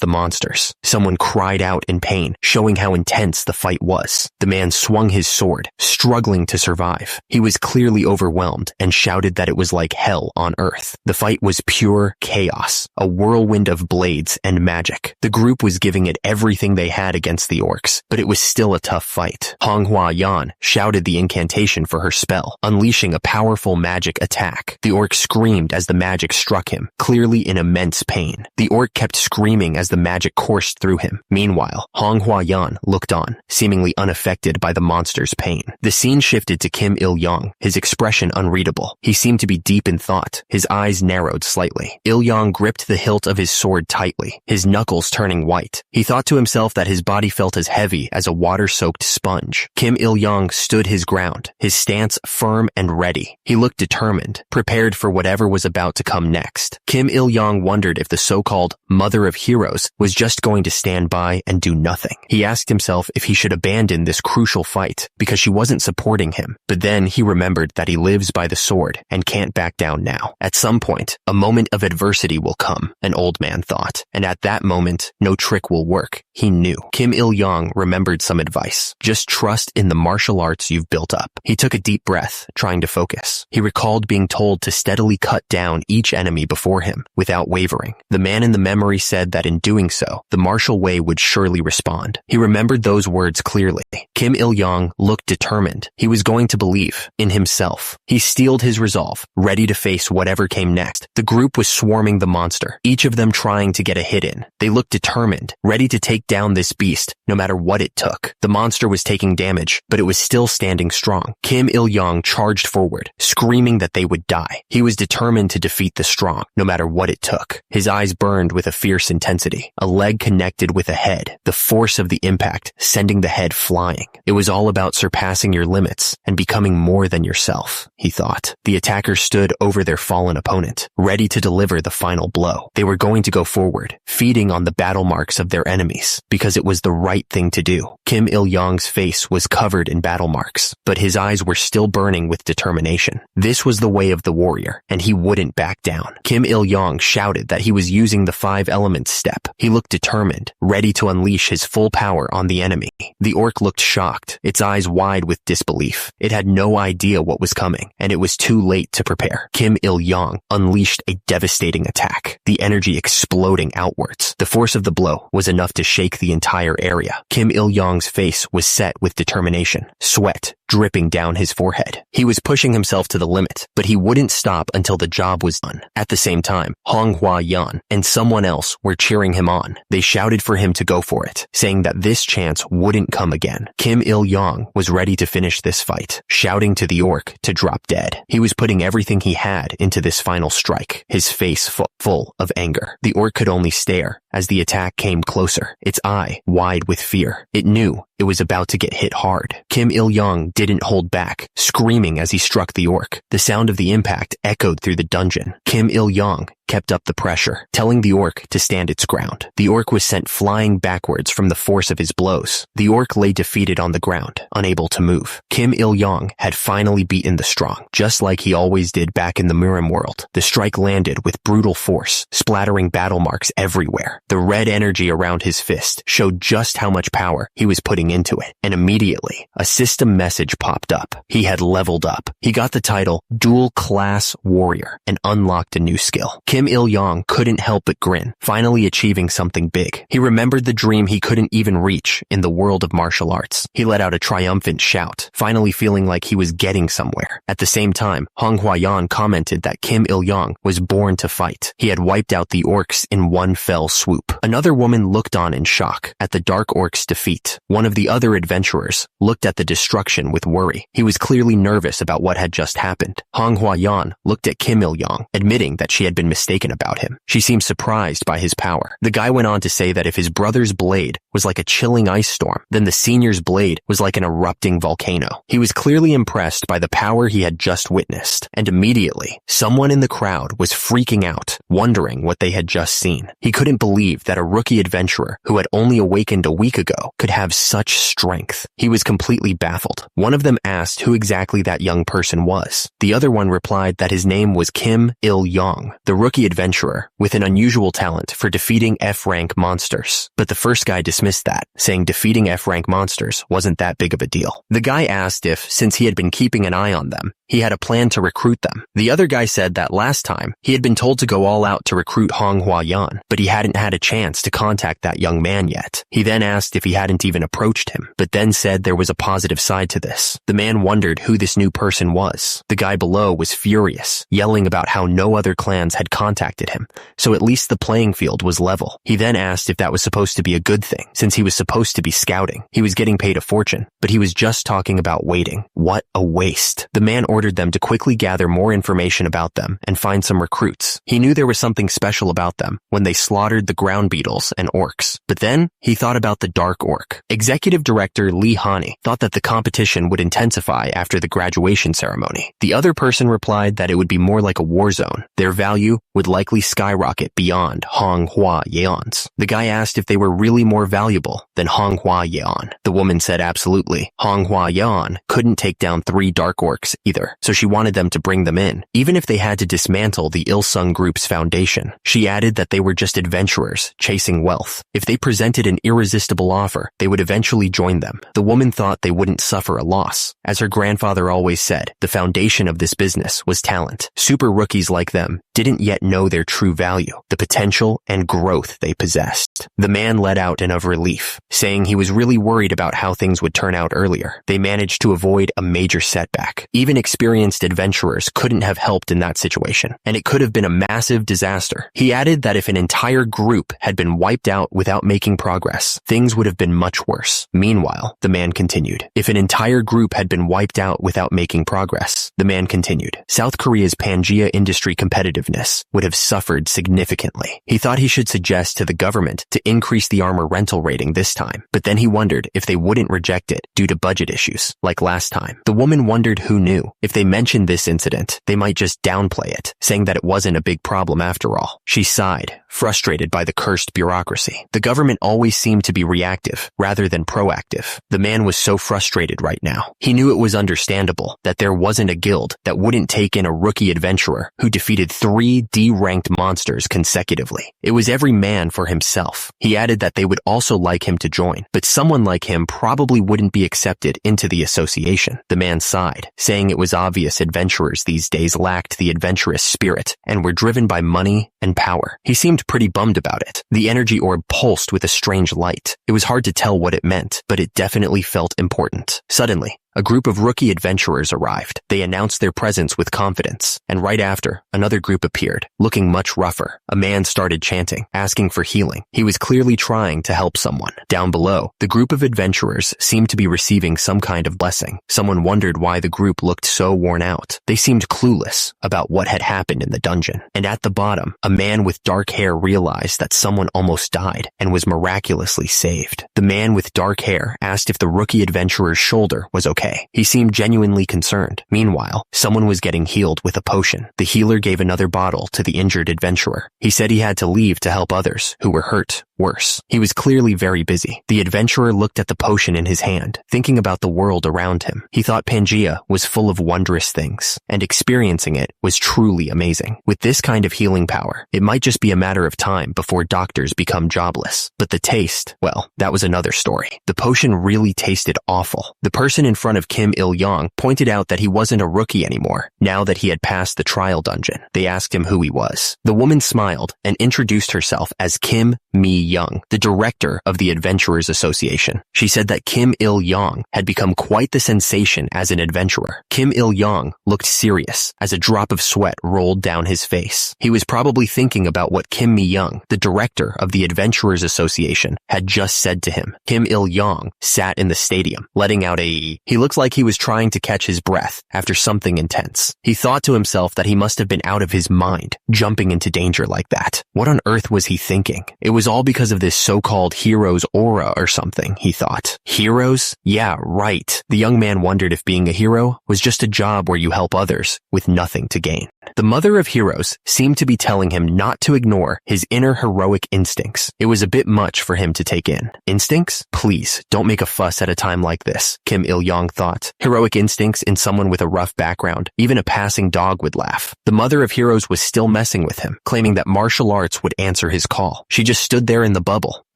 the monsters. Someone cried out in pain, showing how intense the fight was. The man swung his sword, struggling to survive. He was clearly overwhelmed and shouted that it was like like hell on Earth. The fight was pure chaos, a whirlwind of blades and magic. The group was giving it everything they had against the orcs, but it was still a tough fight. Manhwa shouted the incantation for her spell, unleashing a powerful magic attack. The orc screamed as the magic struck him, clearly in immense pain. The orc kept screaming as the magic coursed through him. Meanwhile, Manhwa looked on, seemingly unaffected by the monster's pain. The scene shifted to Kim Il-yong, his expression unreadable. He seemed to be deep in thought, his eyes narrowed slightly. Il-yong gripped the hilt of his sword tightly, his knuckles turning white. He thought to himself that his body felt as heavy as a water-soaked sponge. Kim Il-yong stood his ground, his stance firm and ready. He looked determined, prepared for whatever was about to come next. Kim Il-yong wondered if the so-called Mother of Heroes was just going to stand by and do nothing. He asked himself if he should abandon this crucial fight because she wasn't supporting him, but then he remembered that he lives by the sword and can't back down now. At some point, a moment of adversity will come, an old man thought, and at that moment, no trick will work. He knew. Kim Il-yong remembered some advice. Just trust in the martial arts you've built up. He took a deep breath, trying to focus. He recalled being told to steadily cut down each enemy before him, without wavering. The man in the memory said that in doing so, the martial way would surely respond. He remembered those words clearly. Kim Il-yong looked determined. He was going to believe in himself. He steeled his resolve, ready to face whatever came next. The group was swarming the monster, each of them trying to get a hit in. They looked determined, ready to take down this beast, no matter what it took. The monster was taking damage, but it was still standing strong. Kim Il-yong charged forward, screaming that they would die. He was determined to defeat the strong, no matter what it took. His eyes burned with a fierce intensity. A leg connected with a head, the force of the impact sending the head flying. It was all about surpassing your limits and becoming more than yourself, he thought. The attackers stood over their fallen opponent, ready to deliver the final blow. They were going to go forward, feeding on the battle marks of their enemies, because it was the right thing to do. Kim Il-yong's face was covered in battle marks, but his eyes were still burning with determination. This was the way of the warrior, and he wouldn't back down. Kim Il-yong shouted that he was using the 5 elements step. He looked determined, ready to unleash his full power on the enemy. The orc looked shocked, its eyes wide with disbelief. It had no idea what was coming, and it was too late to prepare. Kim Il-yong unleashed a devastating attack, the energy exploding outwards. The force of the blow was enough to shake the entire area. Kim Il-yong's face was set with determination, sweat dripping down his forehead. He was pushing himself to the limit, but he wouldn't stop until the job was done. At the same time, Manhwa and someone else were cheering him on. They shouted for him to go for it, saying that this chance wouldn't come again. Kim Il-yong was ready to finish this fight, shouting to the orc to drop dead. He was putting everything he had into this final strike, his face full of anger. The orc could only stare as the attack came closer, its eye wide with fear. It knew it was about to get hit hard. Kim Il-yong didn't hold back, screaming as he struck the orc. The sound of the impact echoed through the dungeon. Kim Il-yong kept up the pressure, telling the orc to stand its ground. The orc was sent flying backwards from the force of his blows. The orc lay defeated on the ground, unable to move. Kim Il-yong had finally beaten the strong, just like he always did back in the Murim world. The strike landed with brutal force, splattering battle marks everywhere. The red energy around his fist showed just how much power he was putting into it, and immediately, a system message popped up. He had leveled up. He got the title Dual Class Warrior and unlocked a new skill. Kim Il-yong couldn't help but grin, finally achieving something big. He remembered the dream he couldn't even reach in the world of martial arts. He let out a triumphant shout, finally feeling like he was getting somewhere. At the same time, Manhwa commented that Kim Il-yong was born to fight. He had wiped out the orcs in one fell swoop. Another woman looked on in shock at the dark orcs' defeat. One of the other adventurers looked at the destruction with worry. He was clearly nervous about what had just happened. Manhwa looked at Kim Il-yong, admitting that she had been mistaken about him. She seemed surprised by his power. The guy went on to say that if his brother's blade was like a chilling ice storm, then the senior's blade was like an erupting volcano. He was clearly impressed by the power he had just witnessed, and immediately, someone in the crowd was freaking out, wondering what they had just seen. He couldn't believe that a rookie adventurer who had only awakened a week ago could have such strength. He was completely baffled. One of them asked who exactly that young person was. The other one replied that his name was Kim Il-yong, the rookie adventurer with an unusual talent for defeating F-rank monsters. But the first guy dismissed that, saying defeating F-rank monsters wasn't that big of a deal. The guy asked if, since he had been keeping an eye on them, he had a plan to recruit them. The other guy said that last time, he had been told to go all out to recruit Manhwa Yan, but he hadn't had a chance to contact that young man yet. He then asked if he hadn't even approached him, but then said there was a positive side to this. The man wondered who this new person was. The guy below was furious, yelling about how no other clans had contacted him, so at least the playing field was level. He then asked if that was supposed to be a good thing, since he was supposed to be scouting. He was getting paid a fortune, but he was just talking about waiting. What a waste. The man ordered them to quickly gather more information about them and find some recruits. He knew there was something special about them when they slaughtered the ground beetles and orcs. But then, he thought about the dark orc. Executive Director Lee Hani thought that the competition would intensify after the graduation ceremony. The other person replied that it would be more like a war zone. Their value would likely skyrocket beyond Manhwa Yan's. The guy asked if they were really more valuable than Manhwa Yan. The woman said absolutely. Manhwa Yan couldn't take down 3 dark orcs either, so she wanted them to bring them in, even if they had to dismantle the Ilsung Group's foundation. She added that they were just adventurers chasing wealth. If they presented an irresistible offer, they would eventually join them. The woman thought they wouldn't suffer a loss. As her grandfather always said, the foundation of this business was talent. Super rookies like them didn't yet know their true value, the potential and growth they possessed. The man let out an of relief, saying he was really worried about how things would turn out earlier. They managed to avoid a major setback. Even experienced adventurers couldn't have helped in that situation, and it could have been a massive disaster. He added that if an entire group had been wiped out without making progress, things would have been much worse. Meanwhile, the man continued, if an entire group had been wiped out without making progress, the man continued, South Korea's Pangea industry competitiveness would have suffered significantly. He thought he should suggest to the government to increase the armor rental rating this time, but then he wondered if they wouldn't reject it due to budget issues, like last time. The woman wondered who knew. If they mentioned this incident, they might just downplay it, saying that it wasn't a big problem after all. She sighed, frustrated by the cursed bureaucracy. The government always seemed to be reactive rather than proactive. The man was so frustrated right now. He knew it was understandable that there wasn't a guild that wouldn't take in a rookie adventurer who defeated 3 D-ranked monsters consecutively. It was every man for himself. He added that they would also like him to join, but someone like him probably wouldn't be accepted into the association. The man sighed, saying it was obvious adventurers these days lacked the adventurous spirit and were driven by money and power. He seemed pretty bummed about it. The energy orb pulsed with a strange light. It was hard to tell what it meant, but it definitely felt important. Suddenly, a group of rookie adventurers arrived. They announced their presence with confidence, and right after, another group appeared, looking much rougher. A man started chanting, asking for healing. He was clearly trying to help someone. Down below, the group of adventurers seemed to be receiving some kind of blessing. Someone wondered why the group looked so worn out. They seemed clueless about what had happened in the dungeon. And at the bottom, a man with dark hair realized that someone almost died and was miraculously saved. The man with dark hair asked if the rookie adventurer's shoulder was okay. He seemed genuinely concerned. Meanwhile, someone was getting healed with a potion. The healer gave another bottle to the injured adventurer. He said he had to leave to help others who were hurt worse. He was clearly very busy. The adventurer looked at the potion in his hand, thinking about the world around him. He thought Pangea was full of wondrous things, and experiencing it was truly amazing. With this kind of healing power, it might just be a matter of time before doctors become jobless. But the taste, well, that was another story. The potion really tasted awful. The person in front of Kim Il-young pointed out that he wasn't a rookie anymore, now that he had passed the trial dungeon. They asked him who he was. The woman smiled and introduced herself as Kim Mi-young, the director of the Adventurers Association. She said that Kim Il-young had become quite the sensation as an adventurer. Kim Il-young looked serious as a drop of sweat rolled down his face. He was probably thinking about what Kim Mi-young, the director of the Adventurers Association, had just said to him. Kim Il-young sat in the stadium, letting out a He looked like he was trying to catch his breath after something intense. He thought to himself that he must have been out of his mind, jumping into danger like that. What on earth was he thinking? It was all because of this so-called hero's aura or something, he thought. Heroes? Yeah, right. The young man wondered if being a hero was just a job where you help others with nothing to gain. The mother of heroes seemed to be telling him not to ignore his inner heroic instincts. It was a bit much for him to take in. Instincts? Please, don't make a fuss at a time like this, Kim Il-young thought. Heroic instincts in someone with a rough background. Even a passing dog would laugh. The mother of heroes was still messing with him, claiming that martial arts would answer his call. She just stood there in the bubble,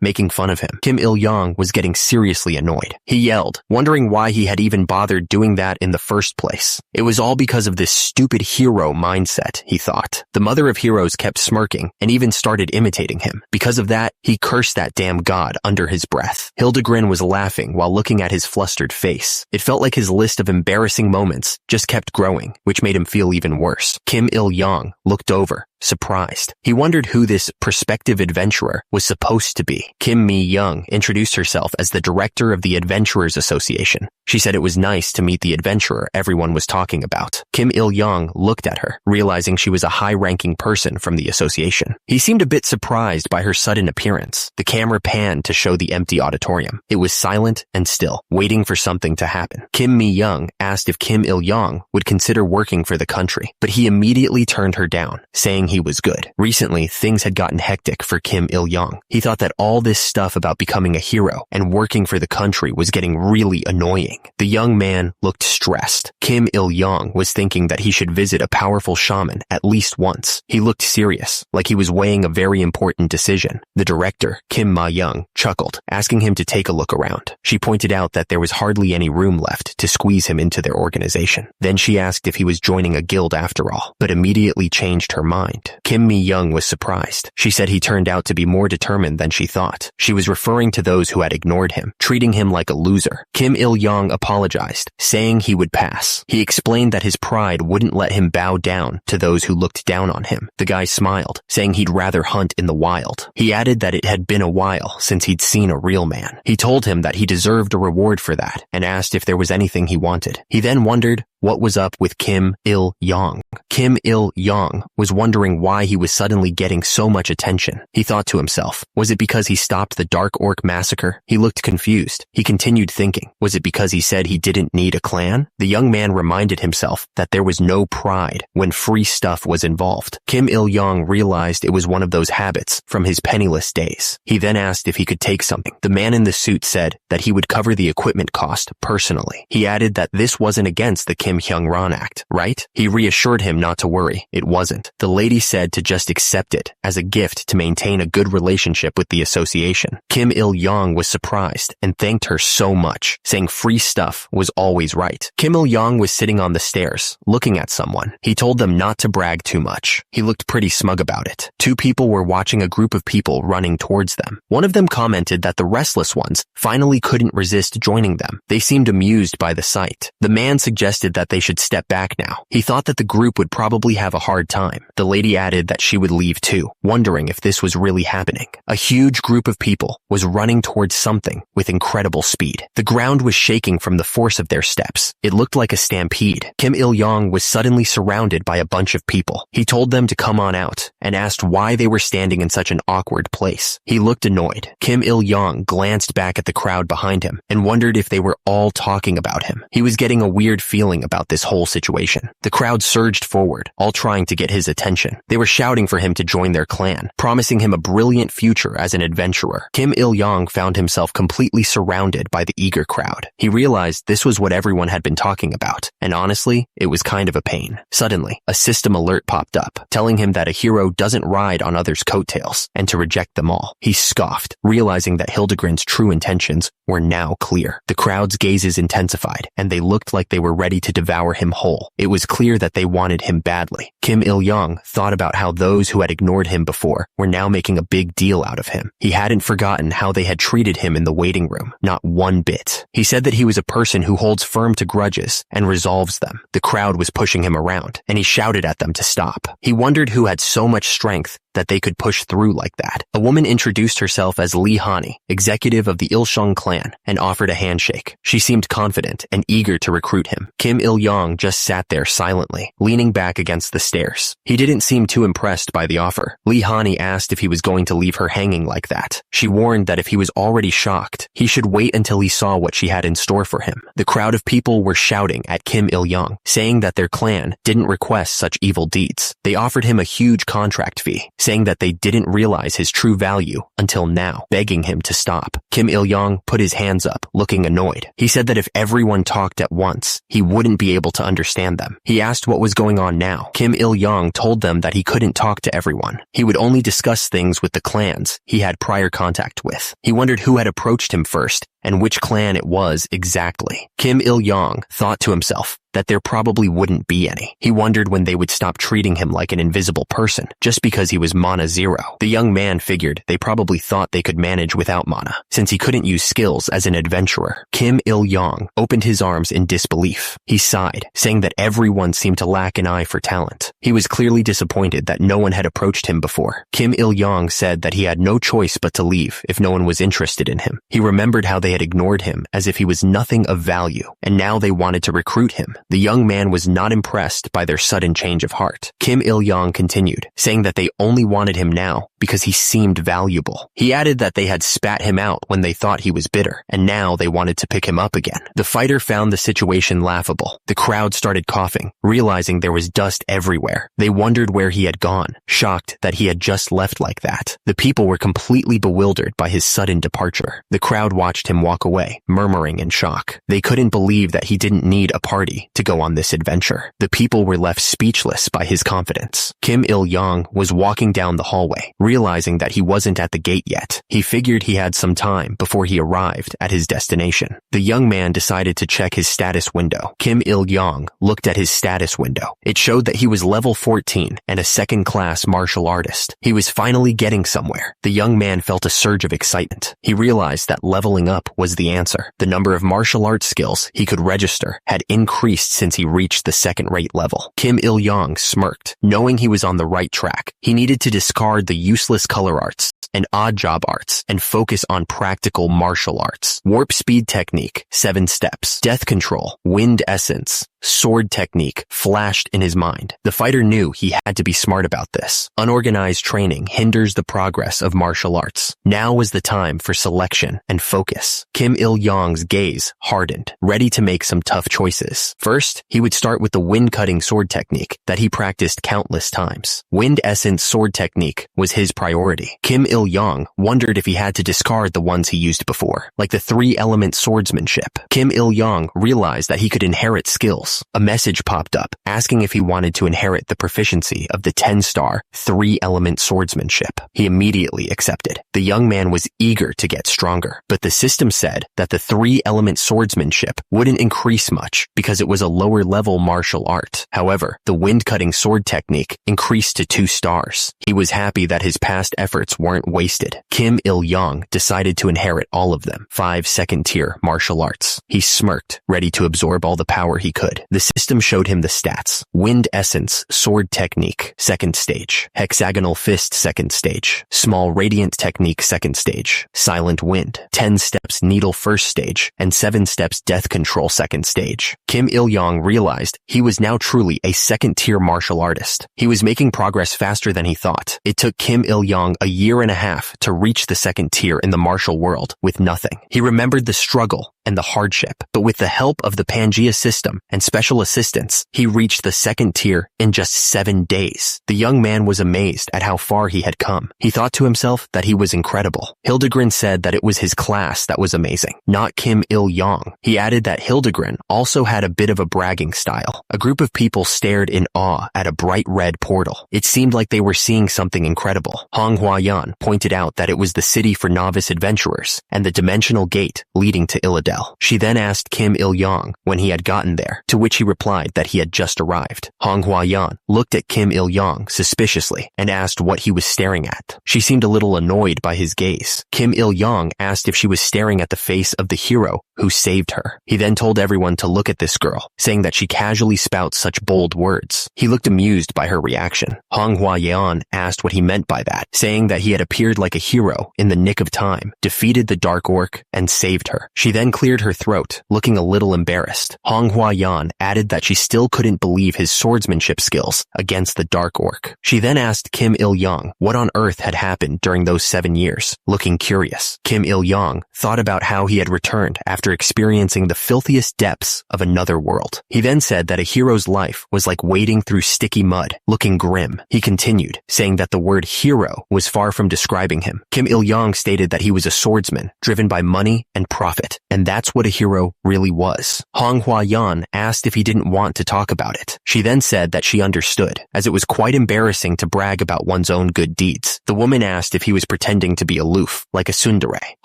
making fun of him. Kim Il-young was getting seriously annoyed. He yelled, wondering why he had even bothered doing that in the first place. It was all because of this stupid hero mindset, he thought. The mother of heroes kept smirking and even started imitating him. Because of that, he cursed that damn god under his breath. Hildegren was laughing while looking at his flustered face. It felt like his list of embarrassing moments just kept growing, which made him feel even worse. Kim Il-young looked over, surprised. He wondered who this prospective adventurer was supposed to be. Kim Mi-young introduced herself as the director of the Adventurers Association. She said it was nice to meet the adventurer everyone was talking about. Kim Il-young looked at her, realizing she was a high-ranking person from the association. He seemed a bit surprised by her sudden appearance. The camera panned to show the empty auditorium. It was silent and still, waiting for something to happen. Kim Mi-young asked if Kim Il-young would consider working for the country, but he immediately turned her down, saying he was good. Recently, things had gotten hectic for Kim Il-young. He thought that all this stuff about becoming a hero and working for the country was getting really annoying. The young man looked stressed. Kim Il-young was thinking that he should visit a powerful shaman at least once. He looked serious, like he was weighing a very important decision. The director, Kim Ma-young, chuckled, asking him to take a look around. She pointed out that there was hardly any room left to squeeze him into their organization. Then she asked if he was joining a guild after all, but immediately changed her mind. Kim Mi-young was surprised. She said he turned out to be more determined than she thought. She was referring to those who had ignored him, treating him like a loser. Kim Il-young apologized, saying he would pass. He explained that his pride wouldn't let him bow down to those who looked down on him. The guy smiled, saying he'd rather hunt in the wild. He added that it had been a while since he'd seen a real man. He told him that he deserved a reward for that and asked if there was anything he wanted. He then wondered what was up with Kim Il-young. Kim Il-young was wondering why he was suddenly getting so much attention. He thought to himself, was it because he stopped the Dark Orc massacre? He looked confused. He continued thinking, was it because he said he didn't need a clan? The young man reminded himself that there was no pride when free stuff was involved. Kim Il-young realized it was one of those habits from his penniless days. He then asked if he could take something. The man in the suit said that he would cover the equipment cost personally. He added that this wasn't against the Kim Hyung-ran Act, right? He reassured him not to worry. It wasn't. The lady said to just accept it as a gift to maintain a good relationship with the association. Kim Il-young was surprised and thanked her so much, saying free stuff was always right. Kim Il-young was sitting on the stairs, looking at someone. He told them not to brag too much. He looked pretty smug about it. Two people were watching a group of people running towards them. One of them commented that the restless ones finally couldn't resist joining them. They seemed amused by the sight. The man suggested that they should step back now. He thought that the group would probably have a hard time. The lady added that she would leave too, wondering if this was really happening. A huge group of people was running towards something with incredible speed. The ground was shaking from the force of their steps. It looked like a stampede. Kim Il-young was suddenly surrounded by a bunch of people. He told them to come on out and asked why they were standing in such an awkward place. He looked annoyed. Kim Il-young glanced back at the crowd behind him and wondered if they were all talking about him. He was getting a weird feeling about this whole situation. The crowd surged forward, all trying to get his attention. They were shouting for him to join their clan, promising him a brilliant future as an adventurer. Kim Il-young found himself completely surrounded by the eager crowd. He realized this was what everyone had been talking about, and honestly, it was kind of a pain. Suddenly, a system alert popped up, telling him that a hero doesn't ride on others' coattails, and to reject them all. He scoffed, realizing that Hildegren's true intentions were now clear. The crowd's gazes intensified, and they looked like they were ready to devour him whole. It was clear that they wanted him badly. Kim Il-young thought about how those who had ignored him before were now making a big deal out of him. He hadn't forgotten how they had treated him in the waiting room, not one bit. He said that he was a person who holds firm to grudges and resolves them. The crowd was pushing him around, and he shouted at them to stop. He wondered who had so much strength that they could push through like that. A woman introduced herself as Li Hani, executive of the Ilshung clan, and offered a handshake. She seemed confident and eager to recruit him. Kim Il-young just sat there silently, leaning back against the stairs. He didn't seem too impressed by the offer. Li Hani asked if he was going to leave her hanging like that. She warned that if he was already shocked, he should wait until he saw what she had in store for him. The crowd of people were shouting at Kim Il-young, saying that their clan didn't request such evil deeds. They offered him a huge contract fee, saying that they didn't realize his true value until now, begging him to stop. Kim Il-yong put his hands up, looking annoyed. He said that if everyone talked at once, he wouldn't be able to understand them. He asked what was going on now. Kim Il-yong told them that he couldn't talk to everyone. He would only discuss things with the clans he had prior contact with. He wondered who had approached him first and which clan it was exactly. Kim Il-yong thought to himself that there probably wouldn't be any. He wondered when they would stop treating him like an invisible person just because he was Mana Zero. The young man figured they probably thought they could manage without Mana, since he couldn't use skills as an adventurer. Kim Il-yong opened his arms in disbelief. He sighed, saying that everyone seemed to lack an eye for talent. He was clearly disappointed that no one had approached him before. Kim Il-yong said that he had no choice but to leave if no one was interested in him. He remembered how they had ignored him as if he was nothing of value, and now they wanted to recruit him. The young man was not impressed by their sudden change of heart. Kim Il-yong continued, saying that they only wanted him now because he seemed valuable. He added that they had spat him out when they thought he was bitter, and now they wanted to pick him up again. The fighter found the situation laughable. The crowd started coughing, realizing there was dust everywhere. They wondered where he had gone, shocked that he had just left like that. The people were completely bewildered by his sudden departure. The crowd watched him walk away, murmuring in shock. They couldn't believe that he didn't need a party to go on this adventure. The people were left speechless by his confidence. Kim Il-yong was walking down the hallway, realizing that he wasn't at the gate yet. He figured he had some time before he arrived at his destination. The young man decided to check his status window. Kim Il-yong looked at his status window. It showed that he was level 14 and a second-class martial artist. He was finally getting somewhere. The young man felt a surge of excitement. He realized that leveling up was the answer. The number of martial arts skills he could register had increased since he reached the second-rate level. Kim Il-yong smirked, knowing he was on the right track. He needed to discard the useless color arts and odd job arts and focus on practical martial arts. Warp speed technique, 7 steps. Death control, wind essence, sword technique flashed in his mind. The fighter knew he had to be smart about this. Unorganized training hinders the progress of martial arts. Now was the time for selection and focus. Kim Il-yong's gaze hardened, ready to make some tough choices. First, he would start with the wind-cutting sword technique that he practiced countless times. Wind essence sword technique was his priority. Kim Il-yong wondered if he had to discard the ones he used before, like the 3-element swordsmanship. Kim Il-yong realized that he could inherit skills. A message popped up, asking if he wanted to inherit the proficiency of the 10-star, 3-element swordsmanship. He immediately accepted. The young man was eager to get stronger, but the system said that the 3-element swordsmanship wouldn't increase much because it was a lower-level martial art. However, the wind-cutting sword technique increased to 2 stars. He was happy that his past efforts weren't wasted. Kim Il-yong decided to inherit all of them, 5 second-tier martial arts. He smirked, ready to absorb all the power he could. The system showed him the stats. Wind essence, sword technique, 2nd stage. Hexagonal fist, 2nd stage. Small radiant technique, 2nd stage. Silent wind, 10 steps needle, 1st stage, and 7 steps death control, 2nd stage. Kim Il-yong realized he was now truly a 2nd-tier martial artist. He was making progress faster than he thought. It took Kim Il-yong a year and a half to reach the 2nd tier in the martial world with nothing. He remembered the struggle and the hardship, but with the help of the Pangea system and special assistance, he reached the 2nd tier in just 7 days. The young man was amazed at how far he had come. He thought to himself that he was incredible. Hildegren said that it was his class that was amazing, not Kim Il-yong. He added that Hildegren also had a bit of a bragging style. A group of people stared in awe at a bright red portal. It seemed like they were seeing something incredible. Hong Huayan pointed out that it was the city for novice adventurers and the dimensional gate leading to Illidel. She then asked Kim Il-yong when he had gotten there, to which he replied that he had just arrived. Hong Huayan looked at Kim Il-yong suspiciously and asked what he was staring at. She seemed a little annoyed by his gaze. Kim Il-yong asked if she was staring at the face of the hero who saved her. He then told everyone to look at this girl, saying that she casually spouts such bold words. He looked amused by her reaction. Hong Huayan asked what he meant by that, saying that he had appeared like a hero in the nick of time, defeated the Dark Orc, and saved her. She then clearly cleared her throat, looking a little embarrassed. Manhwa added that she still couldn't believe his swordsmanship skills against the Dark Orc. She then asked Kim Il-young what on earth had happened during those 7 years. Looking curious, Kim Il-young thought about how he had returned after experiencing the filthiest depths of another world. He then said that a hero's life was like wading through sticky mud. Looking grim, he continued, saying that the word hero was far from describing him. Kim Il-young stated that he was a swordsman, driven by money and profit, and that's what a hero really was. Manhwa asked if he didn't want to talk about it. She then said that she understood, as it was quite embarrassing to brag about one's own good deeds. The woman asked if he was pretending to be aloof, like a tsundere.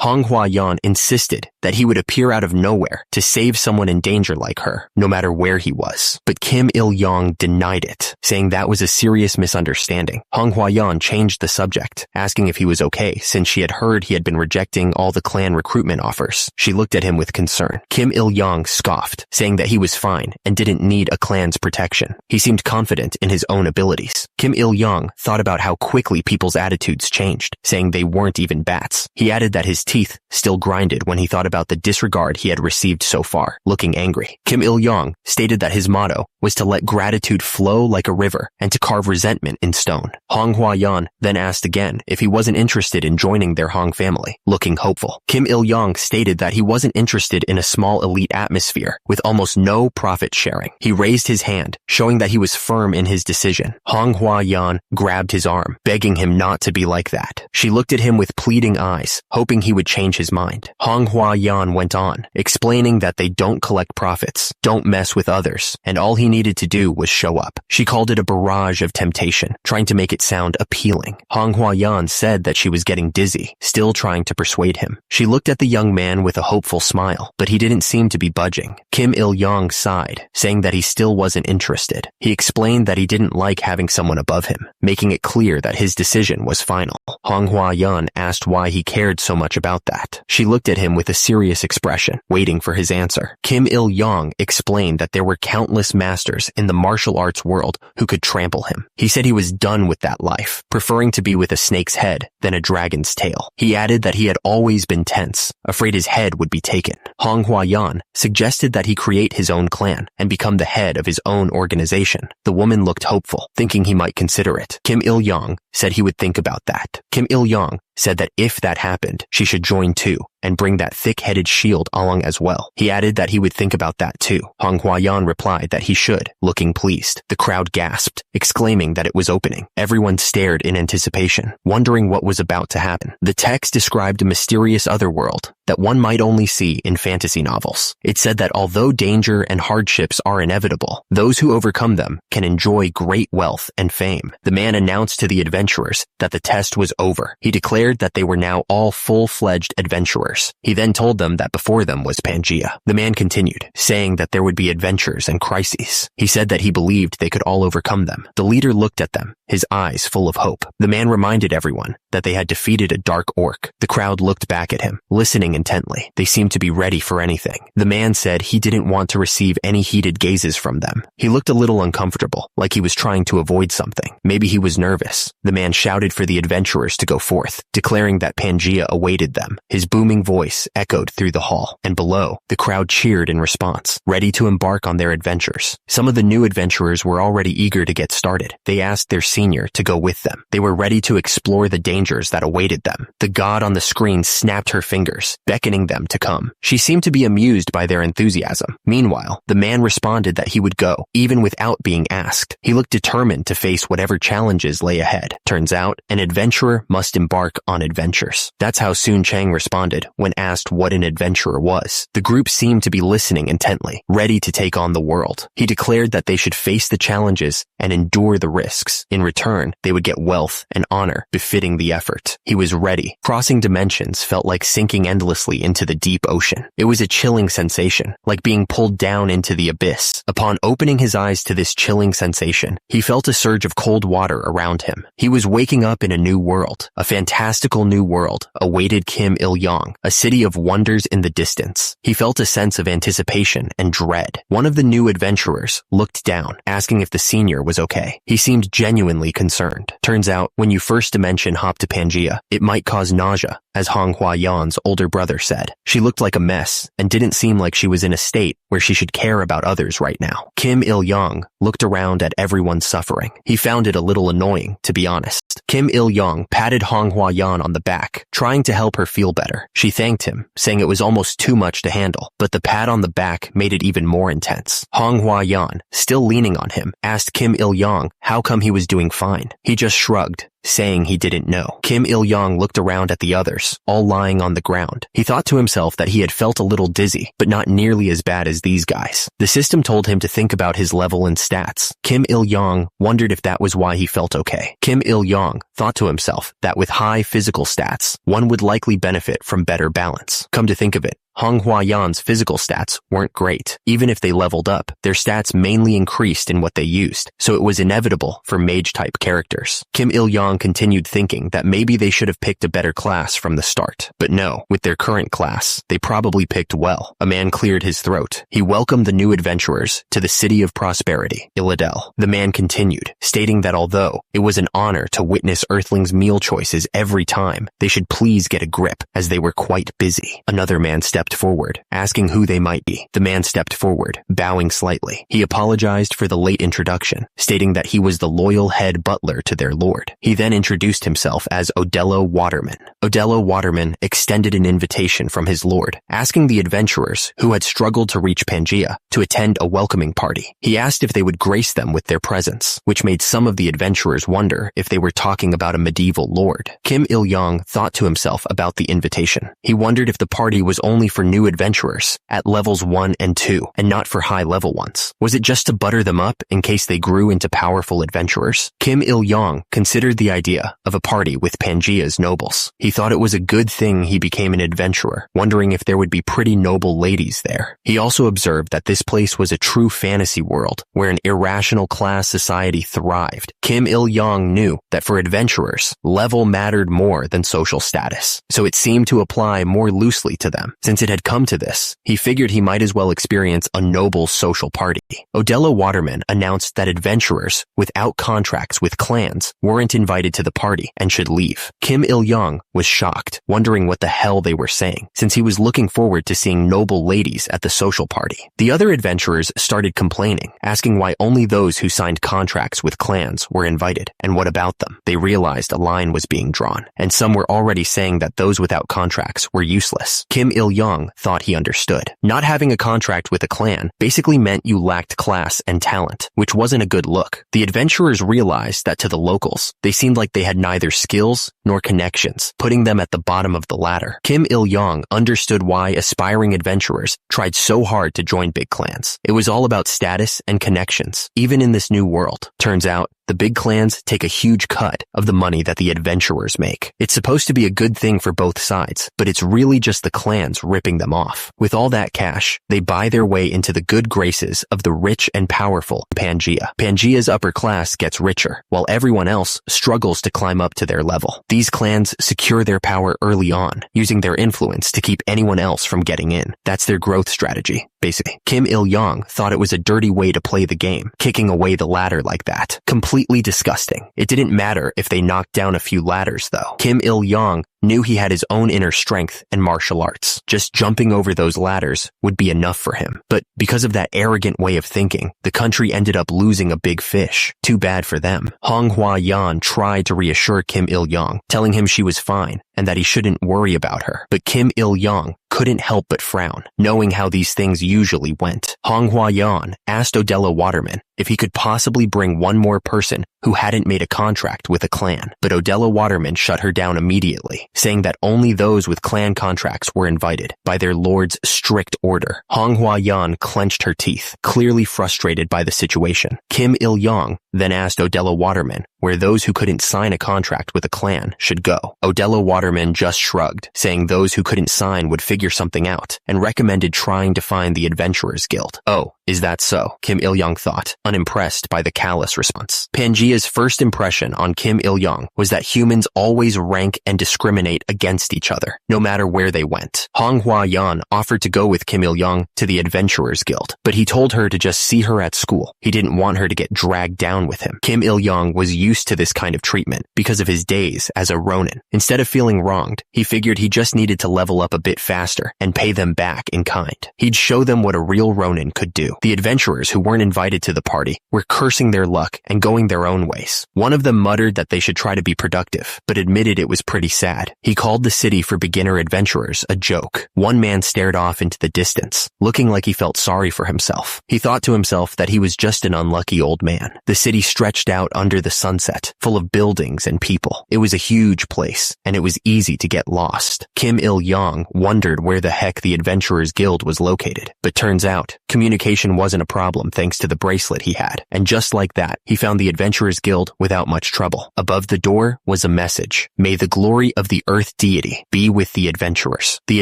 Manhwa insisted that he would appear out of nowhere to save someone in danger like her, no matter where he was. But Kim Il-young denied it, saying that was a serious misunderstanding. Manhwa changed the subject, asking if he was okay since she had heard he had been rejecting all the clan recruitment offers. She looked at him with concern. Kim Il-young scoffed, saying that he was fine and didn't need a clan's protection. He seemed confident in his own abilities. Kim Il-young thought about how quickly people's attitudes changed, saying they weren't even bats. He added that his teeth still grinded when he thought about the disregard he had received so far, looking angry. Kim Il-young stated that his motto was to let gratitude flow like a river and to carve resentment in stone. Manhwa then asked again if he wasn't interested in joining their Hong family, looking hopeful. Kim Il-young stated that he wasn't interested in a small elite atmosphere with almost no profit sharing. He raised his hand, showing that he was firm in his decision. Manhwa grabbed his arm, begging him not to be like that. She looked at him with pleading eyes, hoping he would change his mind. Manhwa went on, explaining that they don't collect profits, don't mess with others, and all he needed to do was show up. She called it a barrage of temptation, trying to make it sound appealing. Manhwa said that she was getting dizzy, still trying to persuade him. She looked at the young man with a hopeful smile, but he didn't seem to be budging. Kim Il-young sighed, saying that he still wasn't interested. He explained that he didn't like having someone above him, making it clear that his decision was final. Manhwa asked why he cared so much about that. She looked at him with a serious expression, waiting for his answer. Kim Il-young explained that there were countless masters in the martial arts world who could trample him. He said he was done with that life, preferring to be with a snake's head than a dragon's tail. He added that he had always been tense, afraid his head would be taken. Manhwa suggested that he create his own clan and become the head of his own organization. The woman looked hopeful, thinking he might consider it. Kim Il-young said he would think about that. Kim Il-young said that if that happened, she should join too and bring that thick-headed shield along as well. He added that he would think about that too. Manhwa replied that he should, looking pleased. The crowd gasped, exclaiming that it was opening. Everyone stared in anticipation, wondering what was about to happen. The text described a mysterious otherworld that one might only see in fantasy novels. It said that although danger and hardships are inevitable, those who overcome them can enjoy great wealth and fame. The man announced to the adventurers that the test was over. He declared that they were now all full-fledged adventurers. He then told them that before them was Pangea. The man continued, saying that there would be adventures and crises. He said that he believed they could all overcome them. The leader looked at them, his eyes full of hope. The man reminded everyone that they had defeated a dark orc. The crowd looked back at him, listening intently. They seemed to be ready for anything. The man said he didn't want to receive any heated gazes from them. He looked a little uncomfortable, like he was trying to avoid something. Maybe he was nervous. The man shouted for the adventurers to go forth, declaring that Pangea awaited them. His booming voice echoed through the hall, and below, the crowd cheered in response, ready to embark on their adventures. Some of the new adventurers were already eager to get started. They asked their senior to go with them. They were ready to explore the dangers that awaited them. The god on the screen snapped her fingers, beckoning them to come. She seemed to be amused by their enthusiasm. Meanwhile, the man responded that he would go, even without being asked. He looked determined to face whatever challenges lay ahead. Turns out, an adventurer must embark on adventures. That's how Sun Chang responded when asked what an adventurer was. The group seemed to be listening intently, ready to take on the world. He declared that they should face the challenges and endure the risks. In return, they would get wealth and honor befitting the effort. He was ready. Crossing dimensions felt like sinking endlessly into the deep ocean. It was a chilling sensation, like being pulled down into the abyss. Upon opening his eyes to this chilling sensation, he felt a surge of cold water around him. He was waking up in a new world. A fantastical new world awaited Kim Il-young, a city of wonders in the distance. He felt a sense of anticipation and dread. One of the new adventurers looked down, asking if the senior was okay. He seemed genuinely genuinely concerned. Turns out, when you first dimension hop to Pangea, it might cause nausea, as Honghua Yan's older brother said. She looked like a mess and didn't seem like she was in a state where she should care about others right now. Kim Il-young looked around at everyone suffering. He found it a little annoying, to be honest. Kim Il-young patted Honghua Yan on the back, trying to help her feel better. She thanked him, saying it was almost too much to handle, but the pat on the back made it even more intense. Honghua Yan, still leaning on him, asked Kim Il-young how come he was doing fine. He just shrugged, saying he didn't know. Kim Il-young looked around at the others, all lying on the ground. He thought to himself that he had felt a little dizzy, but not nearly as bad as these guys. The system told him to think about his level and stats. Kim Il-young wondered if that was why he felt okay. Kim Il-young thought to himself that with high physical stats, one would likely benefit from better balance. Come to think of it, Honghua Yan's physical stats weren't great. Even if they leveled up, their stats mainly increased in what they used, so it was inevitable for mage-type characters. Kim Il-young continued thinking that maybe they should have picked a better class from the start. But no, with their current class, they probably picked well. A man cleared his throat. He welcomed the new adventurers to the City of Prosperity, Illidel. The man continued, stating that although it was an honor to witness Earthlings' meal choices every time, they should please get a grip, as they were quite busy. Another man stepped forward, asking who they might be. The man stepped forward, bowing slightly. He apologized for the late introduction, stating that he was the loyal head butler to their lord. He then introduced himself as Yahello Waterman. Yahello Waterman extended an invitation from his lord, asking the adventurers, who had struggled to reach Pangea, to attend a welcoming party. He asked if they would grace them with their presence, which made some of the adventurers wonder if they were talking about a medieval lord. Kim Il-young thought to himself about the invitation. He wondered if the party was only for new adventurers at levels 1 and 2 and not for high-level ones. Was it just to butter them up in case they grew into powerful adventurers? Kim Il-young considered the idea of a party with Pangea's nobles. He thought it was a good thing he became an adventurer, wondering if there would be pretty noble ladies there. He also observed that this place was a true fantasy world where an irrational class society thrived. Kim Il-young knew that for adventurers, level mattered more than social status, so it seemed to apply more loosely to them. Since it had come to this, he figured he might as well experience a noble social party. Yahello Waterman announced that adventurers without contracts with clans weren't invited to the party and should leave. Kim Il-young was shocked, wondering what the hell they were saying, since he was looking forward to seeing noble ladies at the social party. The other adventurers started complaining, asking why only those who signed contracts with clans were invited, and what about them. They realized a line was being drawn, and some were already saying that those without contracts were useless. Kim Il-young thought he understood. Not having a contract with a clan basically meant you lacked class and talent, which wasn't a good look. The adventurers realized that to the locals, they seemed like they had neither skills nor connections, putting them at the bottom of the ladder. Kim Il-young understood why aspiring adventurers tried so hard to join big clans. It was all about status and connections, even in this new world. Turns out, the big clans take a huge cut of the money that the adventurers make. It's supposed to be a good thing for both sides, but it's really just the clans ripping them off. With all that cash, they buy their way into the good graces of the rich and powerful Pangea. Pangea's upper class gets richer, while everyone else struggles to climb up to their level. These clans secure their power early on, using their influence to keep anyone else from getting in. That's their growth strategy, basically. Kim Il-young thought it was a dirty way to play the game, kicking away the ladder like that. Completely disgusting. It didn't matter if they knocked down a few ladders, though. Kim Il-young knew he had his own inner strength and martial arts. Just jumping over those ladders would be enough for him. But because of that arrogant way of thinking, the country ended up losing a big fish. Too bad for them. Honghua Yan tried to reassure Kim Il-young, telling him she was fine and that he shouldn't worry about her. But Kim Il-young couldn't help but frown, knowing how these things usually went. Honghua Yan asked Yahello Waterman if he could possibly bring one more person who hadn't made a contract with a clan. But Yahello Waterman shut her down immediately, saying that only those with clan contracts were invited by their lord's strict order. Honghua Yan clenched her teeth, clearly frustrated by the situation. Kim Il-young then asked Yahello Waterman where those who couldn't sign a contract with a clan should go. Yahello Waterman just shrugged, saying those who couldn't sign would figure something out, and recommended trying to find the Adventurers Guild. Oh, is that so? Kim Il-young thought, unimpressed by the callous response. Pangea Mia's first impression on Kim Il-young was that humans always rank and discriminate against each other, no matter where they went. Hong Hua-yan offered to go with Kim Il-young to the Adventurers Guild, but he told her to just see her at school. He didn't want her to get dragged down with him. Kim Il-young was used to this kind of treatment because of his days as a ronin. Instead of feeling wronged, he figured he just needed to level up a bit faster and pay them back in kind. He'd show them what a real ronin could do. The adventurers who weren't invited to the party were cursing their luck and going their own ways. One of them muttered that they should try to be productive, but admitted it was pretty sad. He called the city for beginner adventurers a joke. One man stared off into the distance, looking like he felt sorry for himself. He thought to himself that he was just an unlucky old man. The city stretched out under the sunset, full of buildings and people. It was a huge place, and it was easy to get lost. Kim Il-young wondered where the heck the Adventurers Guild was located, but turns out, communication wasn't a problem thanks to the bracelet he had, and just like that, he found the Adventurers Guild without much trouble. Above the door was a message: "May the glory of the Earth Deity be with the adventurers." The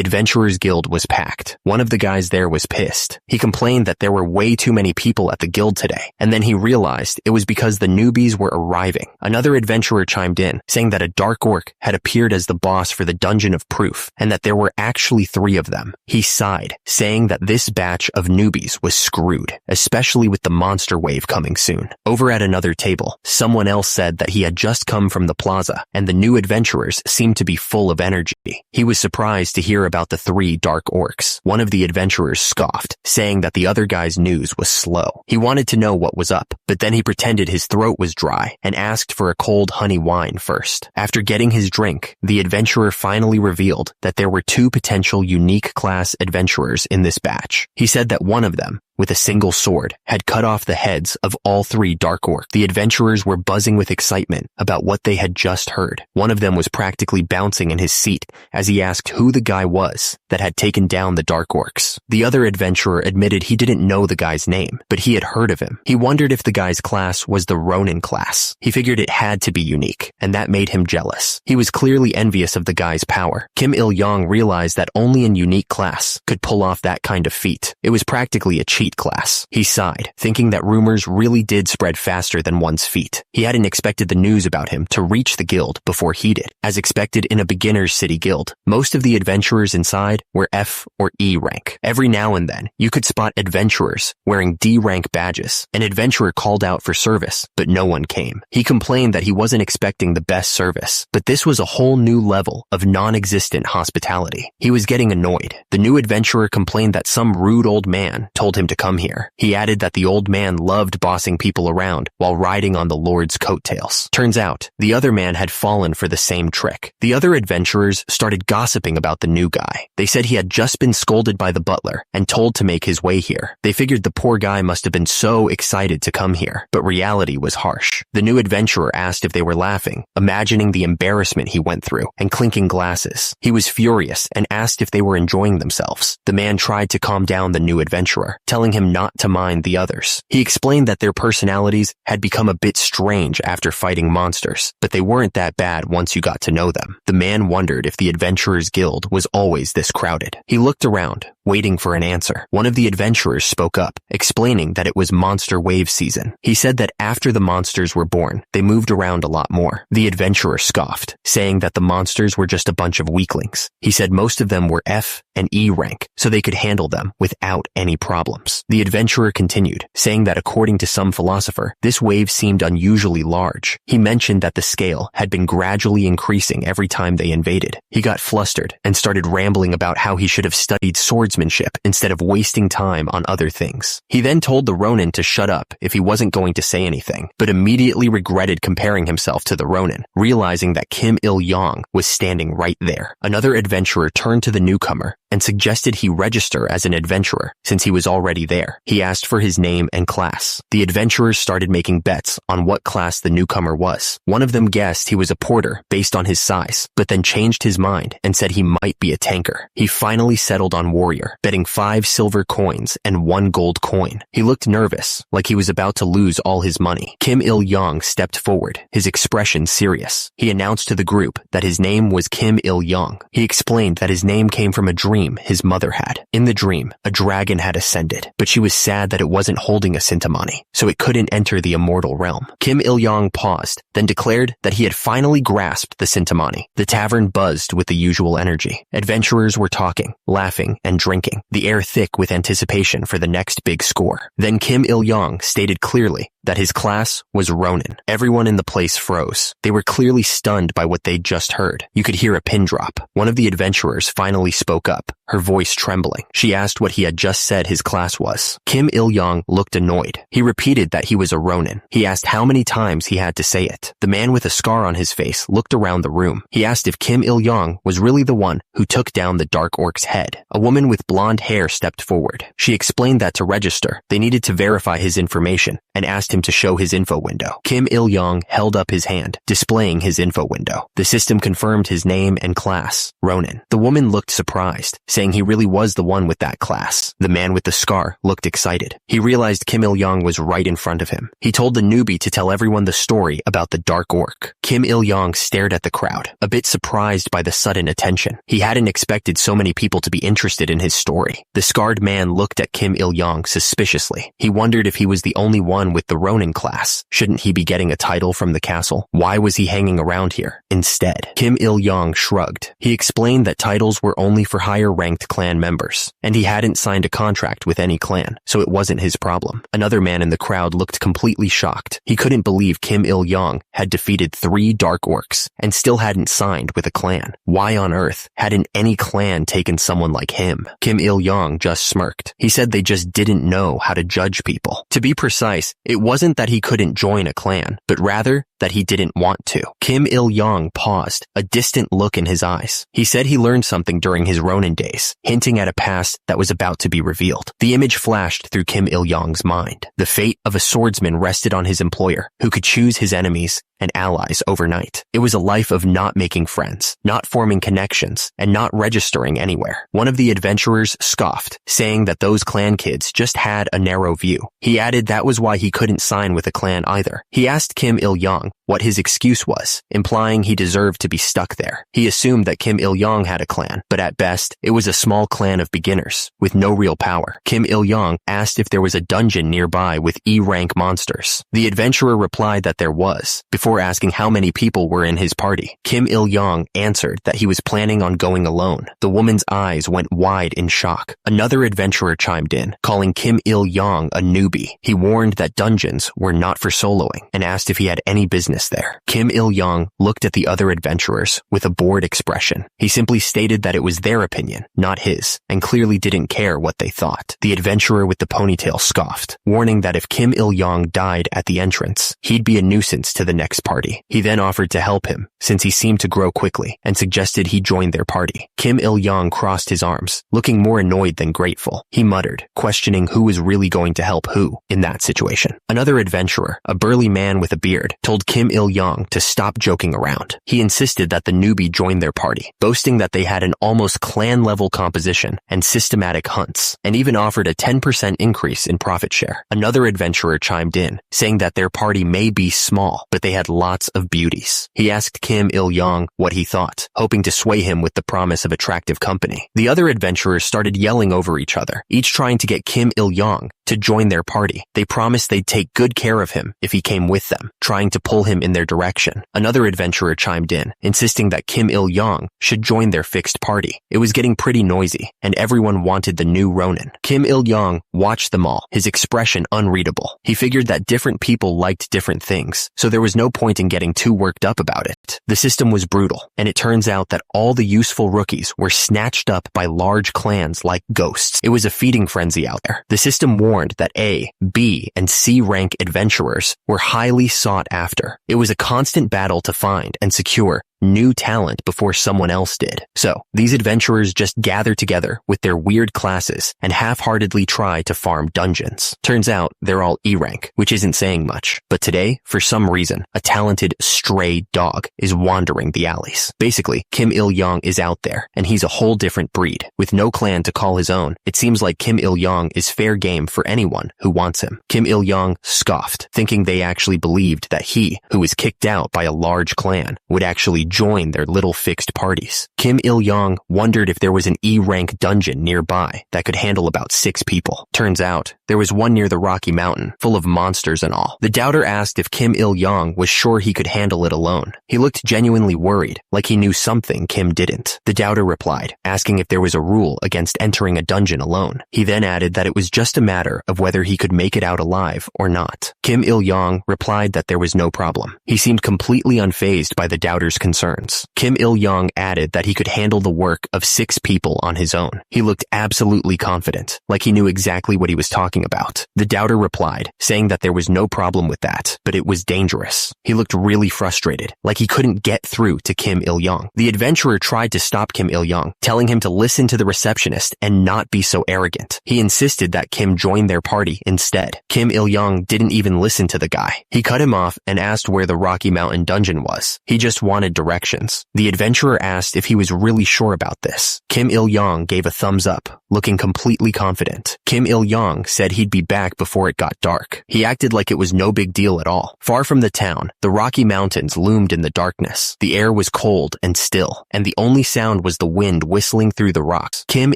Adventurers Guild was packed. One of the guys there was pissed. He complained that there were way too many people at the guild today, and then he realized it was because the newbies were arriving. Another adventurer chimed in, saying that a dark orc had appeared as the boss for the Dungeon of Proof, and that there were actually 3 of them. He sighed, saying that this batch of newbies was screwed, especially with the monster wave coming soon. Over at another table, someone else said that he had just come from the plaza, and the new adventurers seemed to be full of energy. He was surprised to hear about the 3 dark orcs. One of the adventurers scoffed, saying that the other guy's news was slow. He wanted to know what was up, but then he pretended his throat was dry and asked for a cold honey wine first. After getting his drink, the adventurer finally revealed that there were 2 potential unique class adventurers in this batch. He said that one of them, with a single sword, had cut off the heads of all 3 dark orcs. The adventurers were buzzing with excitement about what they had just heard. One of them was practically bouncing in his seat as he asked who the guy was that had taken down the dark orcs. The other adventurer admitted he didn't know the guy's name, but he had heard of him. He wondered if the guy's class was the Ronin class. He figured it had to be unique, and that made him jealous. He was clearly envious of the guy's power. Kim Il-young realized that only a unique class could pull off that kind of feat. It was practically a cheat class. He sighed, thinking that rumors really did spread faster than one's feet. He hadn't expected the news about him to reach the guild before he did. As expected in a beginner's city guild, most of the adventurers inside were F or E rank. Every now and then, you could spot adventurers wearing D rank badges. An adventurer called out for service, but no one came. He complained that he wasn't expecting the best service, but this was a whole new level of non-existent hospitality. He was getting annoyed. The new adventurer complained that some rude old man told him to come here. He added that the old man loved bossing people around while riding on the Lord's coattails. Turns out, the other man had fallen for the same trick. The other adventurers started gossiping about the new guy. They said he had just been scolded by the butler and told to make his way here. They figured the poor guy must have been so excited to come here, but reality was harsh. The new adventurer asked if they were laughing, imagining the embarrassment he went through, and clinking glasses. He was furious and asked if they were enjoying themselves. The man tried to calm down the new adventurer, telling him not to mind the others. He explained that their personalities had become a bit strange after fighting monsters, but they weren't that bad once you got to know them. The man wondered if the Adventurers Guild was always this crowded. He looked around, waiting for an answer. One of the adventurers spoke up, explaining that it was monster wave season. He said that after the monsters were born, they moved around a lot more. The adventurer scoffed, saying that the monsters were just a bunch of weaklings. He said most of them were F and E rank, so they could handle them without any problems. The adventurer continued, saying that according to some philosopher, this wave seemed unusually large. He mentioned that the scale had been gradually increasing every time they invaded. He got flustered and started rambling about how he should have studied swordsmanship instead of wasting time on other things. He then told the Ronin to shut up if he wasn't going to say anything, but immediately regretted comparing himself to the Ronin, realizing that Kim Il-young was standing right there. Another adventurer turned to the newcomer and suggested he register as an adventurer since he was already there. He asked for his name and class. The adventurers started making bets on what class the newcomer was. One of them guessed he was a porter based on his size, but then changed his mind and said he might be a tanker. He finally settled on warrior adventurer, betting 5 silver coins and 1 gold coin. He looked nervous, like he was about to lose all his money. Kim Il-young stepped forward, his expression serious. He announced to the group that his name was Kim Il-young. He explained that his name came from a dream his mother had. In the dream, a dragon had ascended, but she was sad that it wasn't holding a Sintamani, so it couldn't enter the immortal realm. Kim Il-young paused, then declared that he had finally grasped the Sintamani. The tavern buzzed with the usual energy. Adventurers were talking, laughing, and drinking, the air thick with anticipation for the next big score. Then Kim Il-young stated clearly that his class was Ronin. Everyone in the place froze. They were clearly stunned by what they'd just heard. You could hear a pin drop. One of the adventurers finally spoke up, her voice trembling. She asked what he had just said his class was. Kim Il-young looked annoyed. He repeated that he was a Ronin. He asked how many times he had to say it. The man with a scar on his face looked around the room. He asked if Kim Il-young was really the one who took down the Dark Orc's head. A woman with blonde hair stepped forward. She explained that to register, they needed to verify his information and asked him to show his info window. Kim Il-young held up his hand, displaying his info window. The system confirmed his name and class, Ronin. The woman looked surprised, saying he really was the one with that class. The man with the scar looked excited. He realized Kim Il-young was right in front of him. He told the newbie to tell everyone the story about the Dark Orc. Kim Il-young stared at the crowd, a bit surprised by the sudden attention. He hadn't expected so many people to be interested in his story. The scarred man looked at Kim Il-young suspiciously. He wondered if he was the only one with the Ronin class. Shouldn't he be getting a title from the castle? Why was he hanging around here instead? Kim Il-young shrugged. He explained that titles were only for higher-ranked clan members, and he hadn't signed a contract with any clan, so it wasn't his problem. Another man in the crowd looked completely shocked. He couldn't believe Kim Il-young had defeated 3 Dark Orcs and still hadn't signed with a clan. Why on earth hadn't any clan taken someone like him? Kim Il-young just smirked. He said they just didn't know how to judge people. To be precise, it wasn't that he couldn't join a clan, but rather that he didn't want to. Kim Il-young paused, a distant look in his eyes. He said he learned something during his Ronin days, hinting at a past that was about to be revealed. The image flashed through Kim Il-young's mind. The fate of a swordsman rested on his employer, who could choose his enemies and allies overnight. It was a life of not making friends, not forming connections, and not registering anywhere. One of the adventurers scoffed, saying that those clan kids just had a narrow view. He added that was why he couldn't sign with a clan either. He asked Kim Il-young what his excuse was, implying he deserved to be stuck there. He assumed that Kim Il-young had a clan, but at best, it was a small clan of beginners, with no real power. Kim Il-young asked if there was a dungeon nearby with E-rank monsters. The adventurer replied that there was, before asking how many people were in his party. Kim Il-young answered that he was planning on going alone. The woman's eyes went wide in shock. Another adventurer chimed in, calling Kim Il-young a newbie. He warned that dungeons were not for soloing, and asked if he had any business there. Kim Il-young looked at the other adventurers with a bored expression. He simply stated that it was their opinion, not his, and clearly didn't care what they thought. The adventurer with the ponytail scoffed, warning that if Kim Il-young died at the entrance, he'd be a nuisance to the next party. He then offered to help him, since he seemed to grow quickly, and suggested he join their party. Kim Il-young crossed his arms, looking more annoyed than grateful. He muttered, questioning who was really going to help who in that situation. Another adventurer, a burly man with a beard, told Kim Il-young to stop joking around. He insisted that the newbie join their party, boasting that they had an almost clan-level composition and systematic hunts, and even offered a 10% increase in profit share. Another adventurer chimed in, saying that their party may be small, but they had lots of beauties. He asked Kim Il-young what he thought, hoping to sway him with the promise of attractive company. The other adventurers started yelling over each other, each trying to get Kim Il-young to join their party. They promised they'd take good care of him if he came with them, trying to pull him in their direction. Another adventurer chimed in, insisting that Kim Il-young should join their fixed party. It was getting pretty noisy, and everyone wanted the new Ronin. Kim Il-young watched them all, his expression unreadable. He figured that different people liked different things, so there was no point in getting too worked up about it. The system was brutal, and it turns out that all the useful rookies were snatched up by large clans like ghosts. It was a feeding frenzy out there. The system warned that A, B, and C rank adventurers were highly sought after. It was a constant battle to find and secure new talent before someone else did. So, these adventurers just gather together with their weird classes and half-heartedly try to farm dungeons. Turns out, they're all E rank, which isn't saying much. But today, for some reason, a talented stray dog is wandering the alleys. Basically, Kim Il-young is out there, and he's a whole different breed. With no clan to call his own, it seems like Kim Il-young is fair game for anyone who wants him. Kim Il-young scoffed, thinking they actually believed that he, who was kicked out by a large clan, would actually join their little fixed parties. Kim Il-young wondered if there was an E-rank dungeon nearby that could handle about 6 people. Turns out, there was one near the Rocky Mountain, full of monsters and all. The doubter asked if Kim Il-young was sure he could handle it alone. He looked genuinely worried, like he knew something Kim didn't. The doubter replied, asking if there was a rule against entering a dungeon alone. He then added that it was just a matter of whether he could make it out alive or not. Kim Il-young replied that there was no problem. He seemed completely unfazed by the doubter's concerns. Kim Il-young added that he could handle the work of 6 people on his own. He looked absolutely confident, like he knew exactly what he was talking about. The doubter replied, saying that there was no problem with that, but it was dangerous. He looked really frustrated, like he couldn't get through to Kim Il-young. The adventurer tried to stop Kim Il-young, telling him to listen to the receptionist and not be so arrogant. He insisted that Kim join their party instead. Kim Il-young didn't even listen to the guy. He cut him off and asked where the Rocky Mountain dungeon was. He just wanted directions. The adventurer asked if he was really sure about this. Kim Il-young gave a thumbs up, looking completely confident. Kim Il-young said he'd be back before it got dark. He acted like it was no big deal at all. Far from the town, the Rocky Mountains loomed in the darkness. The air was cold and still, and the only sound was the wind whistling through the rocks. Kim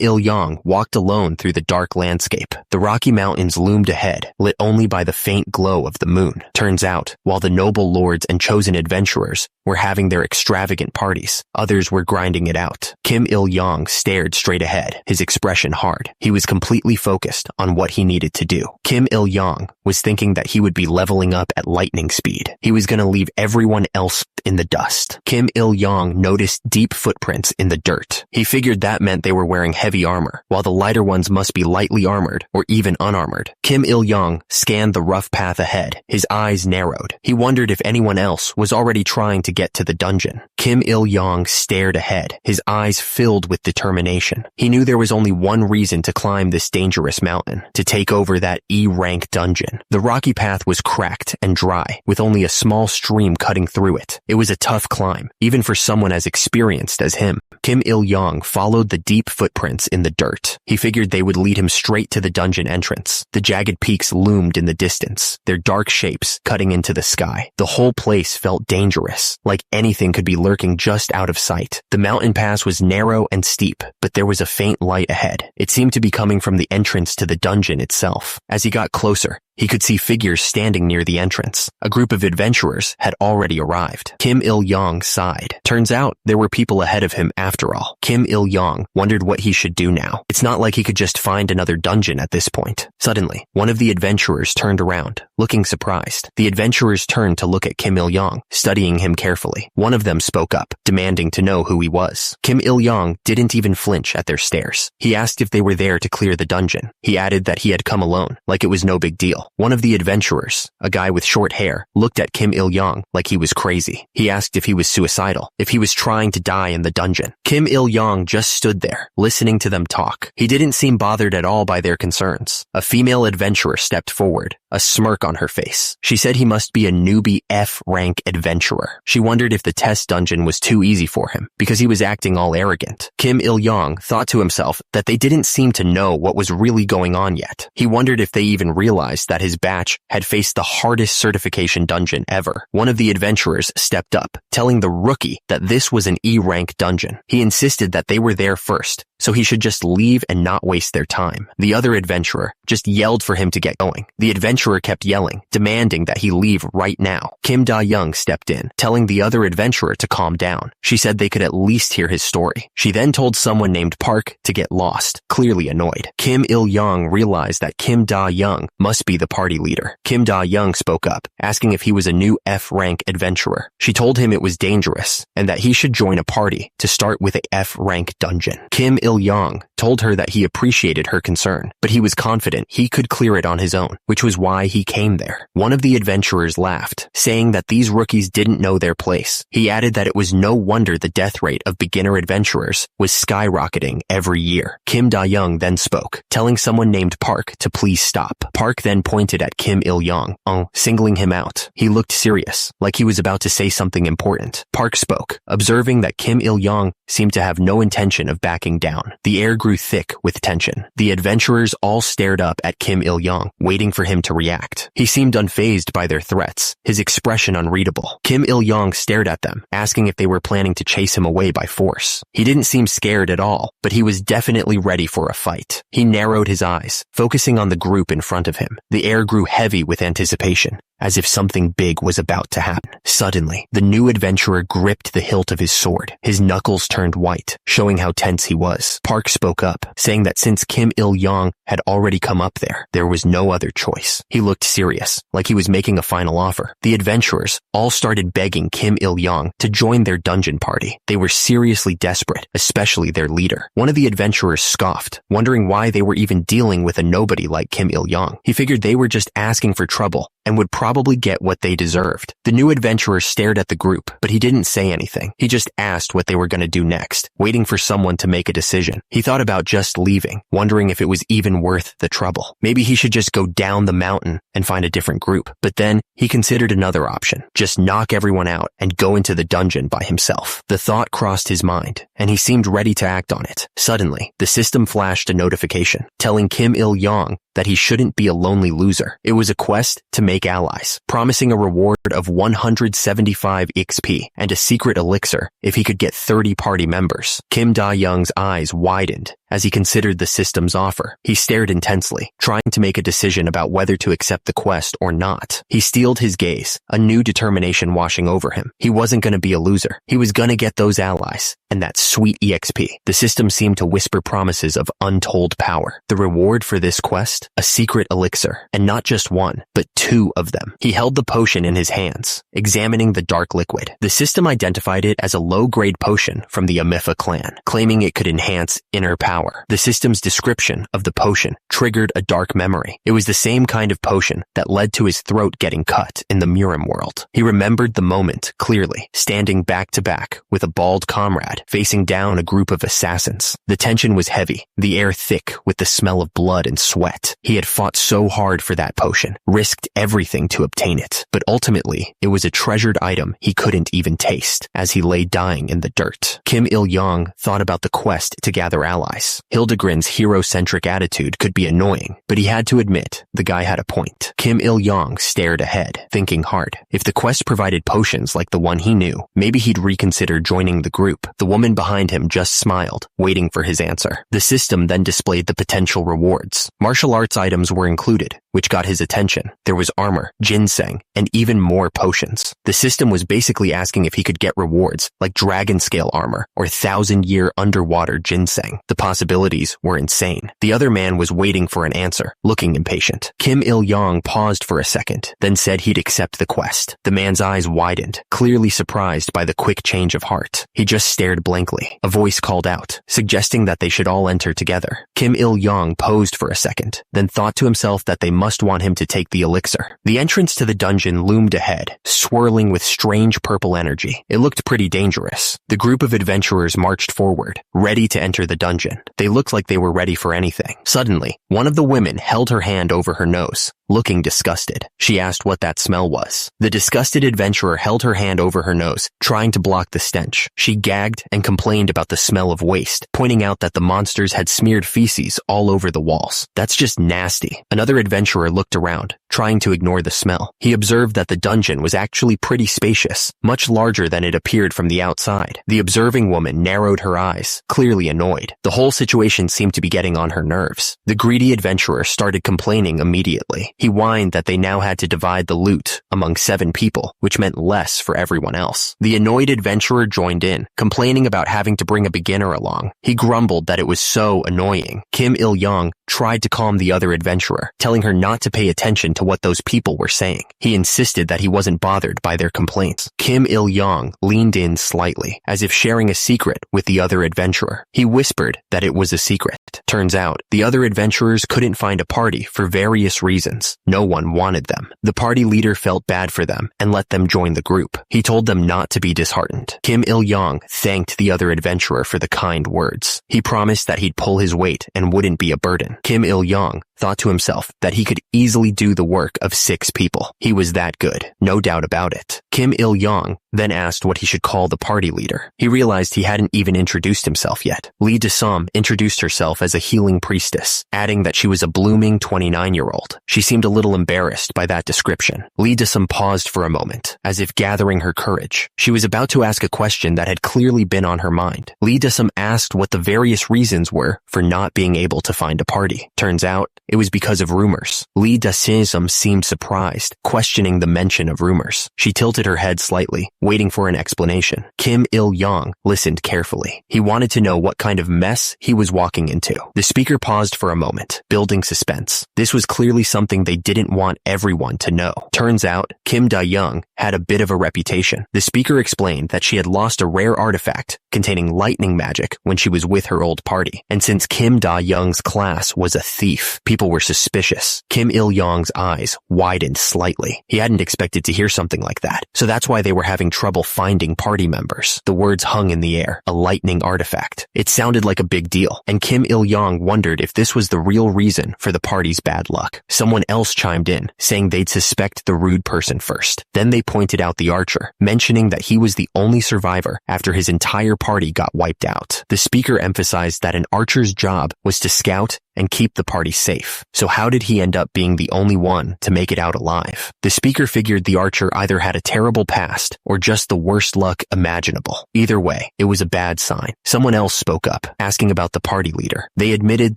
Il-young walked alone through the dark landscape. The Rocky Mountains loomed ahead, lit only by the faint glow of the moon. Turns out, while the noble lords and chosen adventurers were having their extravagant parties, others were grinding it out. Kim Il-young stared straight ahead, his expression hard. He was completely focused on what he needed to do. Kim Il-young was thinking that he would be leveling up at lightning speed. He was going to leave everyone else in the dust. Kim Il-young noticed deep footprints in the dirt. He figured that meant they were wearing heavy armor, while the lighter ones must be lightly armored or even unarmored. Kim Il-young scanned the rough path ahead. His eyes narrowed. He wondered if anyone else was already trying to get to the dungeon. Kim Il-young stared ahead, his eyes filled with determination. He knew there was only one reason to climb this dangerous mountain, to take over that E-rank dungeon. The rocky path was cracked and dry, with only a small stream cutting through it. It was a tough climb, even for someone as experienced as him. Kim Il-young followed the deep footprints in the dirt. He figured they would lead him straight to the dungeon entrance. The jagged peaks loomed in the distance, their dark shapes cutting into the sky. The whole place felt dangerous, like anything could be lurking just out of sight. The mountain pass was narrow and steep, but there was a faint light ahead. It seemed to be coming from the entrance to the dungeon itself. As he got closer, he could see figures standing near the entrance. A group of adventurers had already arrived. Kim Il-young sighed. Turns out there were people ahead of him after all. Kim Il-young wondered what he should do now. It's not like he could just find another dungeon at this point. Suddenly, one of the adventurers turned around, looking surprised. The adventurers turned to look at Kim Il-young, studying him carefully. One of them spoke up, demanding to know who he was. Kim Il-young didn't even flinch at their stares. He asked if they were there to clear the dungeon. He added that he had come alone, like it was no big deal. One of the adventurers, a guy with short hair, looked at Kim Il-young like he was crazy. He asked if he was suicidal, if he was trying to die in the dungeon. Kim Il-young just stood there, listening to them talk. He didn't seem bothered at all by their concerns. A female adventurer stepped forward, a smirk on her face. She said he must be a newbie F-rank adventurer. She wondered if the test dungeon was too easy for him, because he was acting all arrogant. Kim Il-young thought to himself that they didn't seem to know what was really going on yet. He wondered if they even realized that his batch had faced the hardest certification dungeon ever. One of the adventurers stepped up, telling the rookie that this was an E-rank dungeon. He insisted that they were there first, so he should just leave and not waste their time. The other adventurer just yelled for him to get going. The adventurer kept yelling, demanding that he leave right now. Kim Da-young stepped in, telling the other adventurer to calm down. She said they could at least hear his story. She then told someone named Park to get lost, clearly annoyed. Kim Il-young realized that Kim Da-young must be the party leader. Kim Da-young spoke up, asking if he was a new F-rank adventurer. She told him it was dangerous, and that he should join a party to start with a F-rank dungeon. Kim Il Il-yong told her that he appreciated her concern, but he was confident he could clear it on his own, which was why he came there. One of the adventurers laughed, saying that these rookies didn't know their place. He added that it was no wonder the death rate of beginner adventurers was skyrocketing every year. Kim Da-young then spoke, telling someone named Park to please stop. Park then pointed at Kim Il-yong, singling him out. He looked serious, like he was about to say something important. Park spoke, observing that Kim Il-yong seemed to have no intention of backing down. The air grew thick with tension. The adventurers all stared up at Kim Il-yong, waiting for him to react. He seemed unfazed by their threats, his expression unreadable. Kim Il-yong stared at them, asking if they were planning to chase him away by force. He didn't seem scared at all, but he was definitely ready for a fight. He narrowed his eyes, focusing on the group in front of him. The air grew heavy with anticipation, as if something big was about to happen. Suddenly, the new adventurer gripped the hilt of his sword. His knuckles turned white, showing how tense he was. Park spoke up, saying that since Kim Il-yong had already come up there was no other choice. He looked serious, like he was making a final offer. The adventurers all started begging Kim Il-yong to join their dungeon party. They were seriously desperate, especially their leader. One of the adventurers scoffed, wondering why they were even dealing with a nobody like Kim Il-yong. He figured they were just asking for trouble and would probably get what they deserved. The new adventurer stared at the group, but he didn't say anything. He just asked what they were going to do next, waiting for someone to make a decision. He thought about just leaving, wondering if it was even worth the trouble. Maybe he should just go down the mountain and find a different group. But then he considered another option, just knock everyone out and go into the dungeon by himself. The thought crossed his mind, and he seemed ready to act on it. Suddenly, the system flashed a notification, telling Kim Il-yong that he shouldn't be a lonely loser. It was a quest to make allies, promising a reward of 175 XP and a secret elixir if he could get 30 party members. Kim Da-young's eyes widened as he considered the system's offer. He stared intensely, trying to make a decision about whether to accept the quest or not. He steeled his gaze, a new determination washing over him. He wasn't going to be a loser. He was going to get those allies and that sweet EXP. The system seemed to whisper promises of untold power. The reward for this quest? A secret elixir, and not just one, but two of them. He held the potion in his hands, examining the dark liquid. The system identified it as a low-grade potion from the Amifa clan, claiming it could enhance inner power. The system's description of the potion triggered a dark memory. It was the same kind of potion that led to his throat getting cut in the Murim world. He remembered the moment clearly, standing back to back with a bald comrade, facing down a group of assassins. The tension was heavy, the air thick with the smell of blood and sweat. He had fought so hard for that potion, risked everything to obtain it, but ultimately, it was a treasured item he couldn't even taste as he lay dying in the dirt. Kim Il-yong thought about the quest to gather allies. Hildegrin's hero-centric attitude could be annoying, but he had to admit the guy had a point. Kim Il-yong stared ahead, thinking hard. If the quest provided potions like the one he knew, maybe he'd reconsider joining the group. The woman behind him just smiled, waiting for his answer. The system then displayed the potential rewards. Martial arts items were included, which got his attention. There was armor, ginseng, and even more potions. The system was basically asking if he could get rewards like dragon scale armor or 1,000-year underwater ginseng. The possibilities were insane. The other man was waiting for an answer, looking impatient. Kim Il-yong paused for a second, then said he'd accept the quest. The man's eyes widened, clearly surprised by the quick change of heart. He just stared blankly. A voice called out, suggesting that they should all enter together. Kim Il-yong posed for a second, then thought to himself that they must want him to take the elixir. The entrance to the dungeon loomed ahead, swirling with strange purple energy. It looked pretty dangerous. The group of adventurers marched forward, ready to enter the dungeon. They looked like they were ready for anything. Suddenly, one of the women held her hand over her nose, looking disgusted. She asked what that smell was. The disgusted adventurer held her hand over her nose, trying to block the stench. She gagged and complained about the smell of waste, pointing out that the monsters had smeared feces all over the walls. That's just nasty. Another adventurer looked around, trying to ignore the smell. He observed that the dungeon was actually pretty spacious, much larger than it appeared from the outside. The observing woman narrowed her eyes, clearly annoyed. The whole situation seemed to be getting on her nerves. The greedy adventurer started complaining immediately. He whined that they now had to divide the loot among 7 people, which meant less for everyone else. The annoyed adventurer joined in, complaining about having to bring a beginner along. He grumbled that it was so annoying. anything. Kim Il-young tried to calm the other adventurer, telling her not to pay attention to what those people were saying. He insisted that he wasn't bothered by their complaints. Kim Il-young leaned in slightly, as if sharing a secret with the other adventurer. He whispered that it was a secret. Turns out, the other adventurers couldn't find a party for various reasons. No one wanted them. The party leader felt bad for them and let them join the group. He told them not to be disheartened. Kim Il-young thanked the other adventurer for the kind words. He promised that he'd pull his weight and wouldn't be a burden. Kim Il-young thought to himself that he could easily do the work of 6 people. He was that good, no doubt about it. Kim Il-young then asked what he should call the party leader. He realized he hadn't even introduced himself yet. Lee Desum introduced herself as a healing priestess, adding that she was a blooming 29-year-old. She seemed a little embarrassed by that description. Lee Desum paused for a moment, as if gathering her courage. She was about to ask a question that had clearly been on her mind. Lee Desum asked what the various reasons were for not being able to find a party. Turns out, it was because of rumors. Lee Desum seemed surprised, questioning the mention of rumors. She tilted her head slightly, waiting for an explanation. Kim Il-young listened carefully. He wanted to know what kind of mess he was walking into. The speaker paused for a moment, building suspense. This was clearly something they didn't want everyone to know. Turns out, Kim Da-young had a bit of a reputation. The speaker explained that she had lost a rare artifact containing lightning magic when she was with her old party. And since Kim Da-young's class was a thief, people were suspicious. Kim Il-young's eyes widened slightly. He hadn't expected to hear something like that, so that's why they were having trouble finding party members. The words hung in the air, a lightning artifact. It sounded like a big deal, and Kim Il-young wondered if this was the real reason for the party's bad luck. Someone else chimed in, saying they'd suspect the rude person first. Then they pointed out the archer, mentioning that he was the only survivor after his entire party got wiped out. The speaker emphasized that an archer's job was to scout and keep the party safe. So how did he end up being the only one to make it out alive? The speaker figured the archer either had a terrible past or just the worst luck imaginable. Either way, it was a bad sign. Someone else spoke up, asking about the party leader. They admitted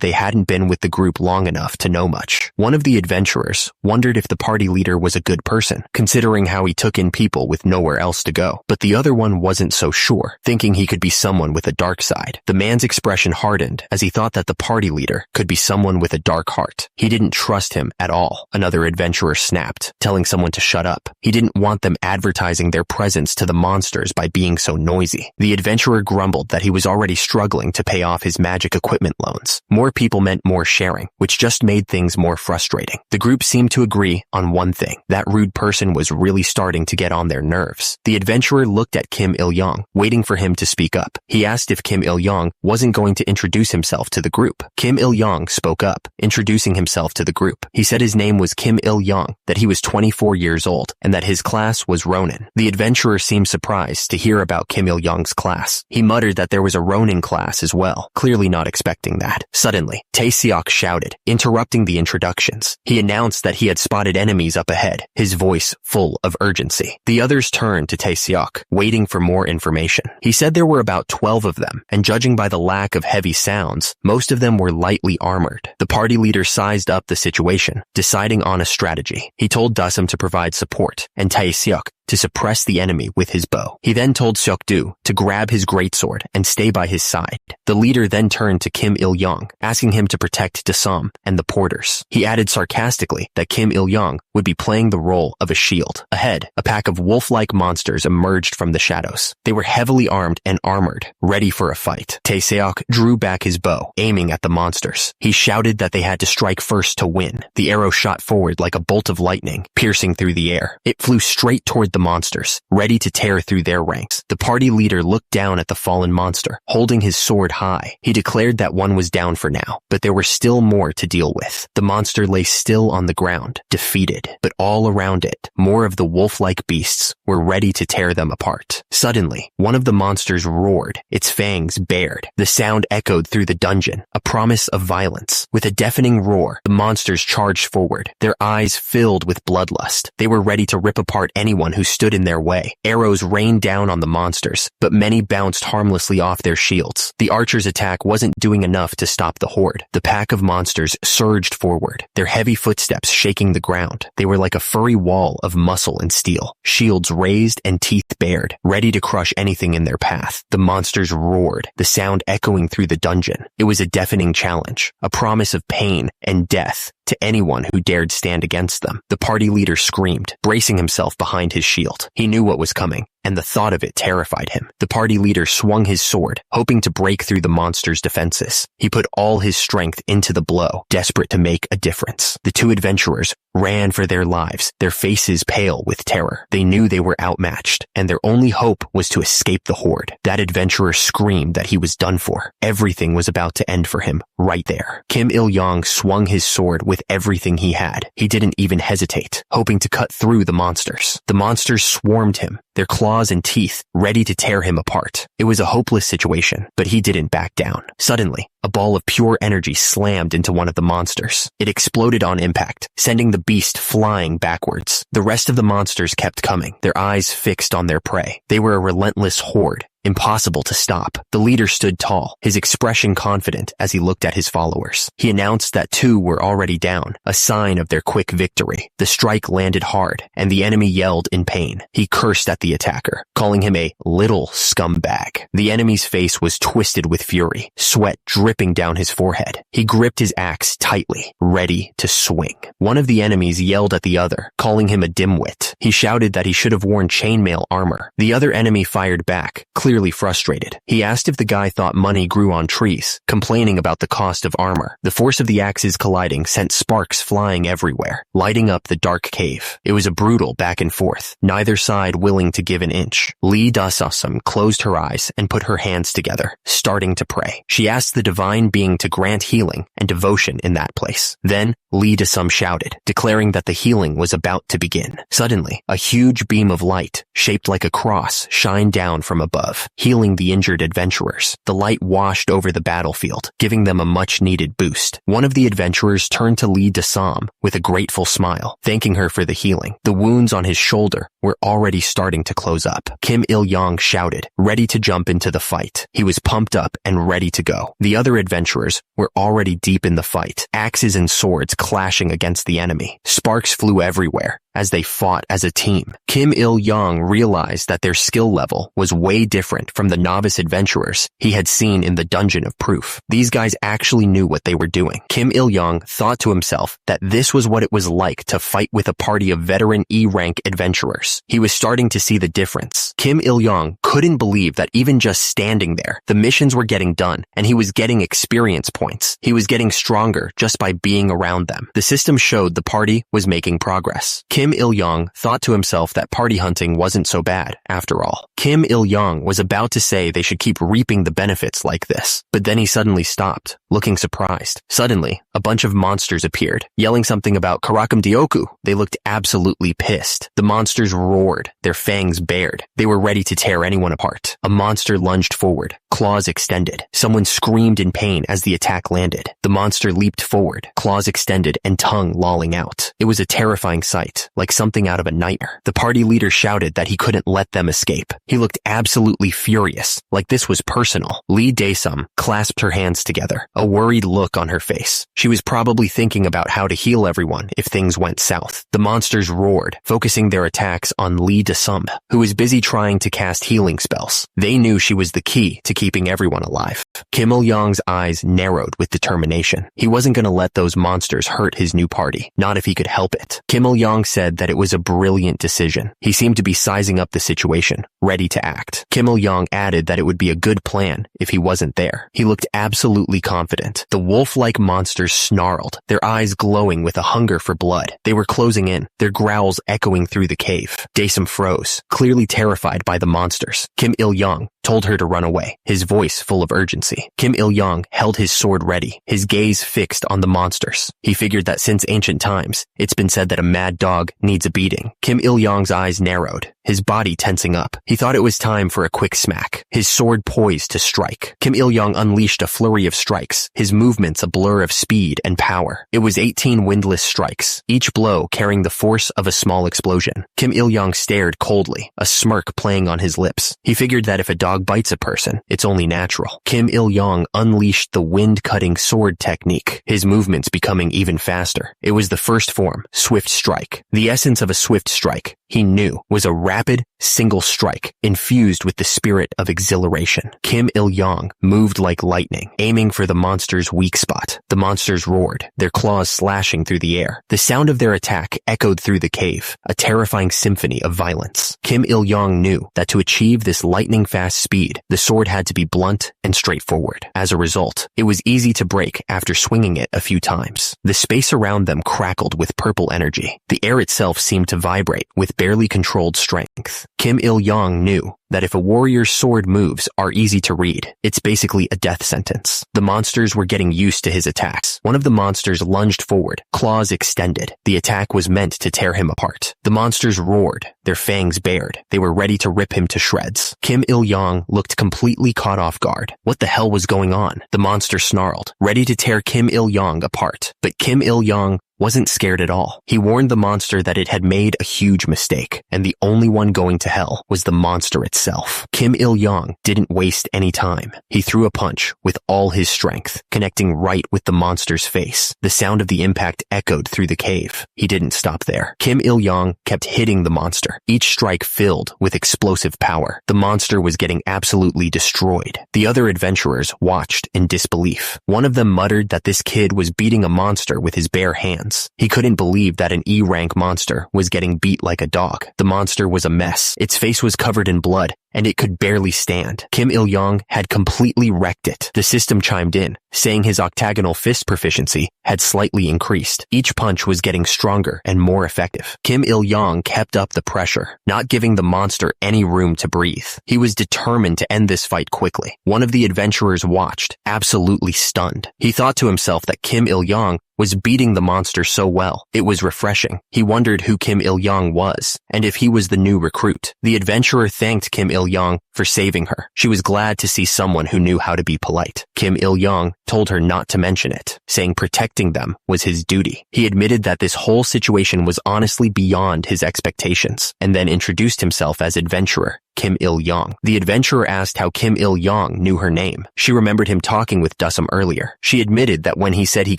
they hadn't been with the group long enough to know much. One of the adventurers wondered if the party leader was a good person, considering how he took in people with nowhere else to go. But the other one wasn't so sure, thinking he could be someone with a dark side. The man's expression hardened as he thought that the party leader could be someone with a dark heart. He didn't trust him at all. Another adventurer snapped, telling someone to shut up. He didn't want them advertising their presence to the monsters by being so noisy. The adventurer grumbled that he was already struggling to pay off his magic equipment loans. More people meant more sharing, which just made things more frustrating. The group seemed to agree on one thing. That rude person was really starting to get on their nerves. The adventurer looked at Kim Il-young, waiting for him to speak up. He asked if Kim Il-young wasn't going to introduce himself to the group. Kim Il-young spoke up, introducing himself to the group. He said his name was Kim Il-young, that he was 24 years old, and that his class was Ronin. The adventurer seemed surprised to hear about Kim Il-young's class. He muttered that there was a Ronin class as well, clearly not expecting that. Suddenly, Tae-seok shouted, interrupting the introductions. He announced that he had spotted enemies up ahead, his voice full of urgency. The others turned to Tae-seok, waiting for more information. He said there were about 12 of them, and judging by the lack of heavy sounds, most of them were lightly armored. The party leader sized up the situation, deciding on a strategy. He told Dasum to provide support, and Tae-seok to suppress the enemy with his bow. He then told Seok-do to grab his greatsword and stay by his side. The leader then turned to Kim Il-young, asking him to protect Dasum and the porters. He added sarcastically that Kim Il-young would be playing the role of a shield. Ahead, a pack of wolf-like monsters emerged from the shadows. They were heavily armed and armored, ready for a fight. Tae-seok drew back his bow, aiming at the monsters. He shouted that they had to strike first to win. The arrow shot forward like a bolt of lightning, piercing through the air. It flew straight toward the monsters, ready to tear through their ranks. The party leader looked down at the fallen monster, holding his sword high. He declared that one was down for now, but there were still more to deal with. The monster lay still on the ground, defeated, but all around it, more of the wolf-like beasts were ready to tear them apart. Suddenly, one of the monsters roared, its fangs bared. The sound echoed through the dungeon, a promise of violence. With a deafening roar, the monsters charged forward, their eyes filled with bloodlust. They were ready to rip apart anyone who stood in their way. Arrows rained down on the monsters, but many bounced harmlessly off their shields. The archer's attack wasn't doing enough to stop the horde. The pack of monsters surged forward, their heavy footsteps shaking the ground. They were like a furry wall of muscle and steel, shields raised and teeth bared, ready to crush anything in their path. The monsters roared, the sound echoing through the dungeon. It was a deafening challenge, a promise of pain and death to anyone who dared stand against them. The party leader screamed, bracing himself behind his shield. He knew what was coming, and the thought of it terrified him. The party leader swung his sword, hoping to break through the monster's defenses. He put all his strength into the blow, desperate to make a difference. The two adventurers ran for their lives, their faces pale with terror. They knew they were outmatched, and their only hope was to escape the horde. That adventurer screamed that he was done for. Everything was about to end for him, right there. Kim Il-yong swung his sword with everything he had. He didn't even hesitate, hoping to cut through the monsters. The monsters swarmed him, their claws and teeth ready to tear him apart. It was a hopeless situation, but he didn't back down. Suddenly, a ball of pure energy slammed into one of the monsters. It exploded on impact, sending the beast flying backwards. The rest of the monsters kept coming, their eyes fixed on their prey. They were a relentless horde, impossible to stop. The leader stood tall, his expression confident as he looked at his followers. He announced that 2 were already down, a sign of their quick victory. The strike landed hard, and the enemy yelled in pain. He cursed at the attacker, calling him a little scumbag. The enemy's face was twisted with fury, sweat dripping down his forehead. He gripped his axe tightly, ready to swing. One of the enemies yelled at the other, calling him a dimwit. He shouted that he should have worn chainmail armor. The other enemy fired back, clearly frustrated. He asked if the guy thought money grew on trees, complaining about the cost of armor. The force of the axes colliding sent sparks flying everywhere, lighting up the dark cave. It was a brutal back and forth, neither side willing to give an inch. Lee Da-sum closed her eyes and put her hands together, starting to pray. She asked the divine being to grant healing and devotion in that place. Then, Lee Da-sum shouted, declaring that the healing was about to begin. Suddenly, a huge beam of light, shaped like a cross, shined down from above, healing the injured adventurers. The light washed over the battlefield, giving them a much-needed boost. One of the adventurers turned to Lee Da-sum with a grateful smile, thanking her for the healing. The wounds on his shoulder were already starting to close up. Kim Il-yong shouted, ready to jump into the fight. He was pumped up and ready to go. The other adventurers were already deep in the fight, axes and swords clashing against the enemy. Sparks flew everywhere as they fought as a team. Kim Il-yong realized that their skill level was way different from the novice adventurers he had seen in the Dungeon of Proof. These guys actually knew what they were doing. Kim Il-yong thought to himself that this was what it was like to fight with a party of veteran E-rank adventurers. He was starting to see the difference. Kim Il-yong couldn't believe that even just standing there, the missions were getting done, and he was getting experience points. He was getting stronger just by being around them. The system showed the party was making progress. Kim Il-yong thought to himself that party hunting wasn't so bad, after all. Kim Il-yong was about to say they should keep reaping the benefits like this, but then he suddenly stopped, looking surprised. Suddenly, a bunch of monsters appeared, yelling something about Karakam Dioku. They looked absolutely pissed. The monsters roared, their fangs bared. They were ready to tear anyone apart. A monster lunged forward, claws extended. Someone screamed in pain as the attack landed. The monster leaped forward, claws extended and tongue lolling out. It was a terrifying sight, like something out of a nightmare. The party leader shouted that he couldn't let them escape. He looked absolutely furious, like this was personal. Lee Da-sum clasped her hands together, a worried look on her face. She was probably thinking about how to heal everyone if things went south. The monsters roared, focusing their attacks on Lee Da-sum, who was busy trying to cast healing spells. They knew she was the key to keeping everyone alive. Kim Il-yong's eyes narrowed with determination. He wasn't going to let those monsters hurt his new party, not if he could help it. Kim Il-yong said that it was a brilliant decision. He seemed to be sizing up the situation, ready to act. Kim Il-yong added that it would be a good plan if he wasn't there. He looked absolutely confident. The wolf-like monsters snarled, their eyes glowing with a hunger for blood. They were closing in, their growls echoing through the cave. Da-sum froze, clearly terrified by the monsters. Kim Il-yong told her to run away, his voice full of urgency. Kim Il-yong held his sword ready, his gaze fixed on the monsters. He figured that since ancient times, it's been said that a mad dog needs a beating. Kim Il-yong's eyes narrowed, his body tensing up. He thought it was time for a quick smack, his sword poised to strike. Kim Il-yong unleashed a flurry of strikes, his movements a blur of speed and power. It was 18 windless strikes, each blow carrying the force of a small explosion. Kim Il-yong stared coldly, a smirk playing on his lips. He figured that if a dog bites a person, it's only natural. Kim Il-yong unleashed the wind-cutting sword technique, his movements becoming even faster. It was the first form, swift strike. The The essence of a swift strike, he knew, was a rapid, single strike, infused with the spirit of exhilaration. Kim Il-yong moved like lightning, aiming for the monster's weak spot. The monsters roared, their claws slashing through the air. The sound of their attack echoed through the cave, a terrifying symphony of violence. Kim Il-yong knew that to achieve this lightning-fast speed, the sword had to be blunt and straightforward. As a result, it was easy to break after swinging it a few times. The space around them crackled with purple energy. The air itself seemed to vibrate with barely controlled strength. Kim Il-yong knew that if a warrior's sword moves are easy to read, it's basically a death sentence. The monsters were getting used to his attacks. One of the monsters lunged forward, claws extended. The attack was meant to tear him apart. The monsters roared, their fangs bared. They were ready to rip him to shreds. Kim Il-yong looked completely caught off guard. What the hell was going on? The monster snarled, ready to tear Kim Il-yong apart. But Kim Il-yong wasn't scared at all. He warned the monster that it had made a huge mistake, and the only one going to hell was the monster itself. Kim Il-yong didn't waste any time. He threw a punch with all his strength, connecting right with the monster's face. The sound of the impact echoed through the cave. He didn't stop there. Kim Il-yong kept hitting the monster, each strike filled with explosive power. The monster was getting absolutely destroyed. The other adventurers watched in disbelief. One of them muttered that this kid was beating a monster with his bare hands. He couldn't believe that an E-rank monster was getting beat like a dog. The monster was a mess. Its face was covered in blood, and it could barely stand. Kim Il-yong had completely wrecked it. The system chimed in, saying his octagonal fist proficiency had slightly increased. Each punch was getting stronger and more effective. Kim Il-yong kept up the pressure, not giving the monster any room to breathe. He was determined to end this fight quickly. One of the adventurers watched, absolutely stunned. He thought to himself that Kim Il-yong was beating the monster so well. It was refreshing. He wondered who Kim Il-yong was, and if he was the new recruit. The adventurer thanked Kim Il-yong for saving her. She was glad to see someone who knew how to be polite. Kim Il-yong told her not to mention it, saying protecting them was his duty. He admitted that this whole situation was honestly beyond his expectations, and then introduced himself as adventurer Kim Il-yong. The adventurer asked how Kim Il-yong knew her name. She remembered him talking with Dusum earlier. She admitted that when he said he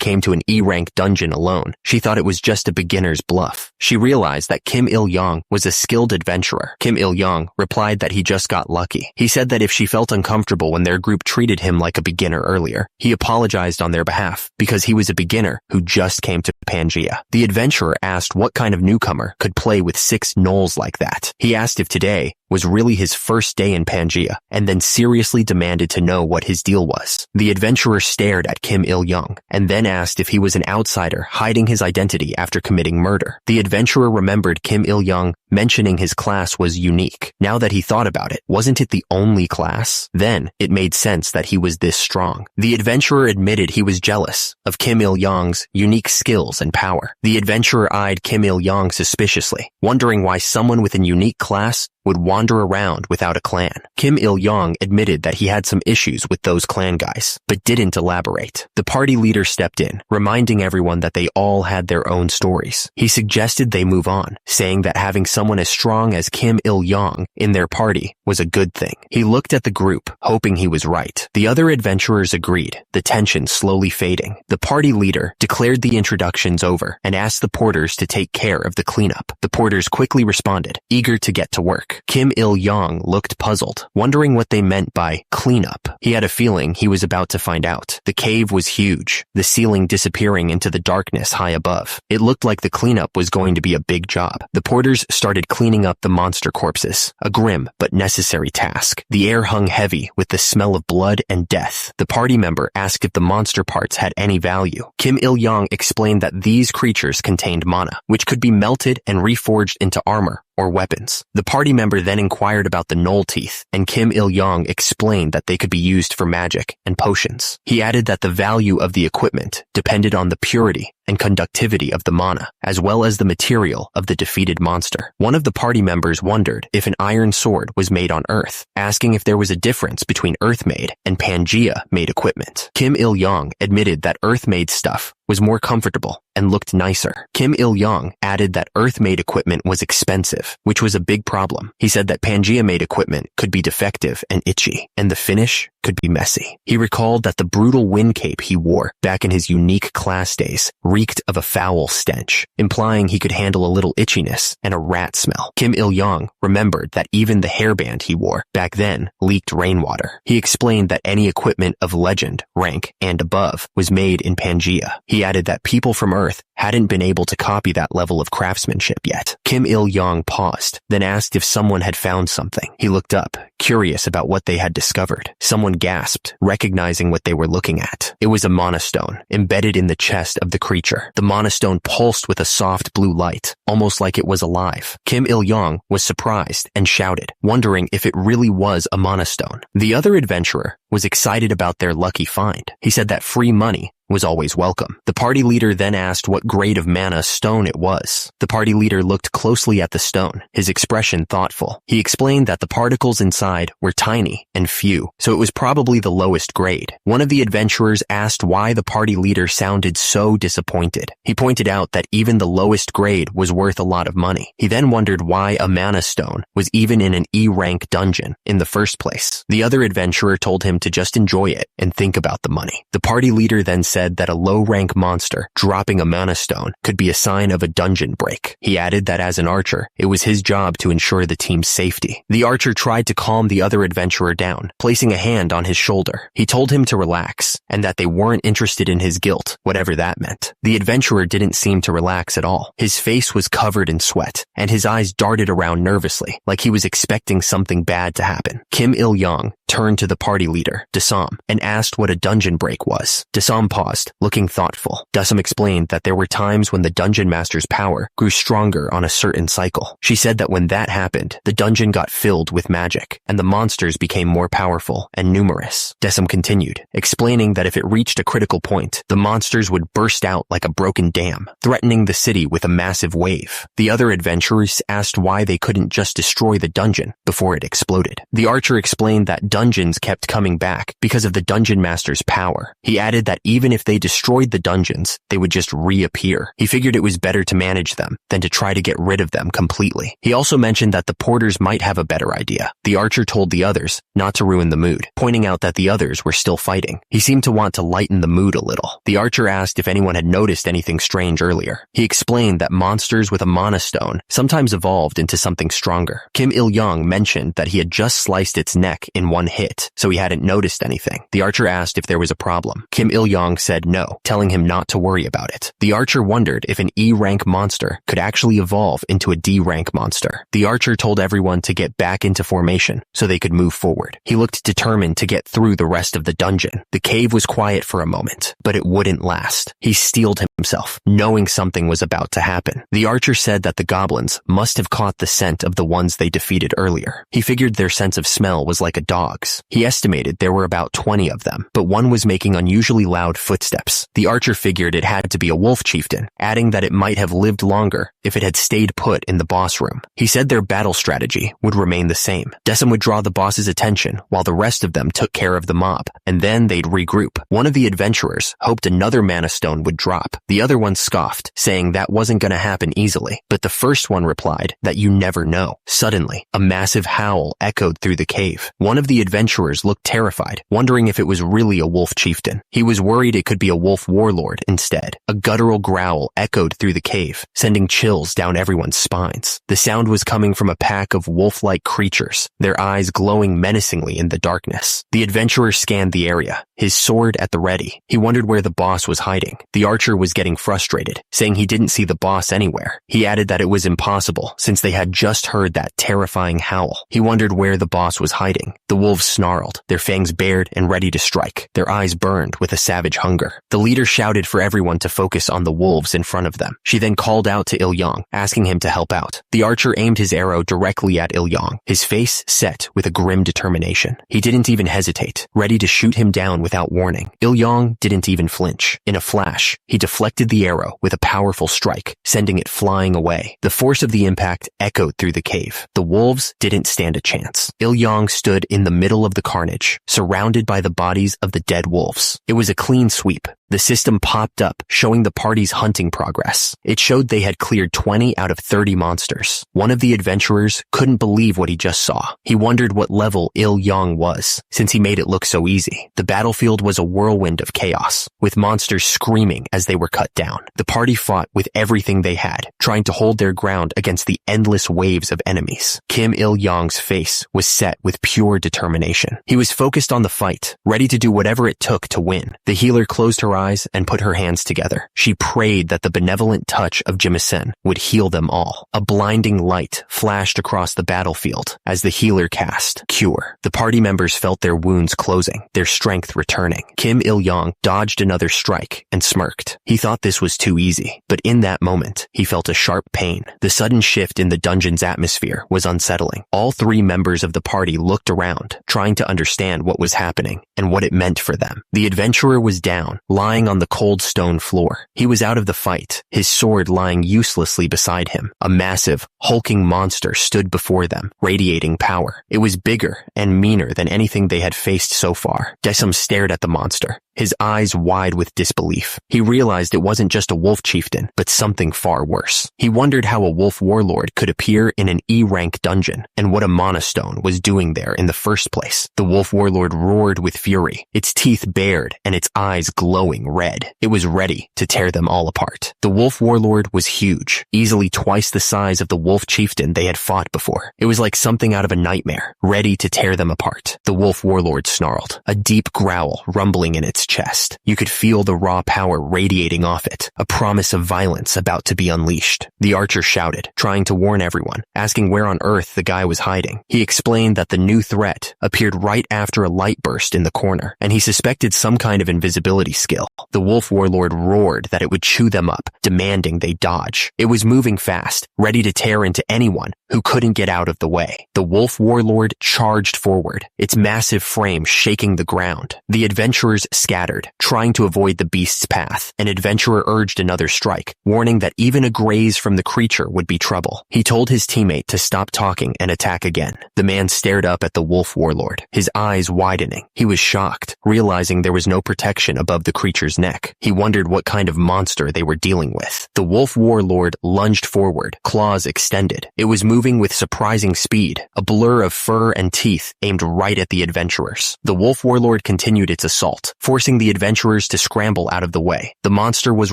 came to an E-rank dungeon alone, she thought it was just a beginner's bluff. She realized that Kim Il-yong was a skilled adventurer. Kim Il-yong replied that he just got lucky. He said that if she felt uncomfortable when their group treated him like a beginner earlier, he apologized on their behalf because he was a beginner who just came to Pangea. The adventurer asked what kind of newcomer could play with 6 gnolls like that. He asked if today was really his first day in Pangea, and then seriously demanded to know what his deal was. The adventurer stared at Kim Il-yong, and then asked if he was an outsider hiding his identity after committing murder. The adventurer remembered Kim Il-yong mentioning his class was unique. Now that he thought about it, wasn't it the only class? Then, it made sense that he was this strong. The adventurer admitted he was jealous of Kim Il-yong's unique skills and power. The adventurer eyed Kim Il-yong suspiciously, wondering why someone with a unique class would wander around without a clan. Kim Il-yong admitted that he had some issues with those clan guys, but didn't elaborate. The party leader stepped in, reminding everyone that they all had their own stories. He suggested they move on, saying that having someone as strong as Kim Il-yong in their party was a good thing. He looked at the group, hoping he was right. The other adventurers agreed, the tension slowly fading. The party leader declared the introductions over and asked the porters to take care of the cleanup. The porters quickly responded, eager to get to work. Kim Il-yong looked puzzled, wondering what they meant by cleanup. He had a feeling he was about to find out. The cave was huge, the ceiling disappearing into the darkness high above. It looked like the cleanup was going to be a big job. The porters started cleaning up the monster corpses, a grim but necessary task. The air hung heavy with the smell of blood and death. The party member asked if the monster parts had any value. Kim Il-yong explained that these creatures contained mana, which could be melted and reforged into armor or weapons. The party member then inquired about the gnoll teeth, and Kim Il-yong explained that they could be used for magic and potions. He added that the value of the equipment depended on the purity and conductivity of the mana, as well as the material of the defeated monster. One of the party members wondered if an iron sword was made on Earth, asking if there was a difference between Earth-made and Pangea-made equipment. Kim Il-yong admitted that Earth-made stuff was more comfortable and looked nicer. Kim Il-yong added that Earth-made equipment was expensive, which was a big problem. He said that Pangea-made equipment could be defective and itchy, and the finish could be messy. He recalled that the brutal wind cape he wore back in his unique class days reeked of a foul stench, implying he could handle a little itchiness and a rat smell. Kim Il-young remembered that even the hairband he wore back then leaked rainwater. He explained that any equipment of legend, rank, and above was made in Pangea. He added that people from Earth hadn't been able to copy that level of craftsmanship yet. Kim Il-young paused, then asked if someone had found something. He looked up, curious about what they had discovered. Someone gasped, recognizing what they were looking at. It was a mana stone, embedded in the chest of the creature. The mana stone pulsed with a soft blue light, almost like it was alive. Kim Il-young was surprised and shouted, wondering if it really was a mana stone. The other adventurer was excited about their lucky find. He said that free money was always welcome. The party leader then asked what grade of mana stone it was. The party leader looked closely at the stone, his expression thoughtful. He explained that the particles inside were tiny and few, so it was probably the lowest grade. One of the adventurers asked why the party leader sounded so disappointed. He pointed out that even the lowest grade was worth a lot of money. He then wondered why a mana stone was even in an E-rank dungeon in the first place. The other adventurer told him to just enjoy it and think about the money. The party leader then said that a low-rank monster dropping a mana stone could be a sign of a dungeon break. He added that as an archer, it was his job to ensure the team's safety. The archer tried to calm the other adventurer down, placing a hand on his shoulder. He told him to relax, and that they weren't interested in his guilt, whatever that meant. The adventurer didn't seem to relax at all. His face was covered in sweat, and his eyes darted around nervously, like he was expecting something bad to happen. Kim Il-young turned to the party leader, Dasam, and asked what a dungeon break was. Dasam paused, looking thoughtful. Dasam explained that there were times when the dungeon master's power grew stronger on a certain cycle. She said that when that happened, the dungeon got filled with magic, and the monsters became more powerful and numerous. Dasam continued, explaining that if it reached a critical point, the monsters would burst out like a broken dam, threatening the city with a massive wave. The other adventurers asked why they couldn't just destroy the dungeon before it exploded. The archer explained that dungeons kept coming back because of the dungeon master's power. He added that even if they destroyed the dungeons, they would just reappear. He figured it was better to manage them than to try to get rid of them completely. He also mentioned that the porters might have a better idea. The archer told the others not to ruin the mood, pointing out that the others were still fighting. He seemed to want to lighten the mood a little. The archer asked if anyone had noticed anything strange earlier. He explained that monsters with a mana stone sometimes evolved into something stronger. Kim Il-young mentioned that he had just sliced its neck in one hit, so he hadn't noticed anything. The archer asked if there was a problem. Kim Il-young said no, telling him not to worry about it. The archer wondered if an E-rank monster could actually evolve into a D-rank monster. The archer told everyone to get back into formation so they could move forward. He looked determined to get through the rest of the dungeon. The cave was quiet for a moment, but it wouldn't last. He steeled himself, knowing something was about to happen. The archer said that the goblins must have caught the scent of the ones they defeated earlier. He figured their sense of smell was like a dog's. He estimated there were about 20 of them, but one was making unusually loud footsteps. The archer figured it had to be a wolf chieftain, adding that it might have lived longer if it had stayed put in the boss room. He said their battle strategy would remain the same. Desum would draw the boss's attention while the rest of them took care of the mob, and then they'd regroup. One of the adventurers hoped another mana stone would drop. The other one scoffed, saying that wasn't going to happen easily, but the first one replied that you never know. Suddenly, a massive howl echoed through the cave. One of the adventurers looked terrified, wondering if it was really a wolf chieftain. He was worried it could be a wolf warlord instead. A guttural growl echoed through the cave, sending chills down everyone's spines. The sound was coming from a pack of wolf-like creatures, their eyes glowing menacingly in the darkness. The adventurer scanned the area, his sword at the ready. He wondered where the boss was hiding. The archer was getting frustrated, saying he didn't see the boss anywhere. He added that it was impossible since they had just heard that terrifying howl. He wondered where the boss was hiding. The wolves snarled, their fangs bared and ready to strike, their eyes burned with a savage hunger. The leader shouted for everyone to focus on the wolves in front of them. She then called out to Il-young, asking him to help out. The archer aimed his arrow directly at Il-young, his face set with a grim determination. He didn't even hesitate, ready to shoot him down without warning. Il-young didn't even flinch. In a flash, he deflected the arrow with a powerful strike, sending it flying away. The force of the impact echoed through the cave. The wolves didn't stand a chance. Il-young stood in the middle of the carnage, surrounded by the bodies of the dead wolves. It was a clean sweep, The system popped up, showing the party's hunting progress. It showed they had cleared 20 out of 30 monsters. One of the adventurers couldn't believe what he just saw. He wondered what level Il-yang was, since he made it look so easy. The battlefield was a whirlwind of chaos, with monsters screaming as they were cut down. The party fought with everything they had, trying to hold their ground against the endless waves of enemies. Kim Il-yang's face was set with pure determination. He was focused on the fight, ready to do whatever it took to win. The healer closed her eyes and put her hands together. She prayed that the benevolent touch of Jimisen would heal them all. A blinding light flashed across the battlefield as the healer cast Cure. The party members felt their wounds closing, their strength returning. Kim Il-yang dodged another strike and smirked. He thought this was too easy, but in that moment, he felt a sharp pain. The sudden shift in the dungeon's atmosphere was unsettling. All three members of the party looked around, trying to understand what was happening and what it meant for them. The adventurer was down, lying on the cold stone floor. He was out of the fight, his sword lying uselessly beside him. A massive, hulking monster stood before them, radiating power. It was bigger and meaner than anything they had faced so far. Desum stared at the monster, his eyes wide with disbelief. He realized it wasn't just a wolf chieftain, but something far worse. He wondered how a wolf warlord could appear in an E-rank dungeon, and what a monostone was doing there in the first place. The wolf warlord roared with fury, its teeth bared and its eyes glowing red. It was ready to tear them all apart. The wolf warlord was huge, easily twice the size of the wolf chieftain they had fought before. It was like something out of a nightmare, ready to tear them apart. The wolf warlord snarled, a deep growl rumbling in its chest. You could feel the raw power radiating off it, a promise of violence about to be unleashed. The archer shouted, trying to warn everyone, asking where on earth the guy was hiding. He explained that the new threat appeared right after a light burst in the corner, and he suspected some kind of invisibility skill. The wolf warlord roared that it would chew them up, demanding they dodge. It was moving fast, ready to tear into anyone who couldn't get out of the way. The wolf warlord charged forward, its massive frame shaking the ground. The adventurers scattered, trying to avoid the beast's path. An adventurer urged another strike, warning that even a graze from the creature would be trouble. He told his teammate to stop talking and attack again. The man stared up at the wolf warlord, his eyes widening. He was shocked, realizing there was no protection above the creature's neck. He wondered what kind of monster they were dealing with. The wolf warlord lunged forward, claws extended. It was moving with surprising speed, a blur of fur and teeth aimed right at the adventurers. The wolf warlord continued its assault, forcing the adventurers to scramble out of the way. The monster was